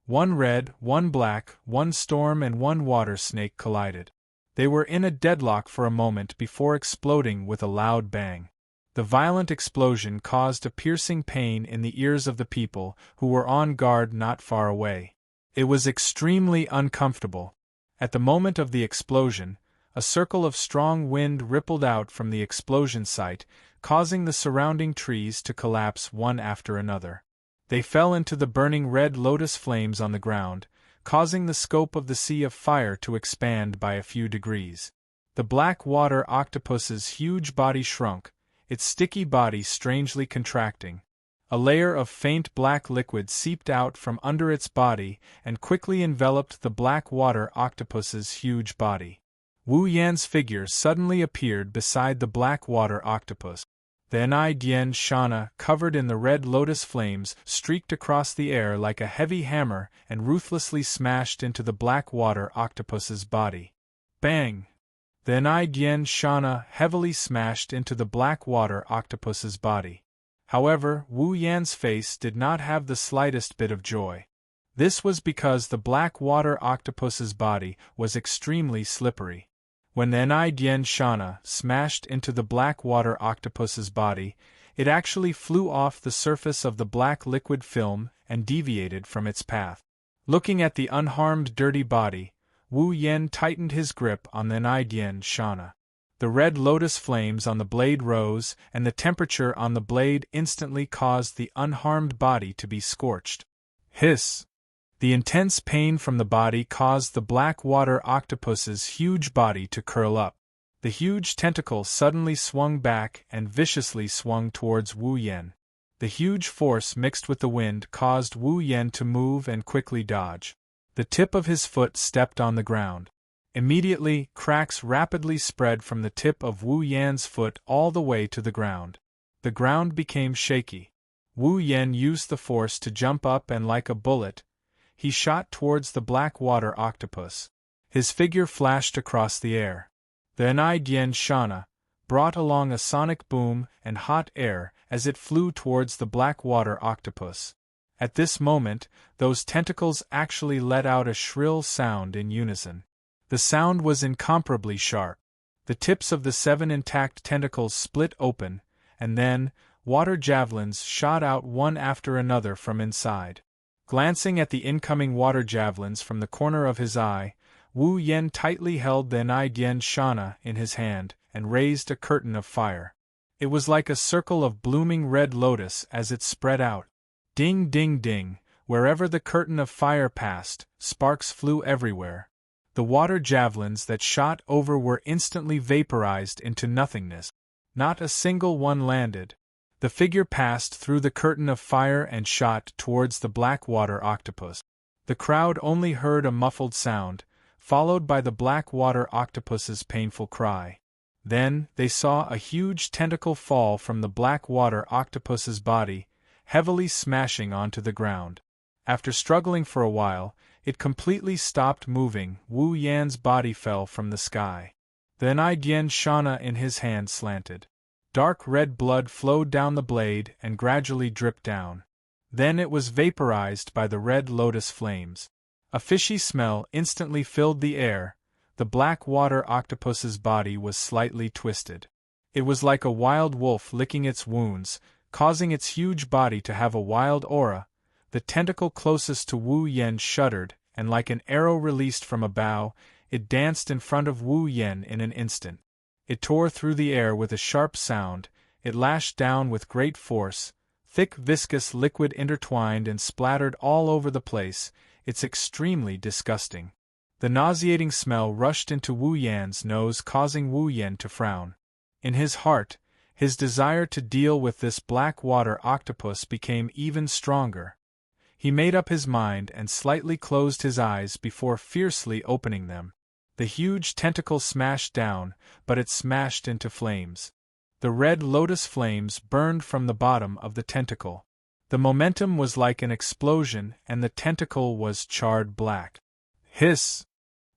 One red, one black, one storm and one water snake collided. They were in a deadlock for a moment before exploding with a loud bang. The violent explosion caused a piercing pain in the ears of the people who were on guard not far away. It was extremely uncomfortable. At the moment of the explosion, a circle of strong wind rippled out from the explosion site, causing the surrounding trees to collapse one after another. They fell into the burning red lotus flames on the ground, causing the scope of the sea of fire to expand by a few degrees. The black water octopus's huge body shrunk, its sticky body strangely contracting. A layer of faint black liquid seeped out from under its body and quickly enveloped the black water octopus's huge body. Wu Yan's figure suddenly appeared beside the black water octopus. The unveil Shana, covered in the red lotus flames, streaked across the air like a heavy hammer and ruthlessly smashed into the black water octopus's body. Bang! The unveil Shana heavily smashed into the black water octopus's body. However, Wu Yan's face did not have the slightest bit of joy. This was because the black water octopus's body was extremely slippery. When the unveil Shana smashed into the black water octopus's body, it actually flew off the surface of the black liquid film and deviated from its path. Looking at the unharmed dirty body, Wu Yan tightened his grip on the unveil Shana. The red lotus flames on the blade rose, and the temperature on the blade instantly caused the unharmed body to be scorched. Hiss! The intense pain from the body caused the black water octopus's huge body to curl up. The huge tentacle suddenly swung back and viciously swung towards Wu Yan. The huge force mixed with the wind caused Wu Yan to move and quickly dodge. The tip of his foot stepped on the ground. Immediately, cracks rapidly spread from the tip of Wu Yan's foot all the way to the ground. The ground became shaky. Wu Yan used the force to jump up and like a bullet, he shot towards the black water octopus. His figure flashed across the air. The unveil Shana brought along a sonic boom and hot air as it flew towards the black water octopus. At this moment, those tentacles actually let out a shrill sound in unison. The sound was incomparably sharp. The tips of the 7 intact tentacles split open, and then, water javelins shot out one after another from inside. Glancing at the incoming water javelins from the corner of his eye, Wu Yen tightly held the unveil Shana in his hand and raised a curtain of fire. It was like a circle of blooming red lotus as it spread out. Ding ding ding, wherever the curtain of fire passed, sparks flew everywhere. The water javelins that shot over were instantly vaporized into nothingness. Not a single one landed. The figure passed through the curtain of fire and shot towards the black water octopus. The crowd only heard a muffled sound, followed by the black water octopus's painful cry. Then, they saw a huge tentacle fall from the black water octopus's body, heavily smashing onto the ground. After struggling for a while, it completely stopped moving. Wu Yan's body fell from the sky. The unveil Shana in his hand slanted. Dark red blood flowed down the blade and gradually dripped down. Then it was vaporized by the red lotus flames. A fishy smell instantly filled the air. The black water octopus's body was slightly twisted. It was like a wild wolf licking its wounds, causing its huge body to have a wild aura. The tentacle closest to Wu Yen shuddered, and like an arrow released from a bow, it danced in front of Wu Yen in an instant. It tore through the air with a sharp sound, it lashed down with great force, thick viscous liquid intertwined and splattered all over the place. It's extremely disgusting. The nauseating smell rushed into Wu Yan's nose, causing Wu Yen to frown. In his heart, his desire to deal with this black water octopus became even stronger. He made up his mind and slightly closed his eyes before fiercely opening them. The huge tentacle smashed down, but it smashed into flames. The red lotus flames burned from the bottom of the tentacle. The momentum was like an explosion, and the tentacle was charred black. Hiss!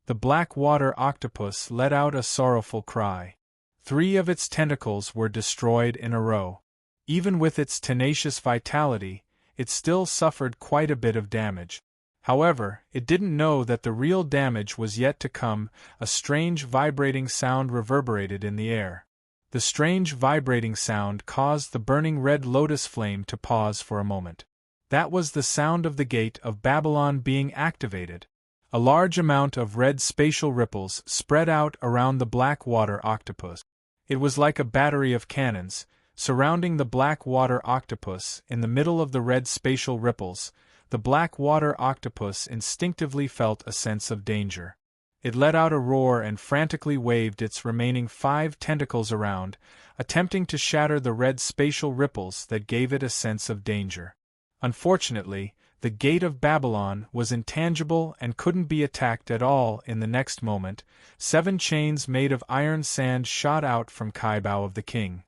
The black water octopus let out a sorrowful cry. 3 of its tentacles were destroyed in a row. Even with its tenacious vitality, it still suffered quite a bit of damage. However, it didn't know that the real damage was yet to come. A strange vibrating sound reverberated in the air. The strange vibrating sound caused the burning red lotus flame to pause for a moment. That was the sound of the gate of Babylon being activated. A large amount of red spatial ripples spread out around the black water octopus. It was like a battery of cannons, surrounding the black water octopus. In the middle of the red spatial ripples, the black water octopus instinctively felt a sense of danger. It let out a roar and frantically waved its remaining 5 tentacles around, attempting to shatter the red spatial ripples that gave it a sense of danger. Unfortunately, the gate of Babylon was intangible and couldn't be attacked at all. In the next moment, 7 chains made of iron sand shot out from Kaibao of the king.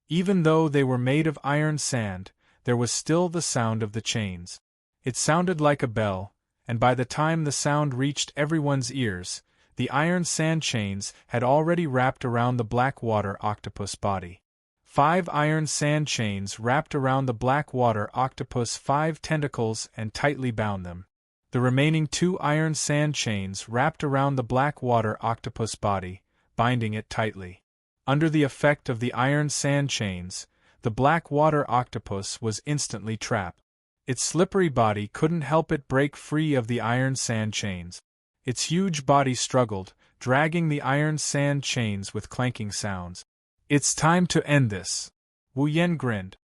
Even though they were made of iron sand, there was still the sound of the chains. It sounded like a bell, and by the time the sound reached everyone's ears, the iron sand chains had already wrapped around the black water octopus body. 5 iron sand chains wrapped around the black water octopus 5 tentacles and tightly bound them. The remaining 2 iron sand chains wrapped around the black water octopus body, binding it tightly. Under the effect of the iron sand chains, the black water octopus was instantly trapped. Its slippery body couldn't help it break free of the iron sand chains. Its huge body struggled, dragging the iron sand chains with clanking sounds. "It's time to end this." Wu Yen grinned.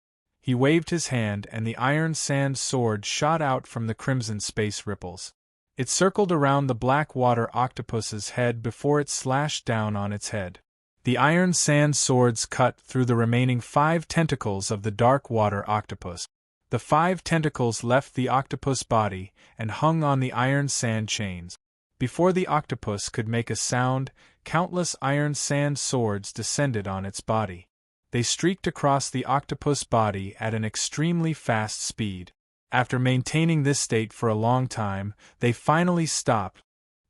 He waved his hand and the iron sand sword shot out from the crimson space ripples. It circled around the black water octopus's head before it slashed down on its head. The iron sand swords cut through the remaining 5 tentacles of the dark water octopus. The 5 tentacles left the octopus body and hung on the iron sand chains. Before the octopus could make a sound, countless iron sand swords descended on its body. They streaked across the octopus body at an extremely fast speed. After maintaining this state for a long time, they finally stopped.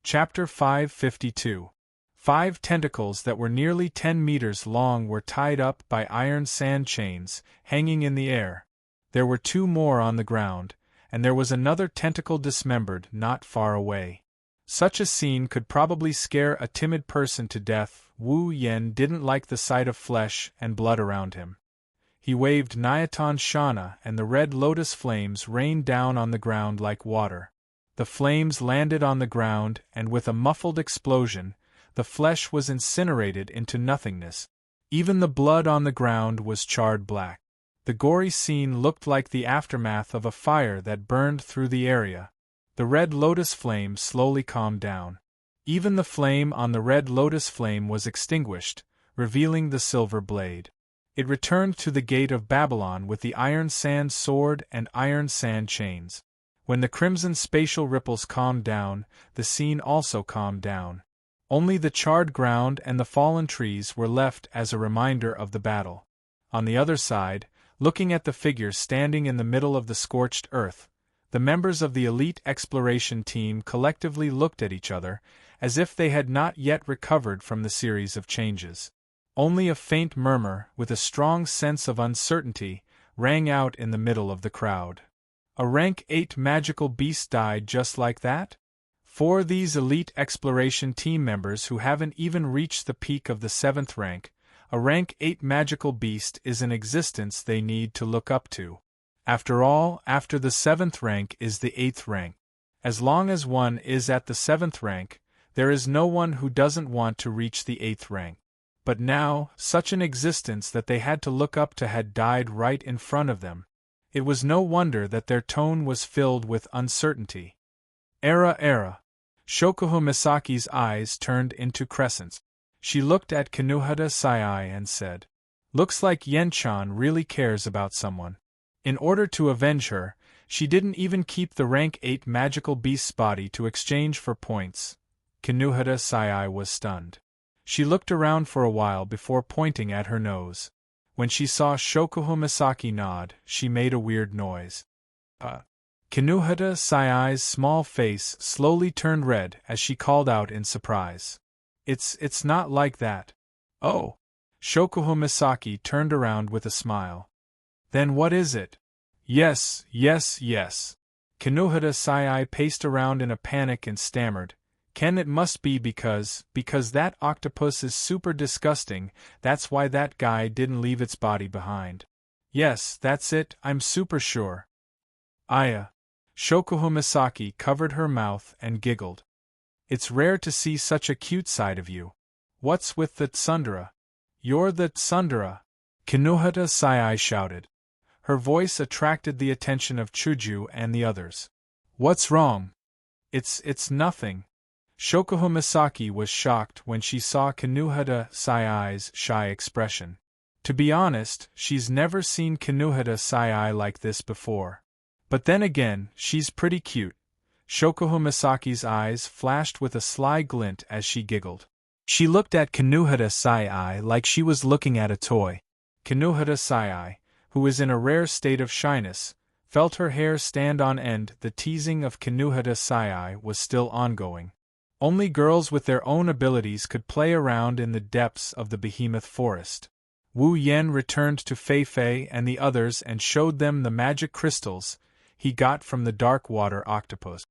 Chapter 552. 5 tentacles that were nearly 10 meters long were tied up by iron sand chains, hanging in the air. There were 2 more on the ground, and there was another tentacle dismembered not far away. Such a scene could probably scare a timid person to death. Wu Yen didn't like the sight of flesh and blood around him. He waved Nyaton Shana, and the red lotus flames rained down on the ground like water. The flames landed on the ground, and with a muffled explosion, the flesh was incinerated into nothingness. Even the blood on the ground was charred black. The gory scene looked like the aftermath of a fire that burned through the area. The red lotus flame slowly calmed down. Even the flame on the red lotus flame was extinguished, revealing the silver blade. It returned to the gate of Babylon with the iron sand sword and iron sand chains. When the crimson spatial ripples calmed down, the scene also calmed down. Only the charred ground and the fallen trees were left as a reminder of the battle. On the other side, looking at the figure standing in the middle of the scorched earth, the members of the elite exploration team collectively looked at each other, as if they had not yet recovered from the series of changes. Only a faint murmur, with a strong sense of uncertainty, rang out in the middle of the crowd. A rank 8 magical beast died just like that? For these elite exploration team members who haven't even reached the peak of the 7th rank, a rank 8 magical beast is an existence they need to look up to. After all, after the 7th rank is the 8th rank. As long as one is at the 7th rank, there is no one who doesn't want to reach the 8th rank. But now, such an existence that they had to look up to had died right in front of them. It was no wonder that their tone was filled with uncertainty. Era. Shokuho Misaki's eyes turned into crescents. She looked at Kinuhata Sai and said, "Looks like Yen-chan really cares about someone." In order to avenge her, she didn't even keep the rank 8 magical beast's body to exchange for points. Kinuhata Sai was stunned. She looked around for a while before pointing at her nose. When she saw Shokuho Misaki nod, she made a weird noise. Kinuhata Sai's small face slowly turned red as she called out in surprise. It's not like that." "Oh." Shokuho Misaki turned around with a smile. "Then what is it?" Yes. Kinuhata Sai paced around in a panic and stammered, "Ken, it must be because that octopus is super disgusting, that's why that guy didn't leave its body behind." "Yes, that's it, I'm super sure." "Aya." Shokuho Misaki covered her mouth and giggled. "It's rare to see such a cute side of you. What's with the tsundere?" "You're the tsundere!" Kinuhata Sai shouted. Her voice attracted the attention of Shoujo and the others. "What's wrong?" It's nothing." Shokuho Misaki was shocked when she saw Kinuhata Sai's shy expression. To be honest, she's never seen Kinuhata Sai like this before. But then again, she's pretty cute. Shokuho Misaki's eyes flashed with a sly glint as she giggled. She looked at Kinuhata Sai like she was looking at a toy. Kinuhata Sai, who was in a rare state of shyness, felt her hair stand on end. The teasing of Kinuhata Sai was still ongoing. Only girls with their own abilities could play around in the depths of the behemoth forest. Wu Yen returned to Fei Fei and the others and showed them the magic crystals he got from the dark water octopus.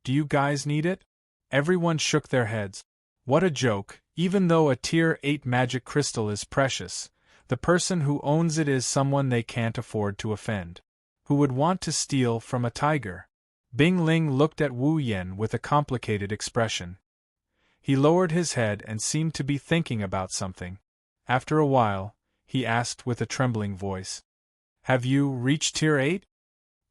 "Do you guys need it?" Everyone shook their heads. What a joke! Even though a tier 8 magic crystal is precious, the person who owns it is someone they can't afford to offend. Who would want to steal from a tiger? Bing Ling looked at Wu Yen with a complicated expression. He lowered his head and seemed to be thinking about something. After a while, he asked with a trembling voice, "Have you reached tier 8?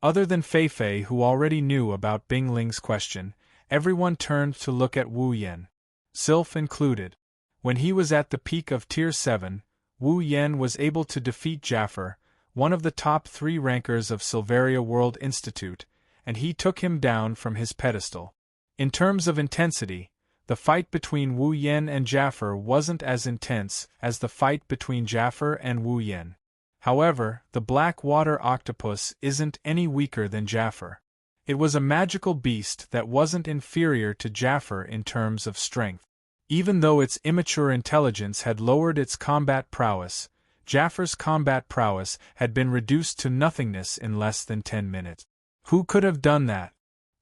Other than Fei Fei, who already knew about Bing Ling's question, everyone turned to look at Wu Yen. Sylph included. When he was at the peak of tier 7, Wu Yen was able to defeat Jaffer, one of the top 3 rankers of Silveria World Institute, and he took him down from his pedestal. In terms of intensity, the fight between Wu Yen and Jaffer wasn't as intense as the fight between Jaffer and Wu Yen. However, the black water octopus isn't any weaker than Jafar. It was a magical beast that wasn't inferior to Jafar in terms of strength. Even though its immature intelligence had lowered its combat prowess, Jafar's combat prowess had been reduced to nothingness in less than 10 minutes. Who could have done that?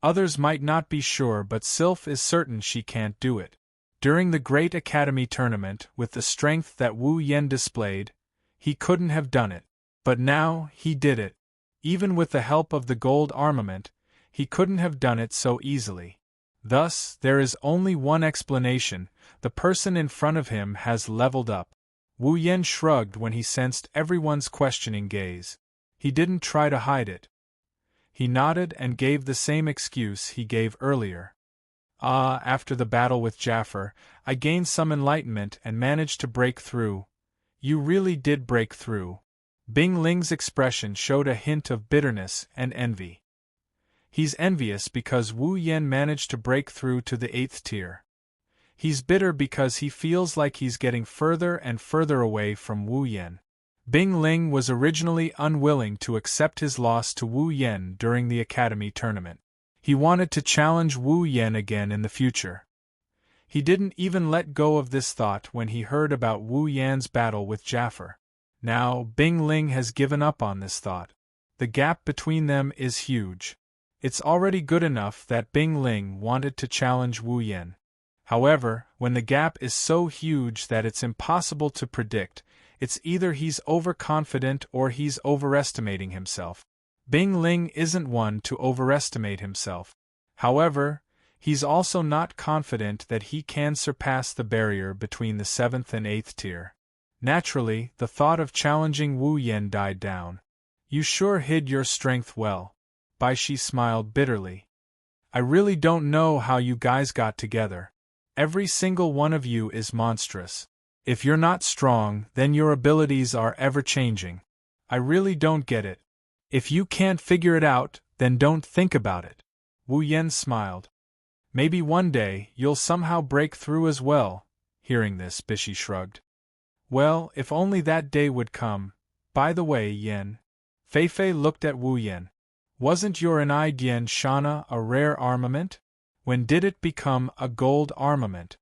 Others might not be sure, but Sylph is certain she can't do it. During the Great Academy tournament, with the strength that Wu Yen displayed, he couldn't have done it. But now, he did it. Even with the help of the gold armament, he couldn't have done it so easily. Thus, there is only one explanation: the person in front of him has leveled up. Wu Yen shrugged when he sensed everyone's questioning gaze. He didn't try to hide it. He nodded and gave the same excuse he gave earlier. After the battle with Jafar, I gained some enlightenment and managed to break through. You really did break through. Bing Ling's expression showed a hint of bitterness and envy. He's envious because Wu Yen managed to break through to the 8th tier. He's bitter because he feels like he's getting further and further away from Wu Yen. Bing Ling was originally unwilling to accept his loss to Wu Yen during the Academy tournament. He wanted to challenge Wu Yen again in the future. He didn't even let go of this thought when he heard about Wu Yan's battle with Jafar. Now, Bing Ling has given up on this thought. The gap between them is huge. It's already good enough that Bing Ling wanted to challenge Wu Yen. However, when the gap is so huge that it's impossible to predict, it's either he's overconfident or he's overestimating himself. Bing Ling isn't one to overestimate himself. However, he's also not confident that he can surpass the barrier between the 7th and 8th tier. Naturally, the thought of challenging Wu Yen died down. You sure hid your strength well. Bai Shi smiled bitterly. I really don't know how you guys got together. Every single one of you is monstrous. If you're not strong, then your abilities are ever-changing. I really don't get it. If you can't figure it out, then don't think about it. Wu Yen smiled. Maybe one day, you'll somehow break through as well. Hearing this, Bishi shrugged. Well, if only that day would come. By the way, Yen. Fei Fei looked at Wu Yen. Wasn't your unveil Shana a rare armament? When did it become a gold armament?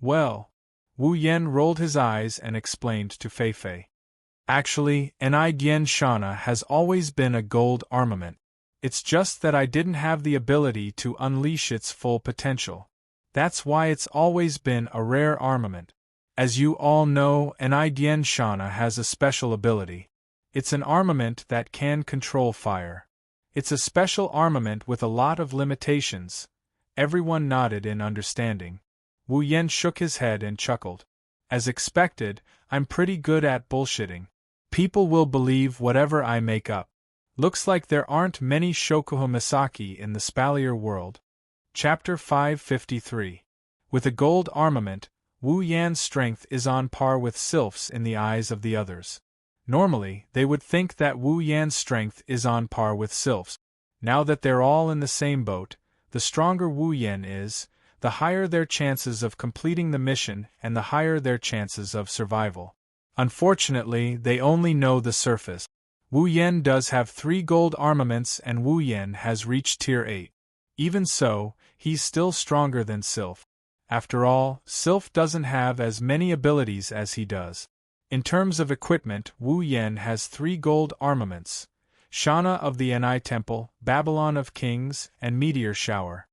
Well, Wu Yen rolled his eyes and explained to Fei Fei. Actually, unveil Shana has always been a gold armament. It's just that I didn't have the ability to unleash its full potential. That's why it's always been a rare armament. As you all know, unveil Shana has a special ability. It's an armament that can control fire. It's a special armament with a lot of limitations. Everyone nodded in understanding. Wu Yen shook his head and chuckled. As expected, I'm pretty good at bullshitting. People will believe whatever I make up. Looks like there aren't many Shokuha Misaki in the Spalier world. Chapter 553. With a gold armament, Wu Yan's strength is on par with Sylph's in the eyes of the others. Normally, they would think that Wu Yan's strength is on par with Sylph's. Now that they're all in the same boat, the stronger Wu Yen is, the higher their chances of completing the mission and the higher their chances of survival. Unfortunately, they only know the surface. Wu Yen does have 3 gold armaments and Wu Yen has reached tier 8. Even so, he's still stronger than Sylph. After all, Sylph doesn't have as many abilities as he does. In terms of equipment, Wu Yen has 3 gold armaments: Shana of the Enai Temple, Babylon of Kings, and Meteor Shower.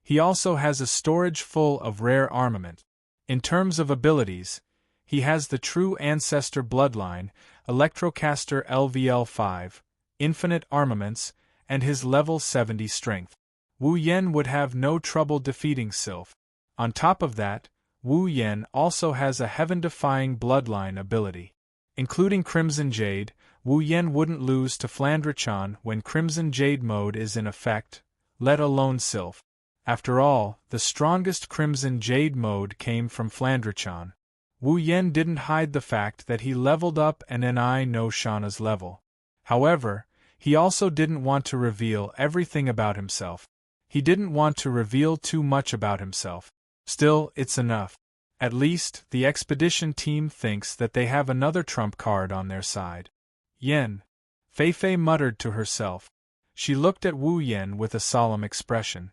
He also has a storage full of rare armament. In terms of abilities, he has the True Ancestor Bloodline, Electrocaster LVL5, Infinite Armaments, and his level 70 strength. Wu Yen would have no trouble defeating Sylph. On top of that, Wu Yen also has a heaven-defying bloodline ability. Including Crimson Jade, Wu Yen wouldn't lose to Flandrechan when Crimson Jade mode is in effect, let alone Sylph. After all, the strongest Crimson Jade mode came from Flandrechan. Wu Yen didn't hide the fact that he leveled up and I know Shana's level. However, he also didn't want to reveal everything about himself. He didn't want to reveal too much about himself. Still, it's enough. At least, the expedition team thinks that they have another trump card on their side. Yen. Fei Fei muttered to herself. She looked at Wu Yen with a solemn expression.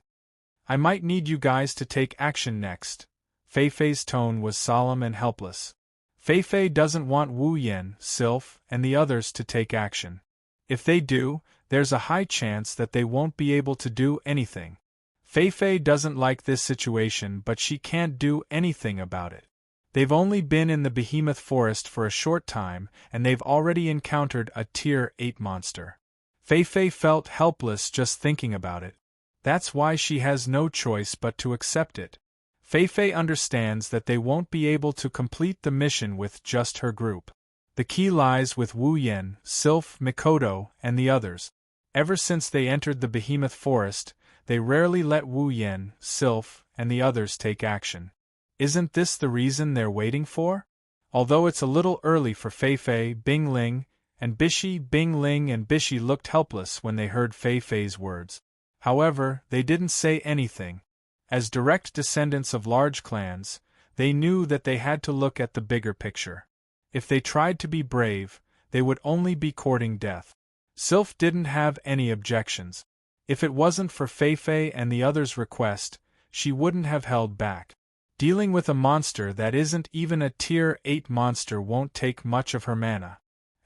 I might need you guys to take action next. Fei Fei's tone was solemn and helpless. Fei Fei doesn't want Wu Yen, Sylph, and the others to take action. If they do, there's a high chance that they won't be able to do anything. Fei Fei doesn't like this situation, but she can't do anything about it. They've only been in the Behemoth Forest for a short time, and they've already encountered a Tier 8 monster. Fei Fei felt helpless just thinking about it. That's why she has no choice but to accept it. Fei Fei understands that they won't be able to complete the mission with just her group. The key lies with Wu Yen, Sylph, Mikoto, and the others. Ever since they entered the Behemoth Forest, they rarely let Wu Yen, Sylph, and the others take action. Isn't this the reason they're waiting for? Although it's a little early for Fei Fei, Bing Ling, and Bishi, Bing Ling and Bishi looked helpless when they heard Fei Fei's words. However, they didn't say anything. As direct descendants of large clans, they knew that they had to look at the bigger picture. If they tried to be brave, they would only be courting death. Sylph didn't have any objections. If it wasn't for Fei Fei and the others' request, she wouldn't have held back. Dealing with a monster that isn't even a Tier 8 monster won't take much of her mana.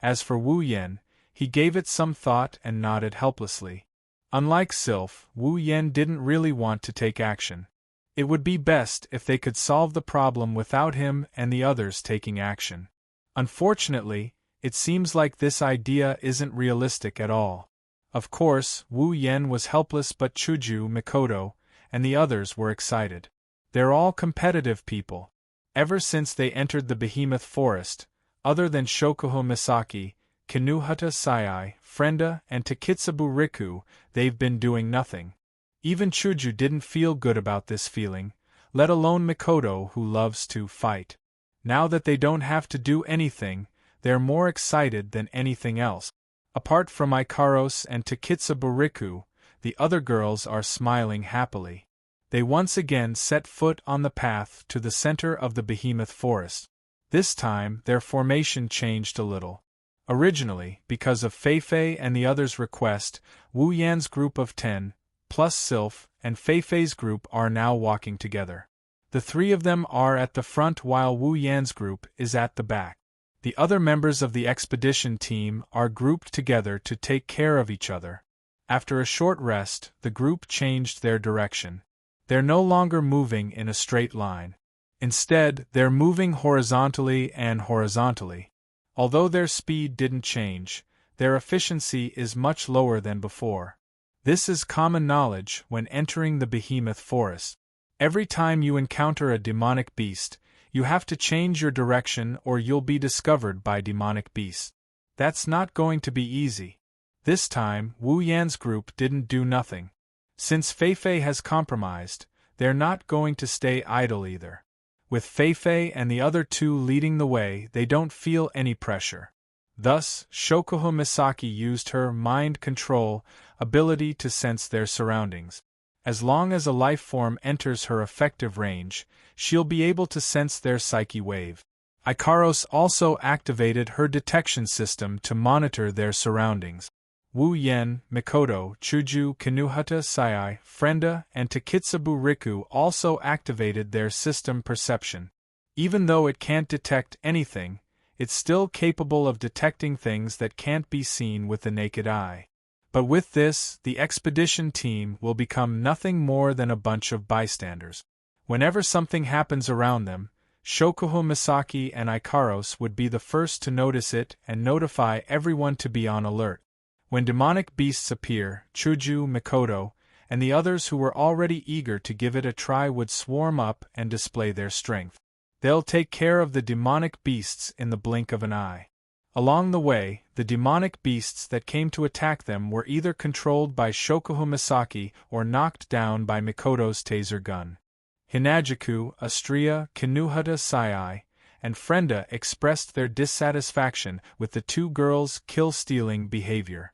As for Wu Yen, he gave it some thought and nodded helplessly. Unlike Sylph, Wu Yen didn't really want to take action. It would be best if they could solve the problem without him and the others taking action. Unfortunately, it seems like this idea isn't realistic at all. Of course, Wu Yen was helpless, but Shoujo, Mikoto, and the others were excited. They're all competitive people. Ever since they entered the Behemoth Forest, other than Shokuho Misaki, Kinuhata Sayai, Frenda, and Takitsubu Riku, they've been doing nothing. Even Shoujo didn't feel good about this feeling, let alone Mikoto, who loves to fight. Now that they don't have to do anything, they're more excited than anything else. Apart from Ikaros and Takitsubu Riku, the other girls are smiling happily. They once again set foot on the path to the center of the Behemoth Forest. This time, their formation changed a little. Originally, because of Fei Fei and the others' request, Wu Yan's group of 10, plus Sylph, and Fei Fei's group are now walking together. The three of them are at the front while Wu Yan's group is at the back. The other members of the expedition team are grouped together to take care of each other. After a short rest, the group changed their direction. They're no longer moving in a straight line. Instead, they're moving horizontally and horizontally. Although their speed didn't change, their efficiency is much lower than before. This is common knowledge when entering the Behemoth Forest. Every time you encounter a demonic beast, you have to change your direction or you'll be discovered by demonic beasts. That's not going to be easy. This time, Wu Yan's group didn't do nothing. Since Fei Fei has compromised, they're not going to stay idle either. With Fei Fei and the other two leading the way, they don't feel any pressure. Thus, Shokuho Misaki used her mind control ability to sense their surroundings. As long as a life form enters her effective range, she'll be able to sense their psyche wave. Ikaros also activated her detection system to monitor their surroundings. Wu Yen, Mikoto, Shoujo, Kinuhata Sayai, Frenda, and Takitsubu Riku also activated their system perception. Even though it can't detect anything, it's still capable of detecting things that can't be seen with the naked eye. But with this, the expedition team will become nothing more than a bunch of bystanders. Whenever something happens around them, Shokuho Misaki and Ikaros would be the first to notice it and notify everyone to be on alert. When demonic beasts appear, Shoujo, Mikoto, and the others who were already eager to give it a try would swarm up and display their strength. They'll take care of the demonic beasts in the blink of an eye. Along the way, the demonic beasts that came to attack them were either controlled by Shokuho Misaki or knocked down by Mikoto's taser gun. Hinajuku, Astria, Kinuhata Sayai, and Frenda expressed their dissatisfaction with the two girls' kill-stealing behavior.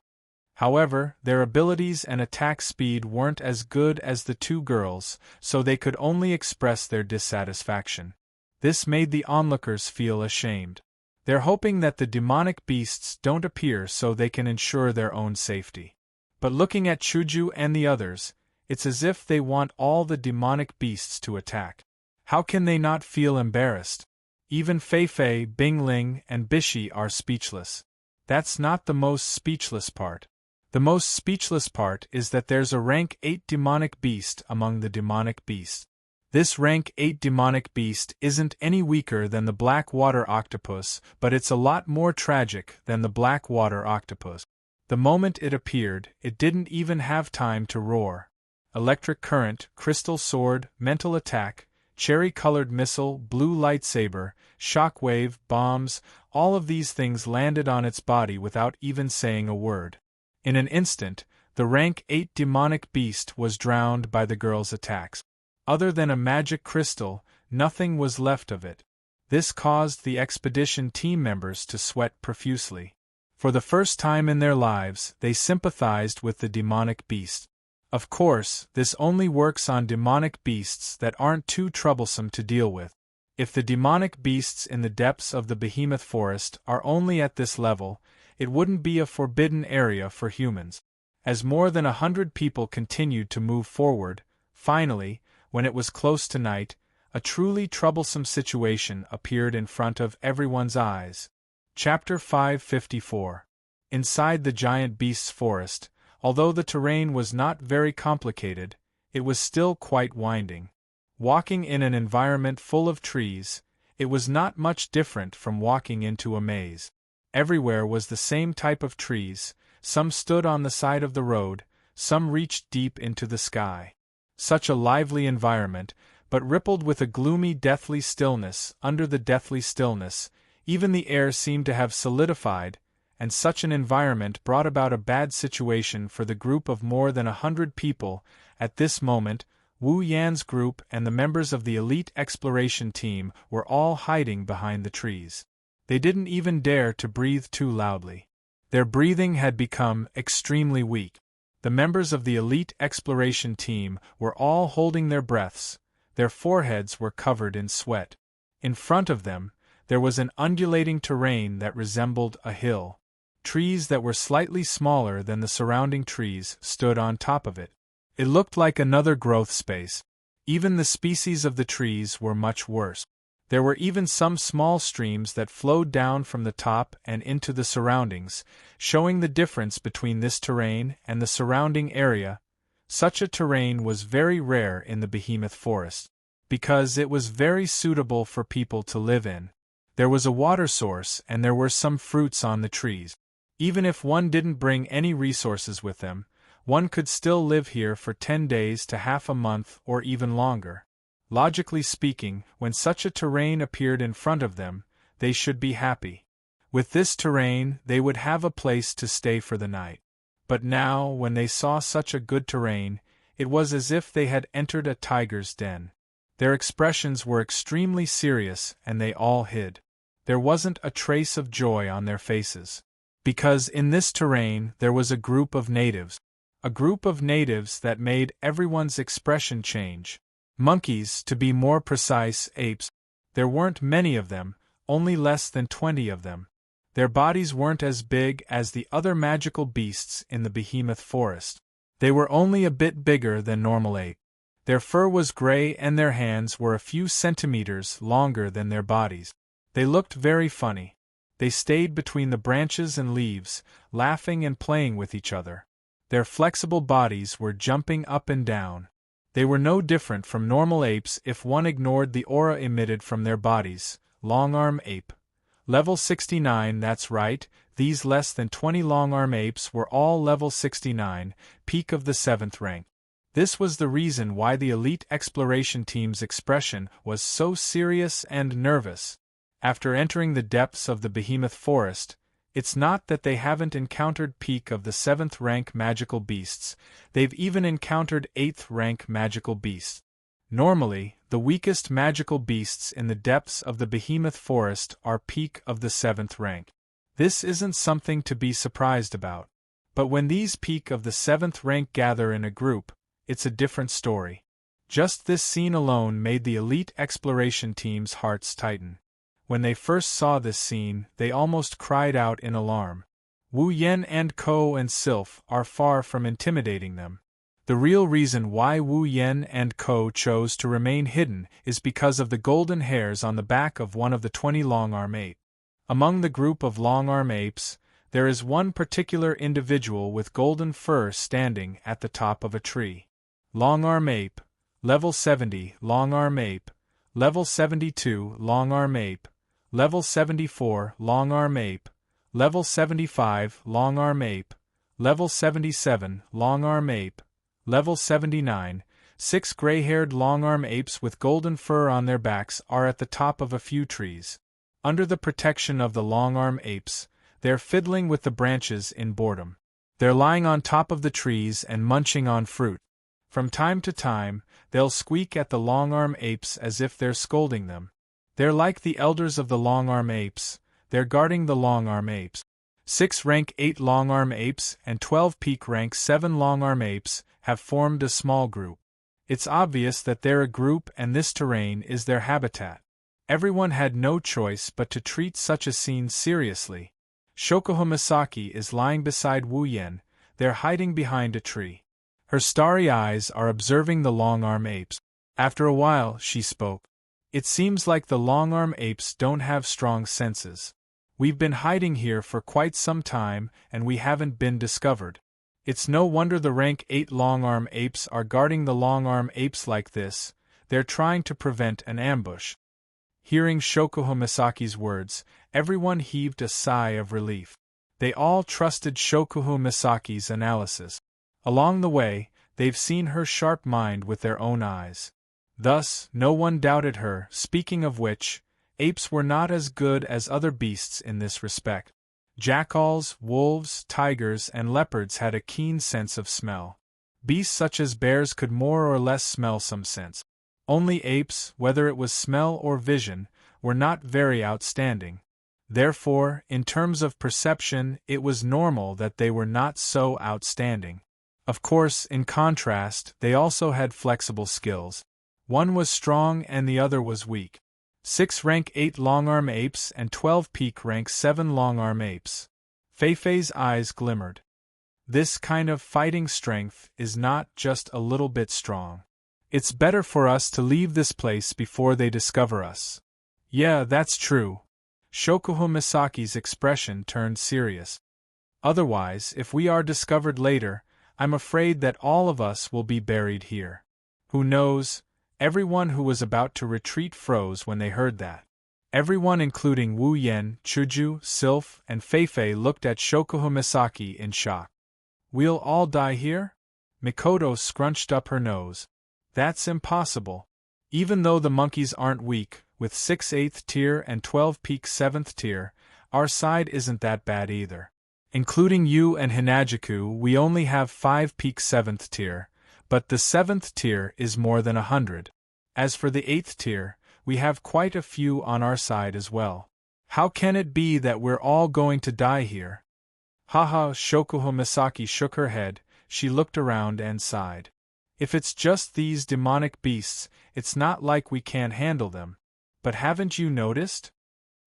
However, their abilities and attack speed weren't as good as the two girls, so they could only express their dissatisfaction. This made the onlookers feel ashamed. They're hoping that the demonic beasts don't appear so they can ensure their own safety. But looking at Shoujo and the others, it's as if they want all the demonic beasts to attack. How can they not feel embarrassed? Even Fei, Bingling, and Bishi are speechless. That's not the most speechless part. The most speechless part is that there's a rank 8 demonic beast among the demonic beasts. This rank 8 demonic beast isn't any weaker than the black water octopus, but it's a lot more tragic than the black water octopus. The moment it appeared, it didn't even have time to roar. Electric current, crystal sword, mental attack, cherry-colored missile, blue lightsaber, shockwave, bombs, all of these things landed on its body without even saying a word. In an instant, the rank 8 demonic beast was drowned by the girl's attacks. Other than a magic crystal, nothing was left of it. This caused the expedition team members to sweat profusely. For the first time in their lives, they sympathized with the demonic beast. Of course, this only works on demonic beasts that aren't too troublesome to deal with. If the demonic beasts in the depths of the behemoth forest are only at this level, it wouldn't be a forbidden area for humans. As more than 100 people continued to move forward, finally, when it was close to night, a truly troublesome situation appeared in front of everyone's eyes. Chapter 554. Inside the giant beast's forest, although the terrain was not very complicated, it was still quite winding. Walking in an environment full of trees, it was not much different from walking into a maze. Everywhere was the same type of trees, some stood on the side of the road, some reached deep into the sky. Such a lively environment, but rippled with a gloomy deathly stillness. Under the deathly stillness, even the air seemed to have solidified, and such an environment brought about a bad situation for the group of more than 100 people. At this moment, Wu Yan's group and the members of the elite exploration team were all hiding behind the trees. They didn't even dare to breathe too loudly. Their breathing had become extremely weak. The members of the elite exploration team were all holding their breaths. Their foreheads were covered in sweat. In front of them, there was an undulating terrain that resembled a hill. Trees that were slightly smaller than the surrounding trees stood on top of it. It looked like another growth space. Even the species of the trees were much worse. There were even some small streams that flowed down from the top and into the surroundings, showing the difference between this terrain and the surrounding area. Such a terrain was very rare in the behemoth forest, because it was very suitable for people to live in. There was a water source and there were some fruits on the trees. Even if one didn't bring any resources with them, one could still live here for 10 days to half a month or even longer. Logically speaking, when such a terrain appeared in front of them, they should be happy. With this terrain, they would have a place to stay for the night. But now, when they saw such a good terrain, it was as if they had entered a tiger's den. Their expressions were extremely serious and they all hid. There wasn't a trace of joy on their faces. Because in this terrain there was a group of natives. A group of natives that made everyone's expression change. Monkeys, to be more precise, apes. There weren't many of them, only less than 20 of them. Their bodies weren't as big as the other magical beasts in the behemoth forest. They were only a bit bigger than normal ape. Their fur was gray and their hands were a few centimeters longer than their bodies. They looked very funny. They stayed between the branches and leaves, laughing and playing with each other. Their flexible bodies were jumping up and down. They were no different from normal apes if one ignored the aura emitted from their bodies. Longarm ape. Level 69, that's right, these less than 20 longarm apes were all level 69, peak of the 7th rank. This was the reason why the elite exploration team's expression was so serious and nervous. After entering the depths of the behemoth forest, it's not that they haven't encountered peak of the 7th rank magical beasts, they've even encountered 8th rank magical beasts. Normally, the weakest magical beasts in the depths of the behemoth forest are peak of the 7th rank. This isn't something to be surprised about. But when these peak of the 7th rank gather in a group, it's a different story. Just this scene alone made the elite exploration team's hearts tighten. When they first saw this scene, they almost cried out in alarm. Wu Yen and Ko and Sylph are far from intimidating them. The real reason why Wu Yen and Ko chose to remain hidden is because of the golden hairs on the back of one of the 20 long-arm apes. Among the group of long-arm apes, there is one particular individual with golden fur standing at the top of a tree. Long-arm ape, level 70, long-arm ape, level 72, long-arm ape, level 74, long-arm ape, level 75, long-arm ape, level 77, long-arm ape, level 79, 6 gray-haired long-arm apes with golden fur on their backs are at the top of a few trees. Under the protection of the long-arm apes, they're fiddling with the branches in boredom. They're lying on top of the trees and munching on fruit. From time to time, they'll squeak at the long-arm apes as if they're scolding them. They're like the elders of the long-arm apes, they're guarding the long-arm apes. 6 rank 8 long-arm apes and 12 peak rank 7 long-arm apes have formed a small group. It's obvious that they're a group and this terrain is their habitat. Everyone had no choice but to treat such a scene seriously. Shoujo Misaki is lying beside Wu Yen, they're hiding behind a tree. Her starry eyes are observing the long-arm apes. After a while, she spoke. It seems like the long-arm apes don't have strong senses. We've been hiding here for quite some time and we haven't been discovered. It's no wonder the rank 8 long-arm apes are guarding the long-arm apes like this, they're trying to prevent an ambush. Hearing Shoujo Misaki's words, everyone heaved a sigh of relief. They all trusted Shoujo Misaki's analysis. Along the way, they've seen her sharp mind with their own eyes. Thus, no one doubted her. Speaking of which, apes were not as good as other beasts in this respect. Jackals, wolves, tigers, and leopards had a keen sense of smell. Beasts such as bears could more or less smell some scents. Only apes, whether it was smell or vision, were not very outstanding. Therefore, in terms of perception, it was normal that they were not so outstanding. Of course, in contrast, they also had flexible skills. One was strong and the other was weak. 6 rank 8 long-arm apes and 12 peak rank 7 long-arm apes. Feifei's eyes glimmered. This kind of fighting strength is not just a little bit strong. It's better for us to leave this place before they discover us. Yeah, that's true. Shoujo Misaki's expression turned serious. Otherwise, if we are discovered later, I'm afraid that all of us will be buried here. Who knows? Everyone who was about to retreat froze when they heard that. Everyone including Wu Yen, Chuju, Sylph, and Feifei looked at Shoujo Misaki in shock. We'll all die here? Mikoto scrunched up her nose. That's impossible. Even though the monkeys aren't weak, with 6 8th tier and 12 peak 7th tier, our side isn't that bad either. Including you and Hinajiku, we only have 5 peak 7th tier, but the 7th tier is more than 100. As for the 8th tier, we have quite a few on our side as well. How can it be that we're all going to die here? Haha, Shoujo Misaki shook her head, she looked around and sighed. If it's just these demonic beasts, it's not like we can't handle them. But haven't you noticed?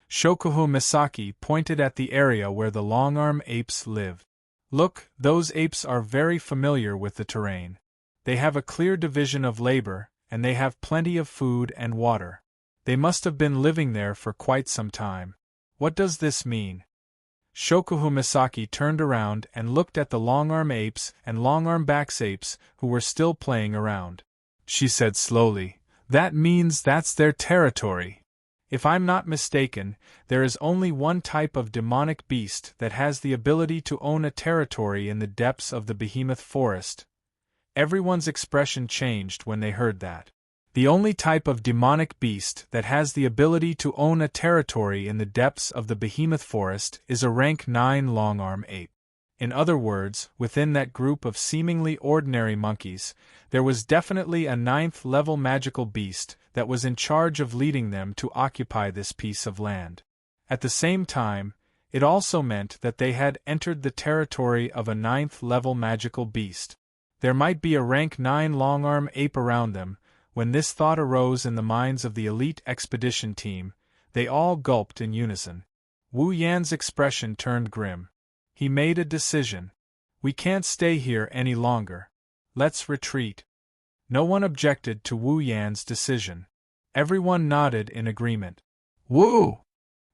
Shoujo Misaki pointed at the area where the long-arm apes live. Look, those apes are very familiar with the terrain. They have a clear division of labor, and they have plenty of food and water. They must have been living there for quite some time. What does this mean? Shoujo Misaki turned around and looked at the long-arm apes and long-arm backs apes who were still playing around. She said slowly, "That means that's their territory. If I'm not mistaken, there is only one type of demonic beast that has the ability to own a territory in the depths of the behemoth forest." Everyone's expression changed when they heard that. The only type of demonic beast that has the ability to own a territory in the depths of the behemoth forest is a rank 9 long-arm ape. In other words, within that group of seemingly ordinary monkeys, there was definitely a 9th-level magical beast that was in charge of leading them to occupy this piece of land. At the same time, it also meant that they had entered the territory of a 9th-level magical beast. There might be a rank 9 long-arm ape around them. When this thought arose in the minds of the elite expedition team, They all gulped in unison. Wu Yan's expression turned grim. He made a decision. We can't stay here any longer. Let's retreat. No one objected to Wu Yan's decision. Everyone nodded in agreement. Wu!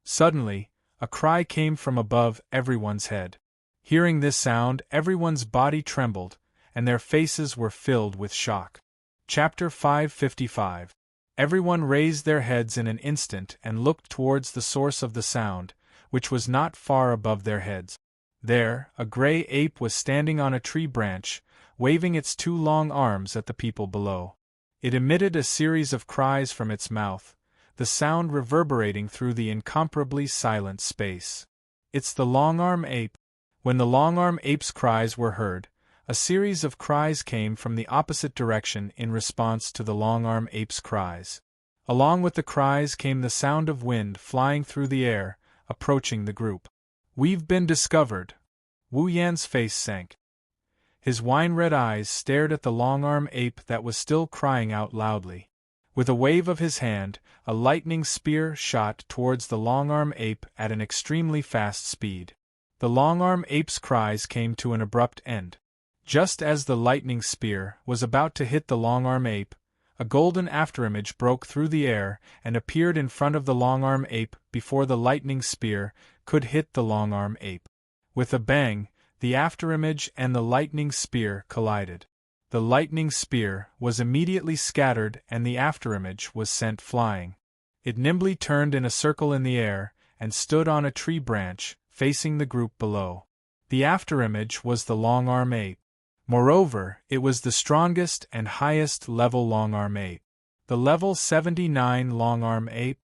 Suddenly, a cry came from above everyone's head. Hearing this sound, everyone's body trembled, and their faces were filled with shock. Chapter 555. Everyone raised their heads in an instant and looked towards the source of the sound, which was not far above their heads. There, a gray ape was standing on a tree branch, waving its two long arms at the people below. It emitted a series of cries from its mouth, the sound reverberating through the incomparably silent space. It's the long-arm ape. When the long-arm ape's cries were heard, a series of cries came from the opposite direction in response to the long-arm ape's cries. Along with the cries came the sound of wind flying through the air, approaching the group. We've been discovered. Wu Yan's face sank. His wine-red eyes stared at the long-arm ape that was still crying out loudly. With a wave of his hand, a lightning spear shot towards the long-arm ape at an extremely fast speed. The long-arm ape's cries came to an abrupt end. Just as the lightning spear was about to hit the long-arm ape, a golden afterimage broke through the air and appeared in front of the long-arm ape before the lightning spear could hit the long-arm ape. With a bang, the afterimage and the lightning spear collided. The lightning spear was immediately scattered and the afterimage was sent flying. It nimbly turned in a circle in the air and stood on a tree branch, facing the group below. The afterimage was the long-arm ape. Moreover, it was the strongest and highest level long-arm ape. The level 79 long-arm ape.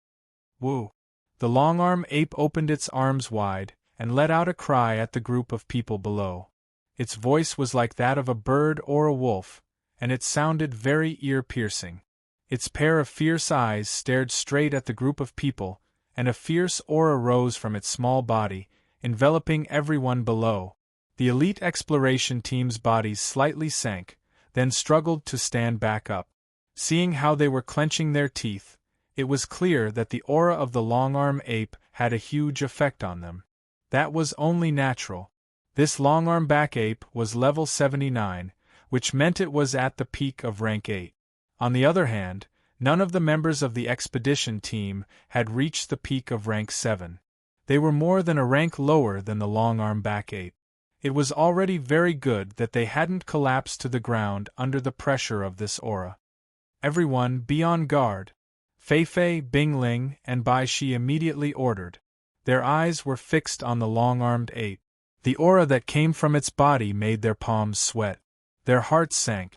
Woo! The long-arm ape opened its arms wide and let out a cry at the group of people below. Its voice was like that of a bird or a wolf, and it sounded very ear-piercing. Its pair of fierce eyes stared straight at the group of people, and a fierce aura rose from its small body, enveloping everyone below. The elite exploration team's bodies slightly sank, then struggled to stand back up. Seeing how they were clenching their teeth, it was clear that the aura of the long-arm ape had a huge effect on them. That was only natural. This long-arm back ape was level 79, which meant it was at the peak of rank 8. On the other hand, none of the members of the expedition team had reached the peak of rank 7. They were more than a rank lower than the long-arm back ape. It was already very good that they hadn't collapsed to the ground under the pressure of this aura. Everyone be on guard. Fei Fei, Bing Ling, and Bai Shi immediately ordered. Their eyes were fixed on the long-armed ape. The aura that came from its body made their palms sweat. Their hearts sank.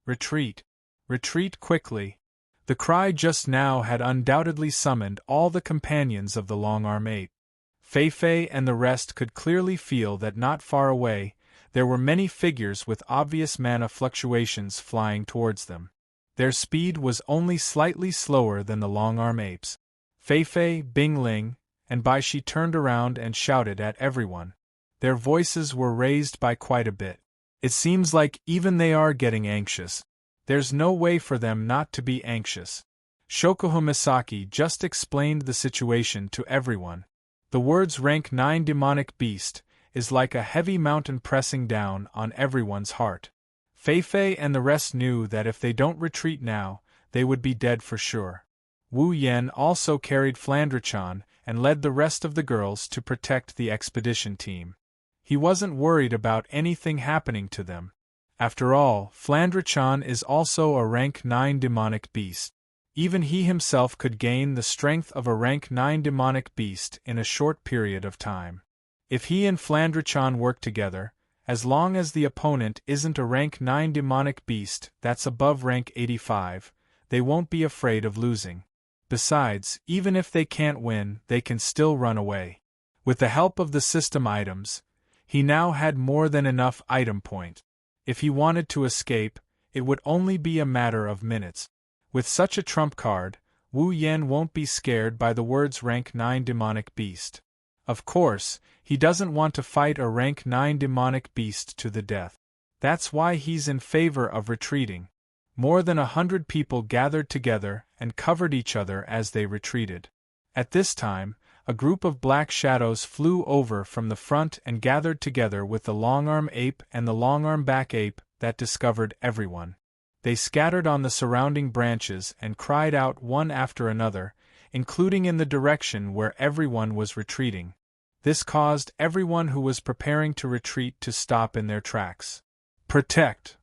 Retreat. Retreat quickly. The cry just now had undoubtedly summoned all the companions of the long-arm ape. Fei Fei and the rest could clearly feel that not far away, there were many figures with obvious mana fluctuations flying towards them. Their speed was only slightly slower than the long-arm apes. Fei Fei, Bing Ling, and Bai Shi turned around and shouted at everyone. Their voices were raised by quite a bit. It seems like even they are getting anxious. There's no way for them not to be anxious. Shokuho Misaki just explained the situation to everyone. The words rank 9 demonic beast is like a heavy mountain pressing down on everyone's heart. Fei Fei and the rest knew that if they don't retreat now, they would be dead for sure. Wu Yan also carried Flandrechan and led the rest of the girls to protect the expedition team. He wasn't worried about anything happening to them. After all, Flandrechan is also a rank 9 demonic beast. Even he himself could gain the strength of a rank 9 demonic beast in a short period of time. If he and Flandrechan work together, as long as the opponent isn't a rank 9 demonic beast that's above rank 85, they won't be afraid of losing. Besides, even if they can't win, they can still run away. With the help of the system items, he now had more than enough item point. If he wanted to escape, it would only be a matter of minutes. With such a trump card, Wu Yan won't be scared by the words rank 9 demonic beast. Of course, he doesn't want to fight a rank 9 demonic beast to the death. That's why he's in favor of retreating. More than 100 people gathered together and covered each other as they retreated. At this time, a group of black shadows flew over from the front and gathered together with the long-arm ape and the long-arm back ape that discovered everyone. They scattered on the surrounding branches and cried out one after another, including in the direction where everyone was retreating. This caused everyone who was preparing to retreat to stop in their tracks. "Protect!"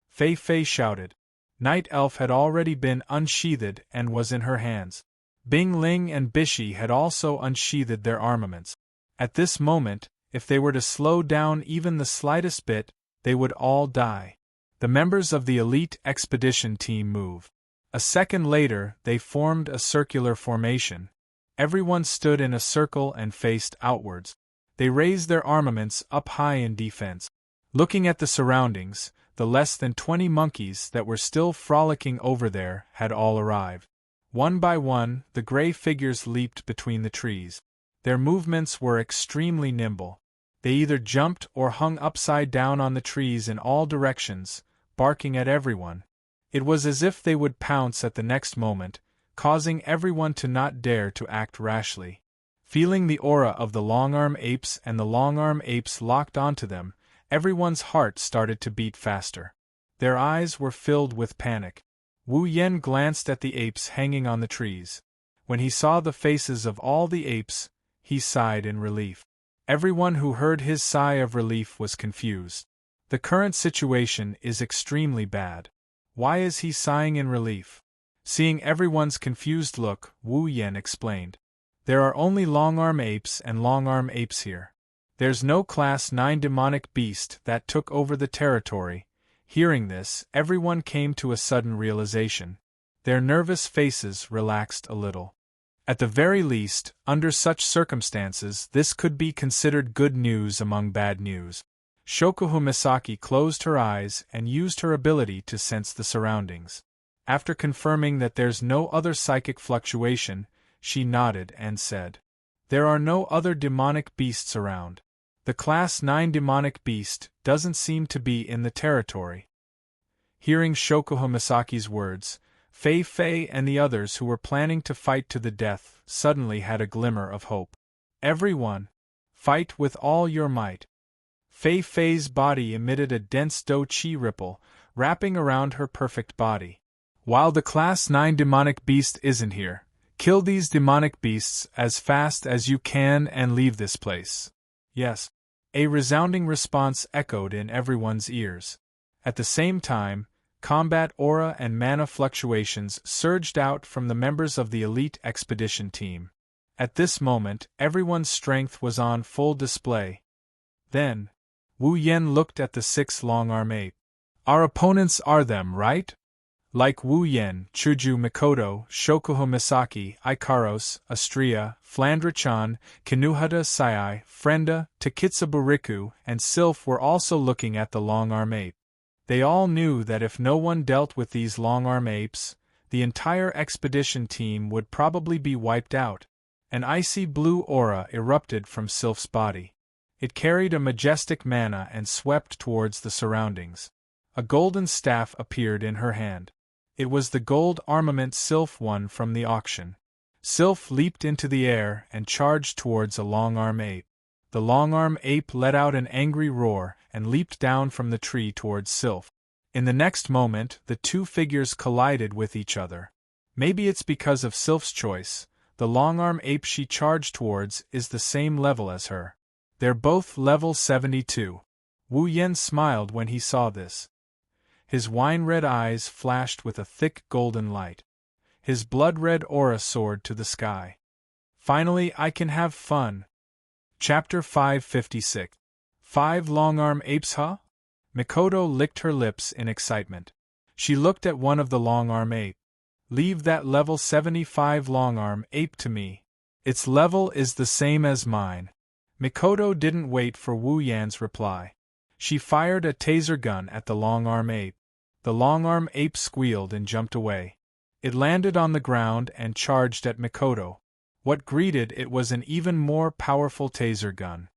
Fei Fei shouted. Night Elf had already been unsheathed and was in her hands. Bing Ling and Bishi had also unsheathed their armaments. At this moment, if they were to slow down even the slightest bit, they would all die. The members of the elite expedition team moved. A second later, they formed a circular formation. Everyone stood in a circle and faced outwards. They raised their armaments up high in defense. Looking at the surroundings, the less than 20 monkeys that were still frolicking over there had all arrived. One by one, the gray figures leaped between the trees. Their movements were extremely nimble. They either jumped or hung upside down on the trees in all directions, barking at everyone. It was as if they would pounce at the next moment, causing everyone to not dare to act rashly. Feeling the aura of the long-arm apes and the long-arm apes locked onto them, everyone's heart started to beat faster. Their eyes were filled with panic. Wu Yen glanced at the apes hanging on the trees. When he saw the faces of all the apes, he sighed in relief. Everyone who heard his sigh of relief was confused. The current situation is extremely bad. Why is he sighing in relief? Seeing everyone's confused look, Wu Yen explained. There are only long-arm apes and long-arm apes here. There's no Class 9 demonic beast that took over the territory. Hearing this, everyone came to a sudden realization. Their nervous faces relaxed a little. At the very least, under such circumstances, this could be considered good news among bad news. Shokuho Misaki closed her eyes and used her ability to sense the surroundings. After confirming that there's no other psychic fluctuation, she nodded and said, "There are no other demonic beasts around. The Class 9 demonic beast doesn't seem to be in the territory." Hearing Shokuho Misaki's words, Fei Fei and the others who were planning to fight to the death suddenly had a glimmer of hope. "Everyone, fight with all your might." Fei Fei's body emitted a dense do-chi ripple, wrapping around her perfect body. "While the Class 9 demonic beast isn't here, kill these demonic beasts as fast as you can and leave this place." "Yes." A resounding response echoed in everyone's ears. At the same time, combat aura and mana fluctuations surged out from the members of the elite expedition team. At this moment, everyone's strength was on full display. Then, Wu Yen looked at the 6 long-arm ape. "Our opponents are them, right?" Like Wu Yen, Chuju Mikoto, Shokuho Misaki, Ikaros, Astria, Flandra-chan, Kinuhata Sai, Frenda, Takitsubo Riku, and Sylph were also looking at the long-arm ape. They all knew that if no one dealt with these long-arm apes, the entire expedition team would probably be wiped out. An icy blue aura erupted from Sylph's body. It carried a majestic mana and swept towards the surroundings. A golden staff appeared in her hand. It was the gold armament Sylph won from the auction. Sylph leaped into the air and charged towards a long-arm ape. The long-arm ape let out an angry roar and leaped down from the tree towards Sylph. In the next moment, the two figures collided with each other. Maybe it's because of Sylph's choice. The long-arm ape she charged towards is the same level as her. They're both level 72. Wu Yen smiled when he saw this. His wine-red eyes flashed with a thick golden light. His blood-red aura soared to the sky. "Finally I can have fun." Chapter 556. 5 long-arm apes, huh? Mikoto licked her lips in excitement. She looked at one of the long-arm ape. "Leave that level 75 long-arm ape to me. Its level is the same as mine." Mikoto didn't wait for Wu Yan's reply. She fired a taser gun at the long-arm ape. The long-arm ape squealed and jumped away. It landed on the ground and charged at Mikoto. What greeted it was an even more powerful taser gun.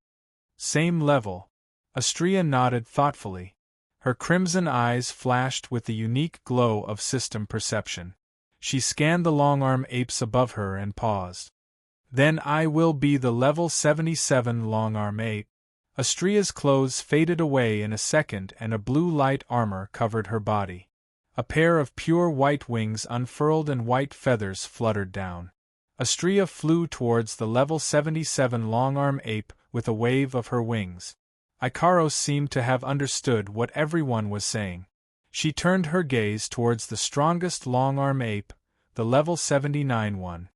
"Same level." Astria nodded thoughtfully. Her crimson eyes flashed with the unique glow of system perception. She scanned the long-arm apes above her and paused. Then I will be the level 77 long-arm ape. Astria's clothes faded away in a second and a blue light armor covered her body. A pair of pure white wings unfurled and white feathers fluttered down. Astria flew towards the level 77 long-arm ape with a wave of her wings. Ikaros seemed to have understood what everyone was saying. She turned her gaze towards the strongest long-arm ape, the level 79 one.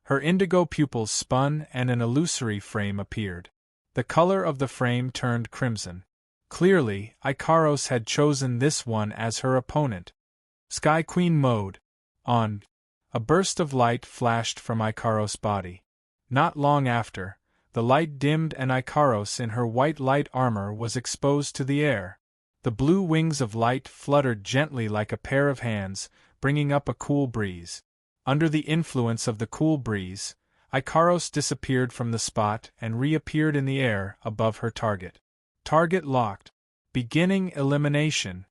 Her indigo pupils spun and an illusory frame appeared. The color of the frame turned crimson. Clearly, Ikaros had chosen this one as her opponent. Sky Queen mode. On. A burst of light flashed from Ikaros' body. Not long after, the light dimmed and Ikaros in her white light armor was exposed to the air. The blue wings of light fluttered gently like a pair of hands, bringing up a cool breeze. Under the influence of the cool breeze, Ikaros disappeared from the spot and reappeared in the air above her target. Target locked. Beginning elimination.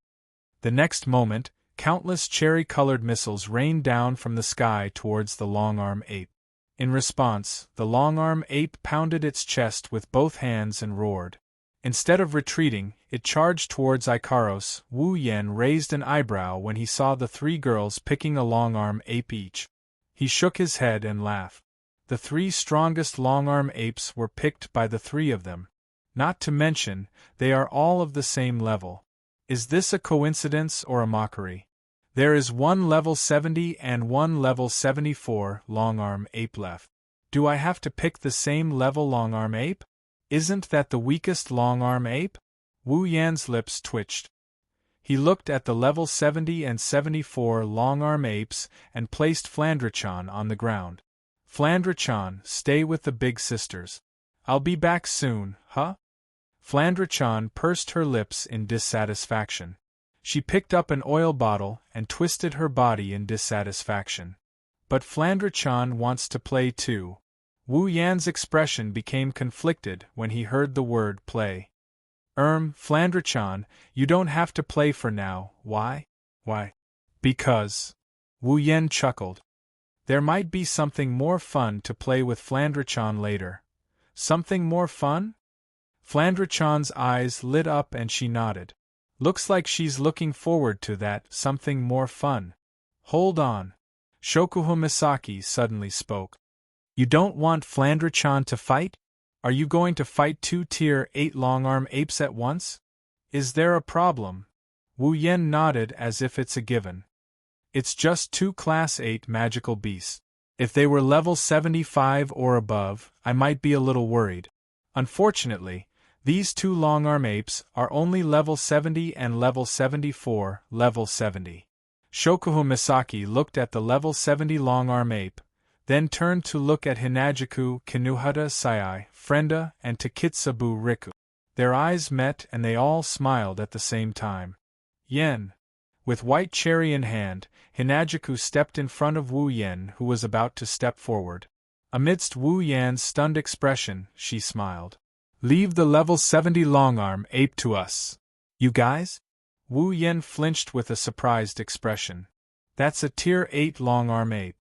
The next moment, countless cherry-colored missiles rained down from the sky towards the long-arm ape. In response, the long-arm ape pounded its chest with both hands and roared. Instead of retreating, it charged towards Ikaros. Wu Yen raised an eyebrow when he saw the three girls picking a long-arm ape each. He shook his head and laughed. The three strongest long-arm apes were picked by the three of them. Not to mention, they are all of the same level. Is this a coincidence or a mockery? There is one level 70 and one level 74 long-arm ape left. Do I have to pick the same level long-arm ape? Isn't that the weakest long-arm ape? Wu Yan's lips twitched. He looked at the level 70 and 74 long-arm apes and placed Flandrachan on the ground. Flandrachan, stay with the big sisters. I'll be back soon, huh? Flandrachan pursed her lips in dissatisfaction. She picked up an oil bottle and twisted her body in dissatisfaction. But Flandrachan wants to play too. Wu Yan's expression became conflicted when he heard the word play. Flandrachan, you don't have to play for now. Why? Why? Because. Wu Yan chuckled. There might be something more fun to play with Flandrachan later. Something more fun? Flandrachan's eyes lit up and she nodded. Looks like she's looking forward to that something more fun. Hold on. Shokuho Misaki suddenly spoke. You don't want Flandrachan to fight? Are you going to fight 2 Tier 8 long-arm apes at once? Is there a problem? Wu Yen nodded as if it's a given. It's just 2 Class 8 magical beasts. If they were level 75 or above, I might be a little worried. Unfortunately, these 2 long-arm apes are only level 70 and level 74, level 70. Shokuho Misaki looked at the level 70 long-arm ape, then turned to look at Hinajiku, Kinuhata Sai, Frenda, and Takitsubu Riku. Their eyes met and they all smiled at the same time. Yen. With white cherry in hand, Hinajiku stepped in front of Wu Yen, who was about to step forward. Amidst Wu Yan's stunned expression, she smiled. Leave the level 70 long-arm ape to us. You guys? Wu Yen flinched with a surprised expression. That's a Tier 8 long-arm ape.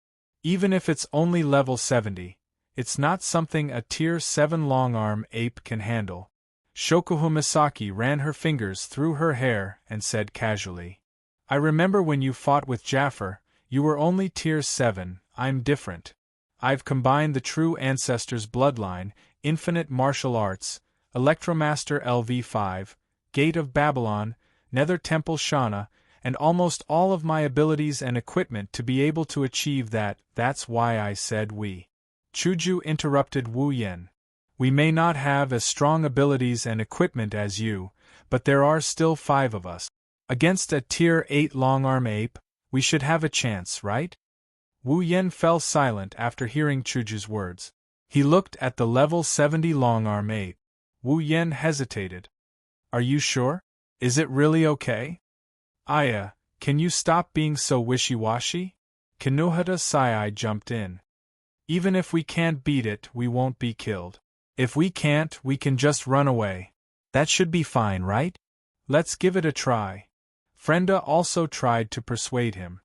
Even if it's only level 70, it's not something a Tier 7 long-arm ape can handle. Shokuho Misaki ran her fingers through her hair and said casually. I remember when you fought with Jaffer, you were only Tier 7, I'm different. I've combined the true ancestor's bloodline, infinite martial arts, Electromaster LV5, Gate of Babylon, Nether Temple Shana, and almost all of my abilities and equipment to be able to achieve that. That's why I said we. Chuju interrupted Wu Yen. We may not have as strong abilities and equipment as you, but there are still 5 of us. Against a Tier 8 long-arm ape, we should have a chance, right? Wu Yen fell silent after hearing Chuju's words. He looked at the level 70 long-arm ape. Wu Yen hesitated. Are you sure? Is it really okay? Aya, can you stop being so wishy-washy? Kinuhata Sai jumped in. Even if we can't beat it, we won't be killed. If we can't, we can just run away. That should be fine, right? Let's give it a try. Frenda also tried to persuade him.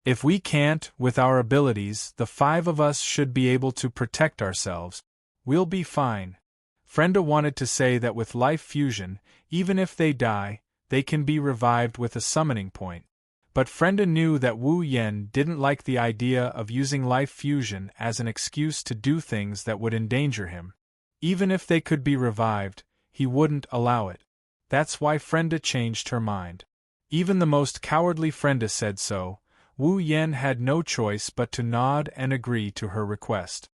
If we can't, with our abilities, the 5 of us should be able to protect ourselves. We'll be fine. Frenda wanted to say that with life fusion, even if they die, they can be revived with a summoning point. But Frenda knew that Wu Yen didn't like the idea of using life fusion as an excuse to do things that would endanger him. Even if they could be revived, he wouldn't allow it. That's why Frenda changed her mind. Even the most cowardly Frenda said so. Wu Yen had no choice but to nod and agree to her request.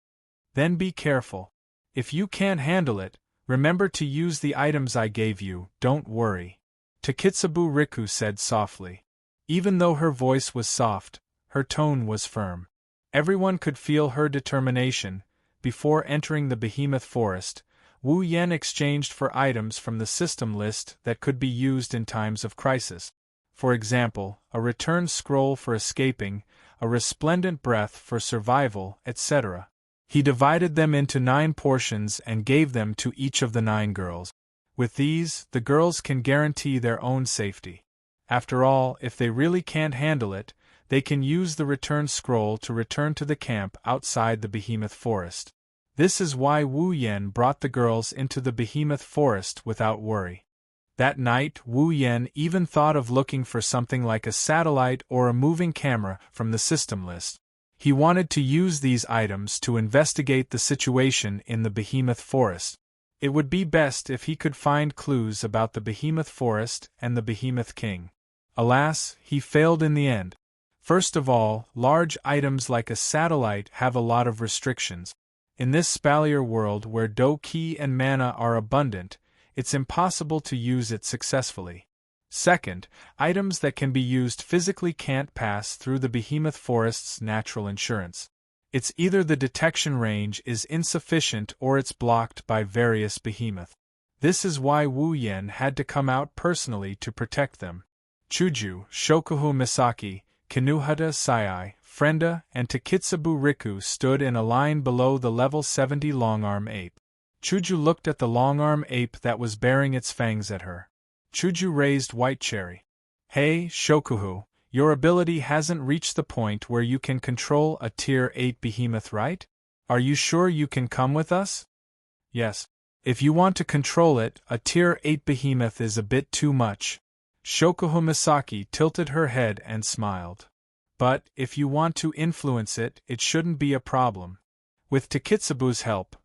Then be careful. If you can't handle it, remember to use the items I gave you, don't worry. Takitsubu Riku said softly. Even though her voice was soft, her tone was firm. Everyone could feel her determination. Before entering the behemoth forest, Wu Yen exchanged for items from the system list that could be used in times of crisis. For example, a return scroll for escaping, a resplendent breath for survival, etc. He divided them into 9 portions and gave them to each of the 9 girls. With these, the girls can guarantee their own safety. After all, if they really can't handle it, they can use the return scroll to return to the camp outside the behemoth forest. This is why Wu Yen brought the girls into the behemoth forest without worry. That night, Wu Yen even thought of looking for something like a satellite or a moving camera from the system list. He wanted to use these items to investigate the situation in the behemoth forest. It would be best if he could find clues about the behemoth forest and the behemoth king. Alas, he failed in the end. First of all, large items like a satellite have a lot of restrictions. In this spalier world where Do-Ki and mana are abundant, it's impossible to use it successfully. Second, items that can be used physically can't pass through the behemoth forest's natural insurance. It's either the detection range is insufficient or it's blocked by various behemoth. This is why Wu Yen had to come out personally to protect them. Shoujo, Shokuhu Misaki, Kinuhata Sai, Frenda, and Takitsubu Riku stood in a line below the level 70 longarm ape. Shoujo looked at the longarm ape that was baring its fangs at her. Shoujo raised White Cherry. Hey, Shokuhu, your ability hasn't reached the point where you can control a tier 8 behemoth, right? Are you sure you can come with us? Yes. If you want to control it, a tier 8 behemoth is a bit too much. Shokuhu Misaki tilted her head and smiled. But, if you want to influence it, it shouldn't be a problem. With Takitsubu's help.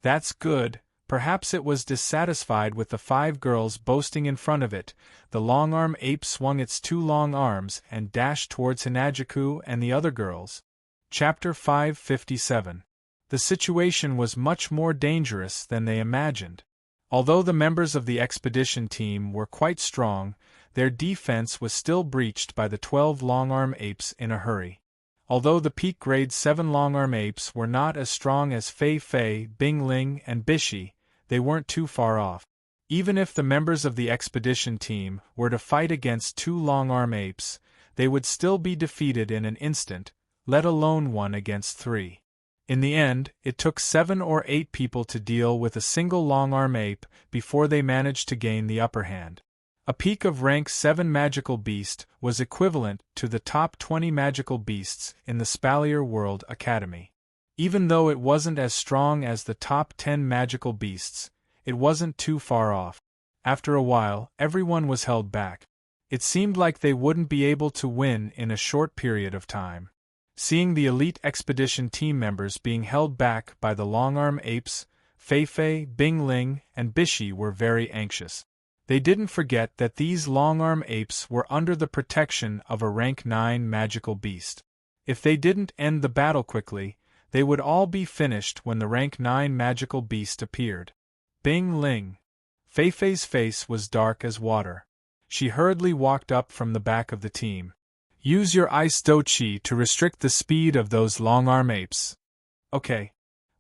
That's good. Perhaps it was dissatisfied with the 5 girls boasting in front of it. The longarm ape swung its 2 long arms and dashed towards Hinajuku and the other girls. Chapter 557. The situation was much more dangerous than they imagined. Although the members of the expedition team were quite strong, their defense was still breached by the 12 longarm apes in a hurry. Although the peak grade 7 longarm apes were not as strong as Fei Fei, Bing Ling, and Bishi, they weren't too far off. Even if the members of the expedition team were to fight against 2 longarm apes, they would still be defeated in an instant, let alone 1 against 3. In the end, it took 7 or 8 people to deal with a single longarm ape before they managed to gain the upper hand. A peak of rank 7 magical beast was equivalent to the top 20 magical beasts in the Spalier World Academy. Even though it wasn't as strong as the top 10 magical beasts, it wasn't too far off. After a while, everyone was held back. It seemed like they wouldn't be able to win in a short period of time. Seeing the elite expedition team members being held back by the longarm apes, Fei Fei, Bing Ling, and Bishi were very anxious. They didn't forget that these longarm apes were under the protection of a rank 9 magical beast. If they didn't end the battle quickly, they would all be finished when the rank 9 magical beast appeared. Bing Ling. Fei Fei's face was dark as water. She hurriedly walked up from the back of the team. Use your ice dochi to restrict the speed of those longarm apes. Okay.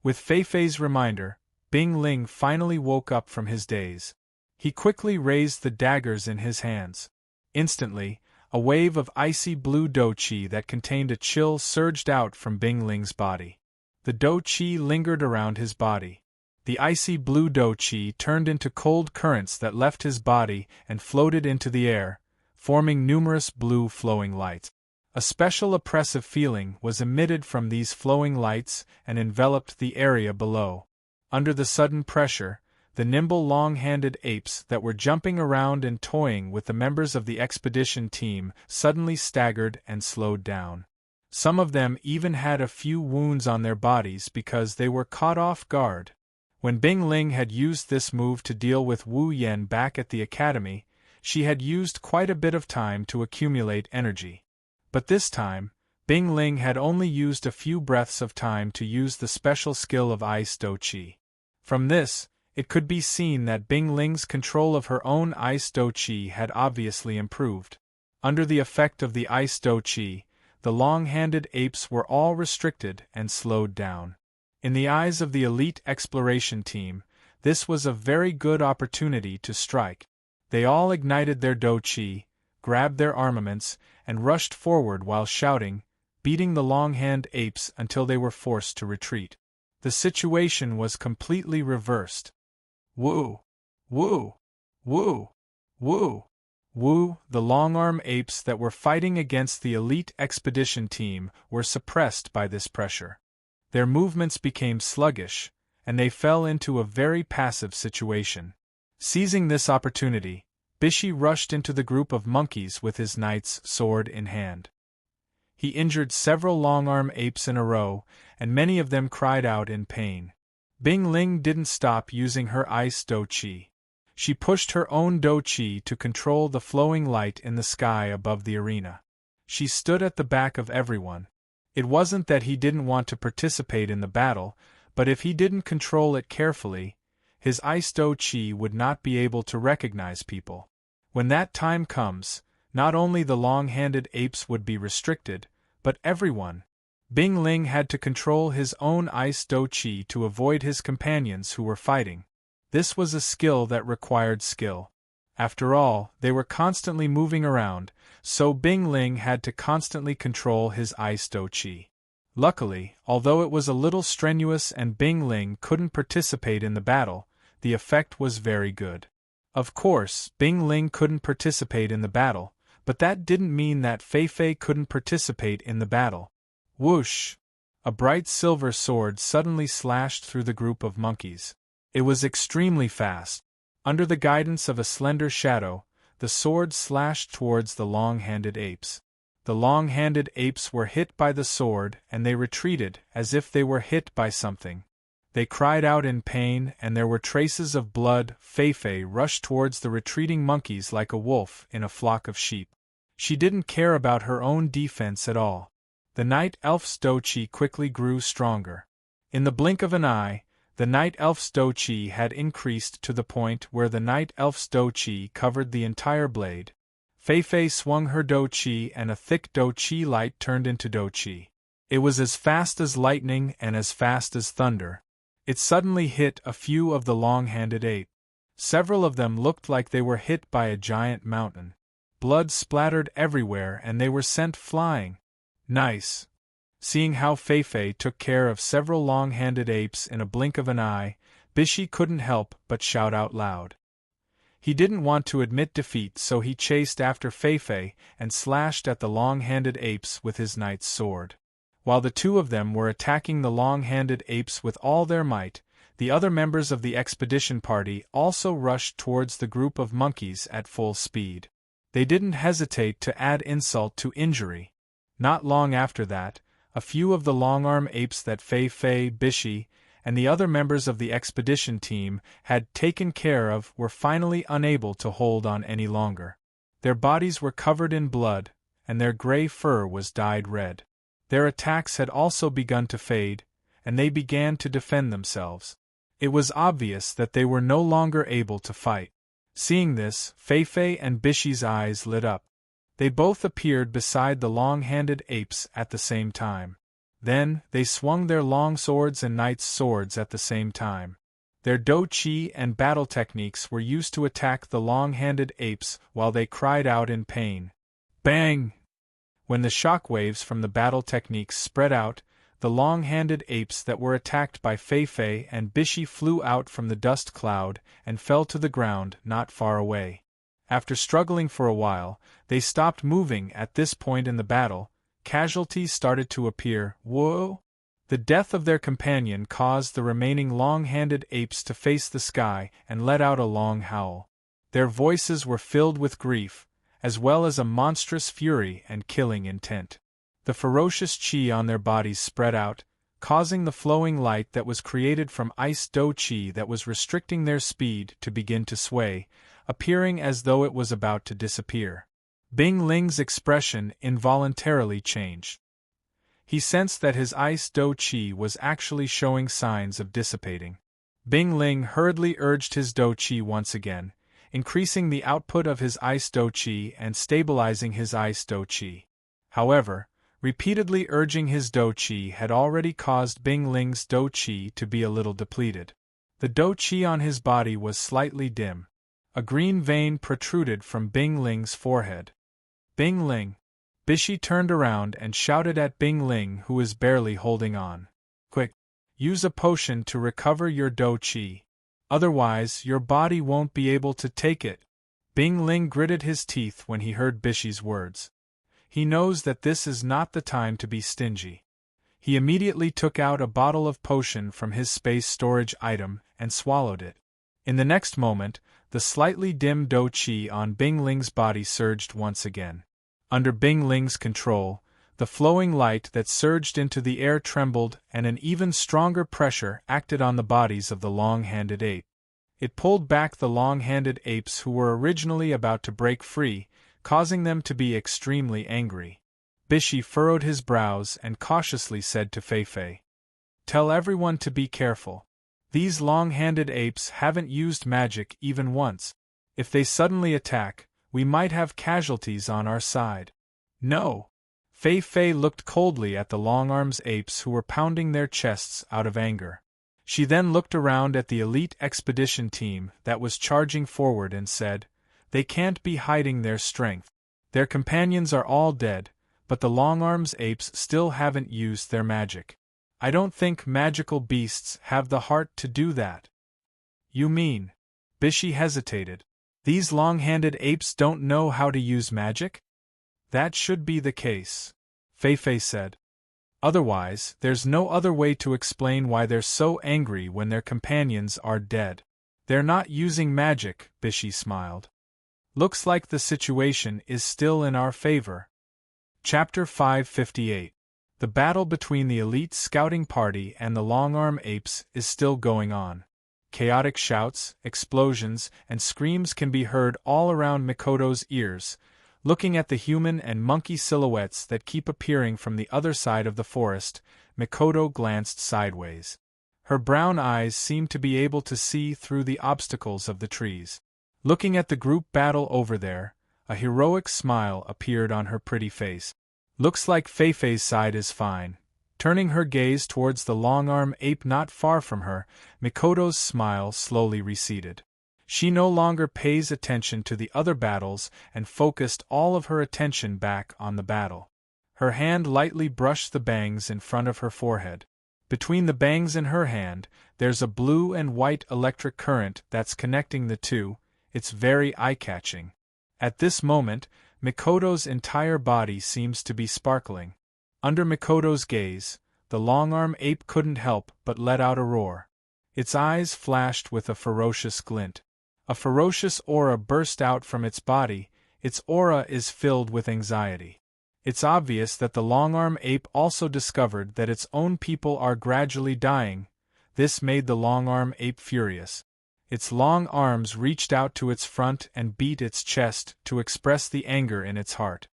With Fei Fei's reminder, Bing Ling finally woke up from his daze. He quickly raised the daggers in his hands. Instantly, a wave of icy blue dochi that contained a chill surged out from Bing Ling's body. The dochi lingered around his body. The icy blue dochi turned into cold currents that left his body and floated into the air, forming numerous blue flowing lights. A special oppressive feeling was emitted from these flowing lights and enveloped the area below. Under the sudden pressure, the nimble long-handed apes that were jumping around and toying with the members of the expedition team suddenly staggered and slowed down. Some of them even had a few wounds on their bodies because they were caught off guard. When Bing Ling had used this move to deal with Wu Yen back at the academy, she had used quite a bit of time to accumulate energy. But this time, Bing Ling had only used a few breaths of time to use the special skill of Ice Do Qi. From this, it could be seen that Bing Ling's control of her own Ice Do Qi had obviously improved. Under the effect of the Ice Do Qi, the long-handed apes were all restricted and slowed down. In the eyes of the elite exploration team, this was a very good opportunity to strike. They all ignited their Do Qi, grabbed their armaments, and rushed forward while shouting, beating the long-handed apes until they were forced to retreat. The situation was completely reversed. Woo! Woo! Woo! Woo! Woo! The long-arm apes that were fighting against the elite expedition team were suppressed by this pressure. Their movements became sluggish, and they fell into a very passive situation. Seizing this opportunity, Bishi rushed into the group of monkeys with his knight's sword in hand. He injured several long-arm apes in a row, and many of them cried out in pain. Bing Ling didn't stop using her Ice Do Qi. She pushed her own Do Qi to control the flowing light in the sky above the arena. She stood at the back of everyone. It wasn't that he didn't want to participate in the battle, but if he didn't control it carefully, his Ice Do Qi would not be able to recognize people. When that time comes, not only the long-handed apes would be restricted, but everyone. Bing Ling had to control his own Ice Do Qi to avoid his companions who were fighting. This was a skill that required skill. After all, they were constantly moving around, so Bing Ling had to constantly control his Ice Do Qi. Luckily, although it was a little strenuous and Bing Ling couldn't participate in the battle, the effect was very good. Of course, Bing Ling couldn't participate in the battle, but that didn't mean that Fei Fei couldn't participate in the battle. Whoosh! A bright silver sword suddenly slashed through the group of monkeys. It was extremely fast. Under the guidance of a slender shadow, the sword slashed towards the long-handed apes. The long-handed apes were hit by the sword and they retreated as if they were hit by something. They cried out in pain and there were traces of blood. Fei Fei rushed towards the retreating monkeys like a wolf in a flock of sheep. She didn't care about her own defense at all. The night elf's Do Qi quickly grew stronger. In the blink of an eye, the night elf's Do Qi had increased to the point where the night elf's Do Qi covered the entire blade. Fei Fei swung her Do Qi and a thick Do Qi light turned into Do Qi. It was as fast as lightning and as fast as thunder. It suddenly hit a few of the long-handed apes. Several of them looked like they were hit by a giant mountain. Blood splattered everywhere and they were sent flying. Nice. Seeing how Fei Fei took care of several long-handed apes in a blink of an eye, Bishi couldn't help but shout out loud. He didn't want to admit defeat, so he chased after Fei Fei and slashed at the long-handed apes with his knight's sword. While the two of them were attacking the long-handed apes with all their might, the other members of the expedition party also rushed towards the group of monkeys at full speed. They didn't hesitate to add insult to injury. Not long after that, a few of the long-arm apes that Fei Fei, Bishi, and the other members of the expedition team had taken care of were finally unable to hold on any longer. Their bodies were covered in blood, and their gray fur was dyed red. Their attacks had also begun to fade, and they began to defend themselves. It was obvious that they were no longer able to fight. Seeing this, Fei Fei and Bishi's eyes lit up. They both appeared beside the long-handed apes at the same time. Then, they swung their long swords and knight's swords at the same time. Their Do Qi and battle techniques were used to attack the long-handed apes while they cried out in pain. Bang! When the shockwaves from the battle techniques spread out, the long-handed apes that were attacked by Fei Fei and Bishi flew out from the dust cloud and fell to the ground not far away. After struggling for a while, they stopped moving. At this point in the battle, Casualties started to appear. Whoa! The death of their companion caused the remaining long-handed apes to face the sky and let out a long howl. Their voices were filled with grief, as well as a monstrous fury and killing intent. The ferocious chi on their bodies spread out, causing the flowing light that was created from ice do chi that was restricting their speed to begin to sway, appearing as though it was about to disappear. Bing Ling's expression involuntarily changed. He sensed that his ice do chi was actually showing signs of dissipating. Bing Ling hurriedly urged his do chi once again, increasing the output of his ice do chi and stabilizing his ice do chi. However, repeatedly urging his do chi had already caused Bing Ling's do chi to be a little depleted. The do chi on his body was slightly dim. A green vein protruded from Bing Ling's forehead. Bing Ling! Bishi turned around and shouted at Bing Ling, who is barely holding on. Quick! Use a potion to recover your do chi. Otherwise, your body won't be able to take it. Bing Ling gritted his teeth when he heard Bishi's words. He knows that this is not the time to be stingy. He immediately took out a bottle of potion from his space storage item and swallowed it. In the next moment, the slightly dim do chi on Bing Ling's body surged once again. Under Bing Ling's control, the flowing light that surged into the air trembled and an even stronger pressure acted on the bodies of the long-handed ape. It pulled back the long-handed apes who were originally about to break free, causing them to be extremely angry. Bishi furrowed his brows and cautiously said to Fei Fei, "Tell everyone to be careful. These long-handed apes haven't used magic even once. If they suddenly attack, we might have casualties on our side." "No!" Fei Fei looked coldly at the long-arms apes who were pounding their chests out of anger. She then looked around at the elite expedition team that was charging forward and said, "They can't be hiding their strength. Their companions are all dead, but the long-arms apes still haven't used their magic. I don't think magical beasts have the heart to do that." "You mean?" Bishi hesitated. "These long-handed apes don't know how to use magic?" "That should be the case," Fei Fei said. "Otherwise, there's no other way to explain why they're so angry when their companions are dead." "They're not using magic," Bishi smiled. "Looks like the situation is still in our favor." Chapter 558. The battle between the elite scouting party and the long-arm apes is still going on. Chaotic shouts, explosions, and screams can be heard all around Mikoto's ears. Looking at the human and monkey silhouettes that keep appearing from the other side of the forest, Mikoto glanced sideways. Her brown eyes seemed to be able to see through the obstacles of the trees. Looking at the group battle over there, a heroic smile appeared on her pretty face. "Looks like Fei Fei's side is fine." Turning her gaze towards the long-arm ape not far from her, Mikoto's smile slowly receded. She no longer pays attention to the other battles and focused all of her attention back on the battle. Her hand lightly brushed the bangs in front of her forehead. Between the bangs in her hand, there's a blue and white electric current that's connecting the two. It's very eye-catching. At this moment, Mikoto's entire body seems to be sparkling. Under Mikoto's gaze, the long-arm ape couldn't help but let out a roar. Its eyes flashed with a ferocious glint. A ferocious aura burst out from its body. Its aura is filled with anxiety. It's obvious that the long-arm ape also discovered that its own people are gradually dying. This made the long-arm ape furious. Its long arms reached out to its front and beat its chest to express the anger in its heart.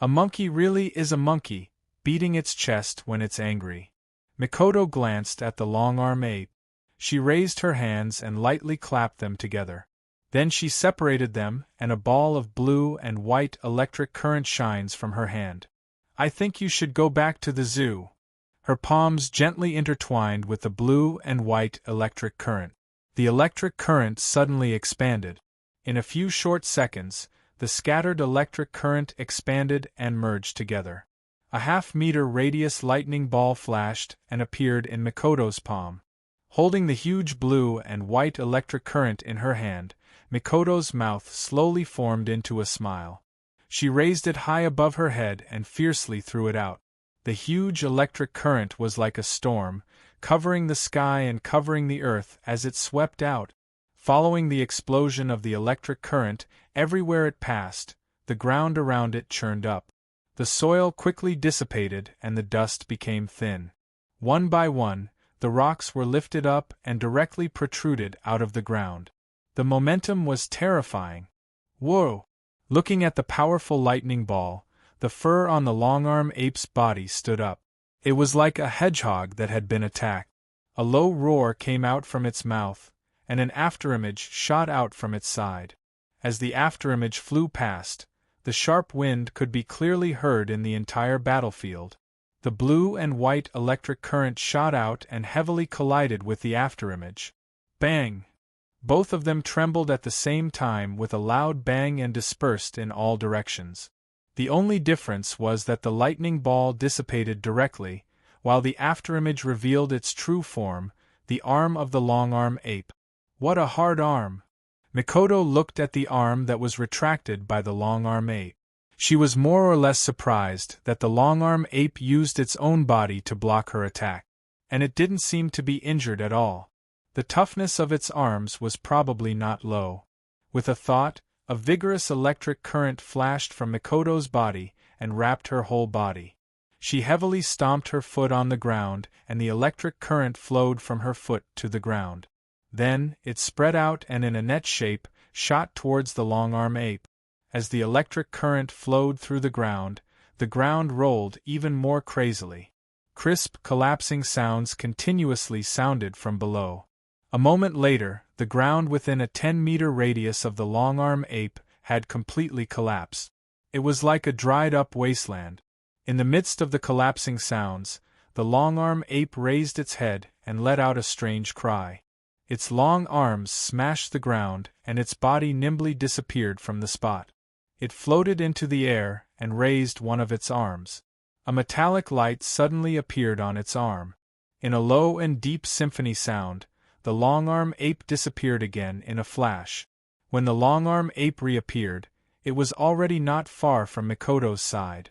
A monkey really is a monkey, beating its chest when it's angry. Mikoto glanced at the long-arm ape. She raised her hands and lightly clapped them together. Then she separated them, and a ball of blue and white electric current shines from her hand. "I think you should go back to the zoo." Her palms gently intertwined with the blue and white electric current. The electric current suddenly expanded. In a few short seconds, the scattered electric current expanded and merged together. A half-meter radius lightning ball flashed and appeared in Mikoto's palm. Holding the huge blue and white electric current in her hand, Mikoto's mouth slowly formed into a smile. She raised it high above her head and fiercely threw it out. The huge electric current was like a storm, covering the sky and covering the earth as it swept out. Following the explosion of the electric current, everywhere it passed, the ground around it churned up. The soil quickly dissipated and the dust became thin. One by one, the rocks were lifted up and directly protruded out of the ground. The momentum was terrifying. Whoa! Looking at the powerful lightning ball, the fur on the long-arm ape's body stood up. It was like a hedgehog that had been attacked. A low roar came out from its mouth, and an afterimage shot out from its side. As the afterimage flew past, the sharp wind could be clearly heard in the entire battlefield. The blue and white electric current shot out and heavily collided with the afterimage. Bang! Both of them trembled at the same time with a loud bang and dispersed in all directions. The only difference was that the lightning ball dissipated directly, while the afterimage revealed its true form, the arm of the long-arm ape. What a hard arm! Mikoto looked at the arm that was retracted by the long-arm ape. She was more or less surprised that the long-arm ape used its own body to block her attack. And it didn't seem to be injured at all. The toughness of its arms was probably not low. With a thought, a vigorous electric current flashed from Mikoto's body and wrapped her whole body. She heavily stomped her foot on the ground, and the electric current flowed from her foot to the ground. Then, it spread out and in a net shape, shot towards the long-arm ape. As the electric current flowed through the ground rolled even more crazily. Crisp, collapsing sounds continuously sounded from below. A moment later, the ground within a 10-meter radius of the long-arm ape had completely collapsed. It was like a dried-up wasteland. In the midst of the collapsing sounds, the long-arm ape raised its head and let out a strange cry. Its long arms smashed the ground, and its body nimbly disappeared from the spot. It floated into the air and raised one of its arms. A metallic light suddenly appeared on its arm. In a low and deep symphony sound, the long-arm ape disappeared again in a flash. When the long-arm ape reappeared, it was already not far from Mikoto's side.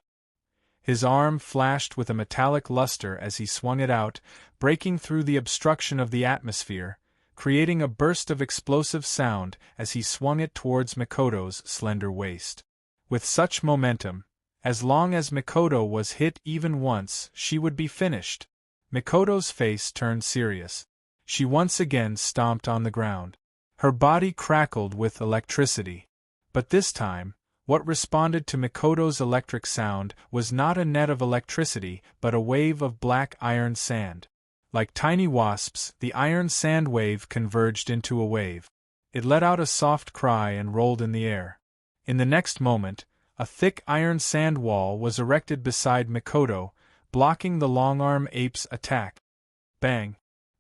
His arm flashed with a metallic luster as he swung it out, breaking through the obstruction of the atmosphere, creating a burst of explosive sound as he swung it towards Mikoto's slender waist. With such momentum, as long as Mikoto was hit even once, she would be finished. Mikoto's face turned serious. She once again stomped on the ground. Her body crackled with electricity. But this time, what responded to Mikoto's electric sound was not a net of electricity but a wave of black iron sand. Like tiny wasps, the iron sand wave converged into a wave. It let out a soft cry and rolled in the air. In the next moment, a thick iron sand wall was erected beside Mikoto, blocking the long-arm ape's attack. Bang!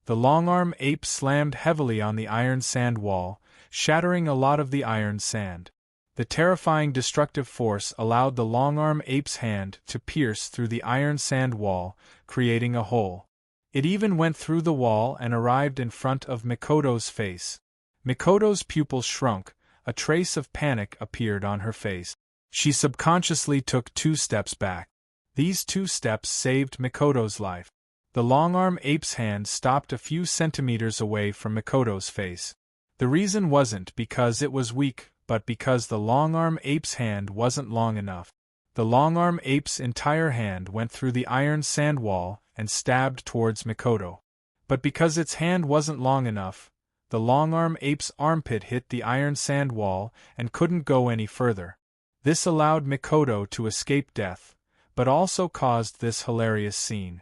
The long-arm ape slammed heavily on the iron sand wall, shattering a lot of the iron sand. The terrifying destructive force allowed the long-arm ape's hand to pierce through the iron sand wall, creating a hole. It even went through the wall and arrived in front of Mikoto's face. Mikoto's pupils shrunk, a trace of panic appeared on her face. She subconsciously took 2 steps back. These 2 steps saved Mikoto's life. The long-arm ape's hand stopped a few centimeters away from Mikoto's face. The reason wasn't because it was weak, but because the long-arm ape's hand wasn't long enough. The long-arm ape's entire hand went through the iron sand wall and stabbed towards Mikoto. But because its hand wasn't long enough, the long-arm ape's armpit hit the iron sand wall and couldn't go any further. This allowed Mikoto to escape death, but also caused this hilarious scene.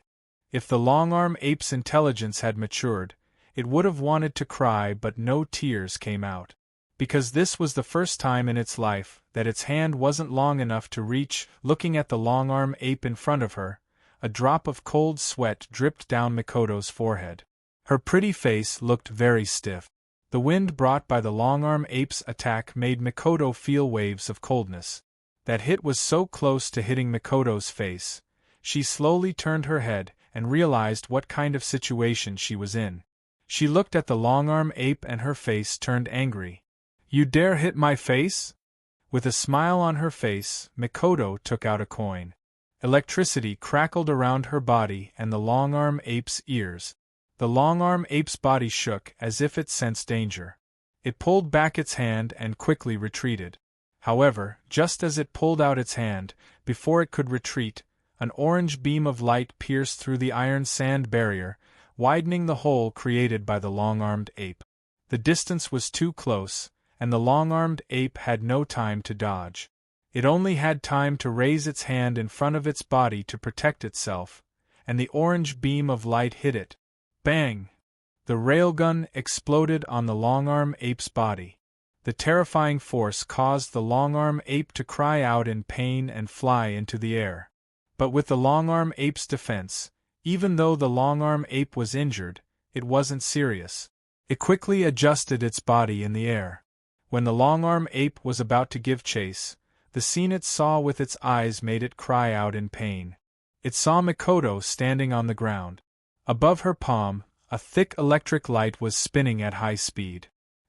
If the long-arm ape's intelligence had matured, it would have wanted to cry, but no tears came out. Because this was the first time in its life that its hand wasn't long enough to reach. Looking at the long-arm ape in front of her, a drop of cold sweat dripped down Mikoto's forehead. Her pretty face looked very stiff. The wind brought by the long-arm ape's attack made Mikoto feel waves of coldness. That hit was so close to hitting Mikoto's face. She slowly turned her head and realized what kind of situation she was in. She looked at the long-arm ape and her face turned angry. "You dare hit my face?" With a smile on her face, Mikoto took out a coin. Electricity crackled around her body and the long-arm ape's ears. The long-arm ape's body shook as if it sensed danger. It pulled back its hand and quickly retreated. However, just as it pulled out its hand, before it could retreat, an orange beam of light pierced through the iron sand barrier, widening the hole created by the long-armed ape. The distance was too close, and the long-armed ape had no time to dodge. It only had time to raise its hand in front of its body to protect itself, and the orange beam of light hit it. Bang! The railgun exploded on the long-arm ape's body. The terrifying force caused the long-arm ape to cry out in pain and fly into the air. But with the long-arm ape's defense, even though the long-arm ape was injured, it wasn't serious. It quickly adjusted its body in the air. When the long-arm ape was about to give chase, the scene it saw with its eyes made it cry out in pain. It saw Mikoto standing on the ground. Above her palm, a thick electric light was spinning at high speed.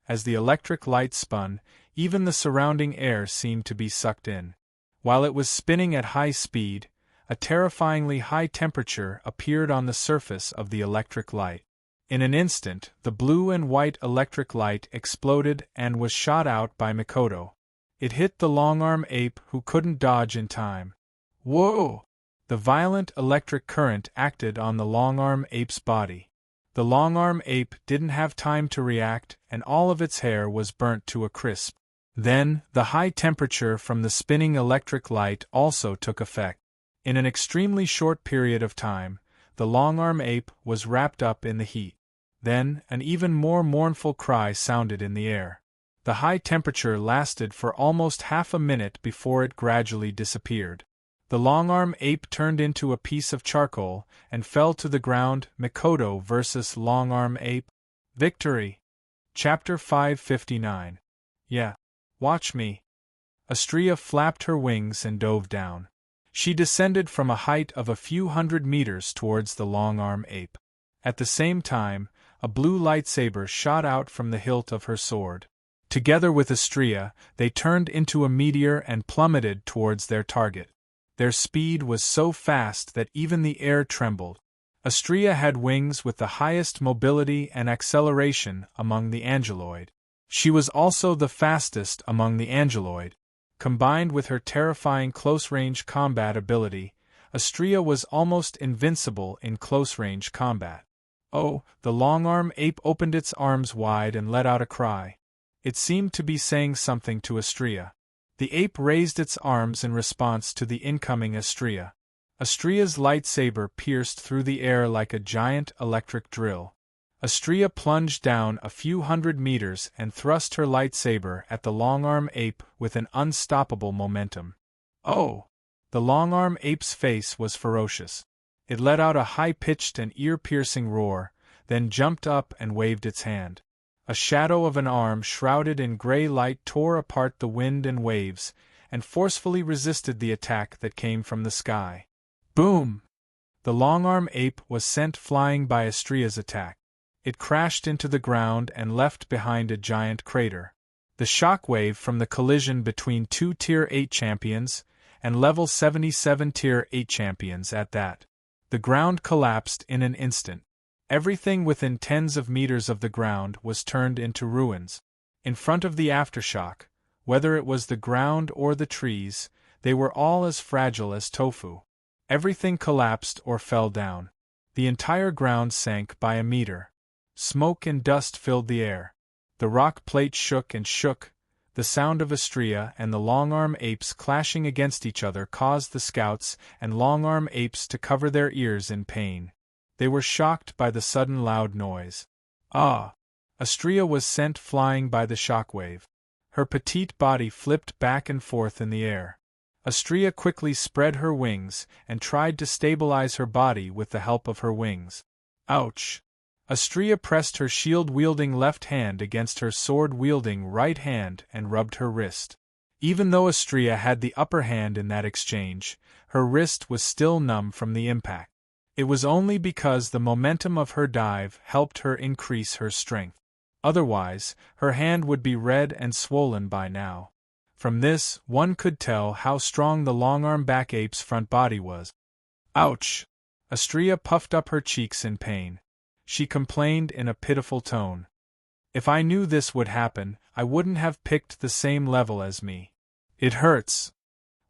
As the electric light spun, even the surrounding air seemed to be sucked in. While it was spinning at high speed, a terrifyingly high temperature appeared on the surface of the electric light. In an instant, the blue and white electric light exploded and was shot out by Mikoto. It hit the long-arm ape, who couldn't dodge in time. Whoa! The violent electric current acted on the long-arm ape's body. The long-arm ape didn't have time to react, and all of its hair was burnt to a crisp. Then, the high temperature from the spinning electric light also took effect. In an extremely short period of time, the long-arm ape was wrapped up in the heat. Then, an even more mournful cry sounded in the air. The high temperature lasted for almost half a minute before it gradually disappeared. The long-arm ape turned into a piece of charcoal and fell to the ground. Mikoto vs. Long-arm ape. Victory. Chapter 559. Yeah. Watch me. Astrea flapped her wings and dove down. She descended from a height of a few hundred meters towards the long-arm ape. At the same time, a blue lightsaber shot out from the hilt of her sword. Together with Astrea, they turned into a meteor and plummeted towards their target. Their speed was so fast that even the air trembled. Astrea had wings with the highest mobility and acceleration among the angeloid. She was also the fastest among the angeloid. Combined with her terrifying close-range combat ability, Astrea was almost invincible in close-range combat. Oh, the long-arm ape opened its arms wide and let out a cry. It seemed to be saying something to Astrea. The ape raised its arms in response to the incoming Astrea. Astrea's lightsaber pierced through the air like a giant electric drill. Astrea plunged down a few hundred meters and thrust her lightsaber at the long-arm ape with an unstoppable momentum. Oh! The long-arm ape's face was ferocious. It let out a high-pitched and ear-piercing roar, then jumped up and waved its hand. A shadow of an arm shrouded in gray light tore apart the wind and waves, and forcefully resisted the attack that came from the sky. Boom! The long-arm ape was sent flying by Astrea's attack. It crashed into the ground and left behind a giant crater. The shock wave from the collision between two Tier 8 champions, and level 77 Tier 8 champions at that. The ground collapsed in an instant. Everything within tens of meters of the ground was turned into ruins. In front of the aftershock, whether it was the ground or the trees, they were all as fragile as tofu. Everything collapsed or fell down. The entire ground sank by a meter. Smoke and dust filled the air. The rock plate shook and shook. The sound of Astrea and the long-arm apes clashing against each other caused the scouts and long-arm apes to cover their ears in pain. They were shocked by the sudden loud noise. Ah! Astrea was sent flying by the shockwave. Her petite body flipped back and forth in the air. Astrea quickly spread her wings and tried to stabilize her body with the help of her wings. Ouch! Astrea pressed her shield-wielding left hand against her sword-wielding right hand and rubbed her wrist. Even though Astrea had the upper hand in that exchange, her wrist was still numb from the impact. It was only because the momentum of her dive helped her increase her strength. Otherwise, her hand would be red and swollen by now. From this, one could tell how strong the long-armed back ape's front body was. Ouch! Astrea puffed up her cheeks in pain. She complained in a pitiful tone. If I knew this would happen, I wouldn't have picked the same level as me. It hurts.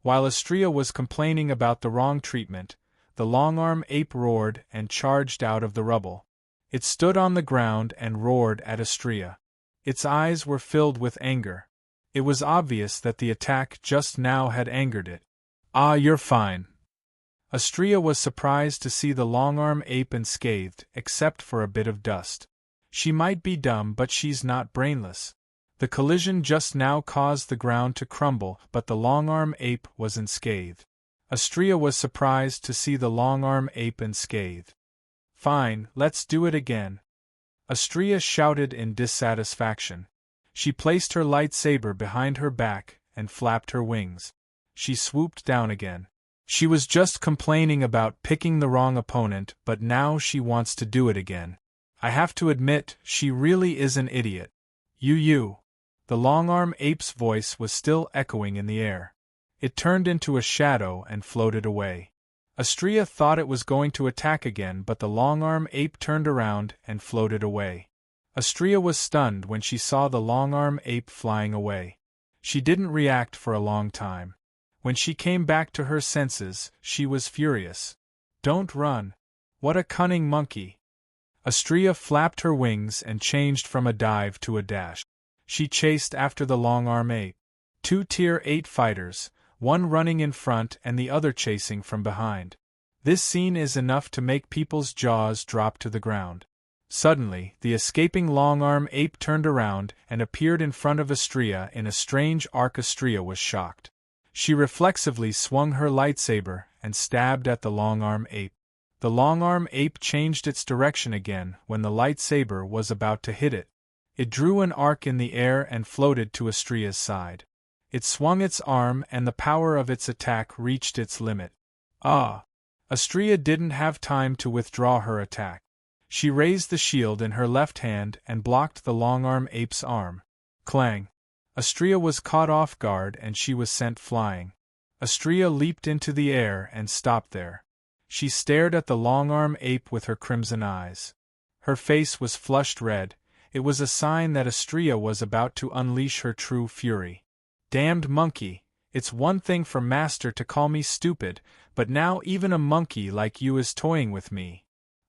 While Astrea was complaining about the wrong treatment, the long-armed ape roared and charged out of the rubble. It stood on the ground and roared at Astrea. Its eyes were filled with anger. It was obvious that the attack just now had angered it. Ah, you're fine. Astrea was surprised to see the long-armed ape unscathed, except for a bit of dust. She might be dumb, but she's not brainless. The collision just now caused the ground to crumble, but the long-armed ape was unscathed. Astrea was surprised to see the long-armed ape unscathed. Fine, let's do it again. Astrea shouted in dissatisfaction. She placed her lightsaber behind her back and flapped her wings. She swooped down again. She was just complaining about picking the wrong opponent, but now she wants to do it again. I have to admit, she really is an idiot. You. The long-armed ape's voice was still echoing in the air. It turned into a shadow and floated away. Astrea thought it was going to attack again, but the long-armed ape turned around and floated away. Astrea was stunned when she saw the long-armed ape flying away. She didn't react for a long time. When she came back to her senses, she was furious. Don't run. What a cunning monkey. Astrea flapped her wings and changed from a dive to a dash. She chased after the long-armed ape. 2 Tier 8 fighters, one running in front and the other chasing from behind. This scene is enough to make people's jaws drop to the ground. Suddenly, the escaping long-armed ape turned around and appeared in front of Astrea in a strange arc. Astrea was shocked. She reflexively swung her lightsaber and stabbed at the long-armed ape. The long-armed ape changed its direction again when the lightsaber was about to hit it. It drew an arc in the air and floated to Astrea's side. It swung its arm and the power of its attack reached its limit. Ah! Astrea didn't have time to withdraw her attack. She raised the shield in her left hand and blocked the long-armed ape's arm. Clang! Astrea was caught off guard and she was sent flying. Astrea leaped into the air and stopped there. She stared at the long-armed ape with her crimson eyes. Her face was flushed red. It was a sign that Astrea was about to unleash her true fury. Damned monkey! It's one thing for Master to call me stupid, but now even a monkey like you is toying with me.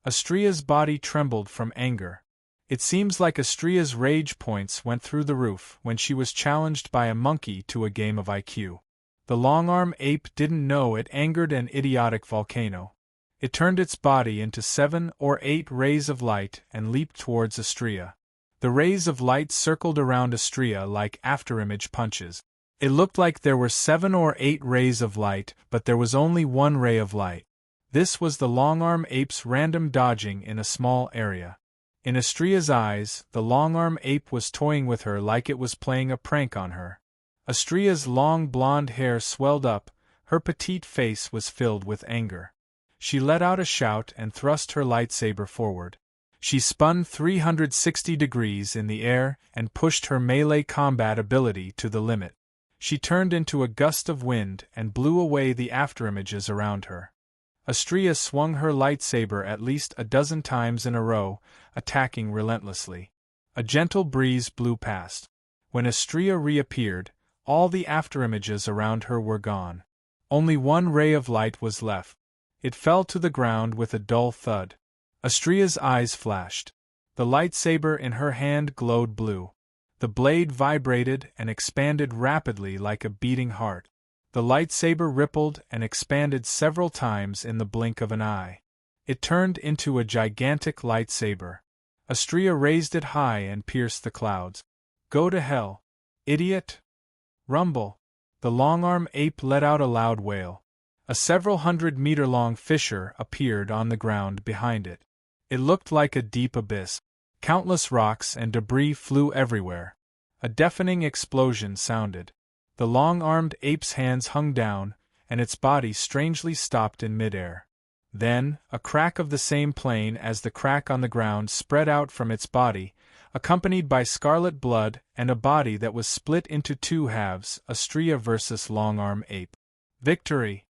Astrea's body trembled from anger. It seems like Astrea's rage points went through the roof when she was challenged by a monkey to a game of IQ. The long-armed ape didn't know it angered an idiotic volcano. It turned its body into 7 or 8 rays of light and leaped towards Astrea. The rays of light circled around Astrea like afterimage punches. It looked like there were 7 or 8 rays of light, but there was only 1 ray of light. This was the long-armed ape's random dodging in a small area. In Astrea's eyes, the long-armed ape was toying with her like it was playing a prank on her. Astrea's long blonde hair swelled up, her petite face was filled with anger. She let out a shout and thrust her lightsaber forward. She spun 360 degrees in the air and pushed her melee combat ability to the limit. She turned into a gust of wind and blew away the afterimages around her. Astrea swung her lightsaber at least a dozen times in a row, attacking relentlessly. A gentle breeze blew past. When Astrea reappeared, all the afterimages around her were gone. Only 1 ray of light was left. It fell to the ground with a dull thud. Astrea's eyes flashed. The lightsaber in her hand glowed blue. The blade vibrated and expanded rapidly like a beating heart. The lightsaber rippled and expanded several times in the blink of an eye. It turned into a gigantic lightsaber. Astrea raised it high and pierced the clouds. Go to hell, idiot! Rumble! The long-armed ape let out a loud wail. A several 100-meter-long fissure appeared on the ground behind it. It looked like a deep abyss. Countless rocks and debris flew everywhere. A deafening explosion sounded. The long-armed ape's hands hung down, and its body strangely stopped in midair. Then, a crack of the same plane as the crack on the ground spread out from its body. accompanied by scarlet blood and a body that was split into two halves, Astrea versus Longarm Ape. Victory!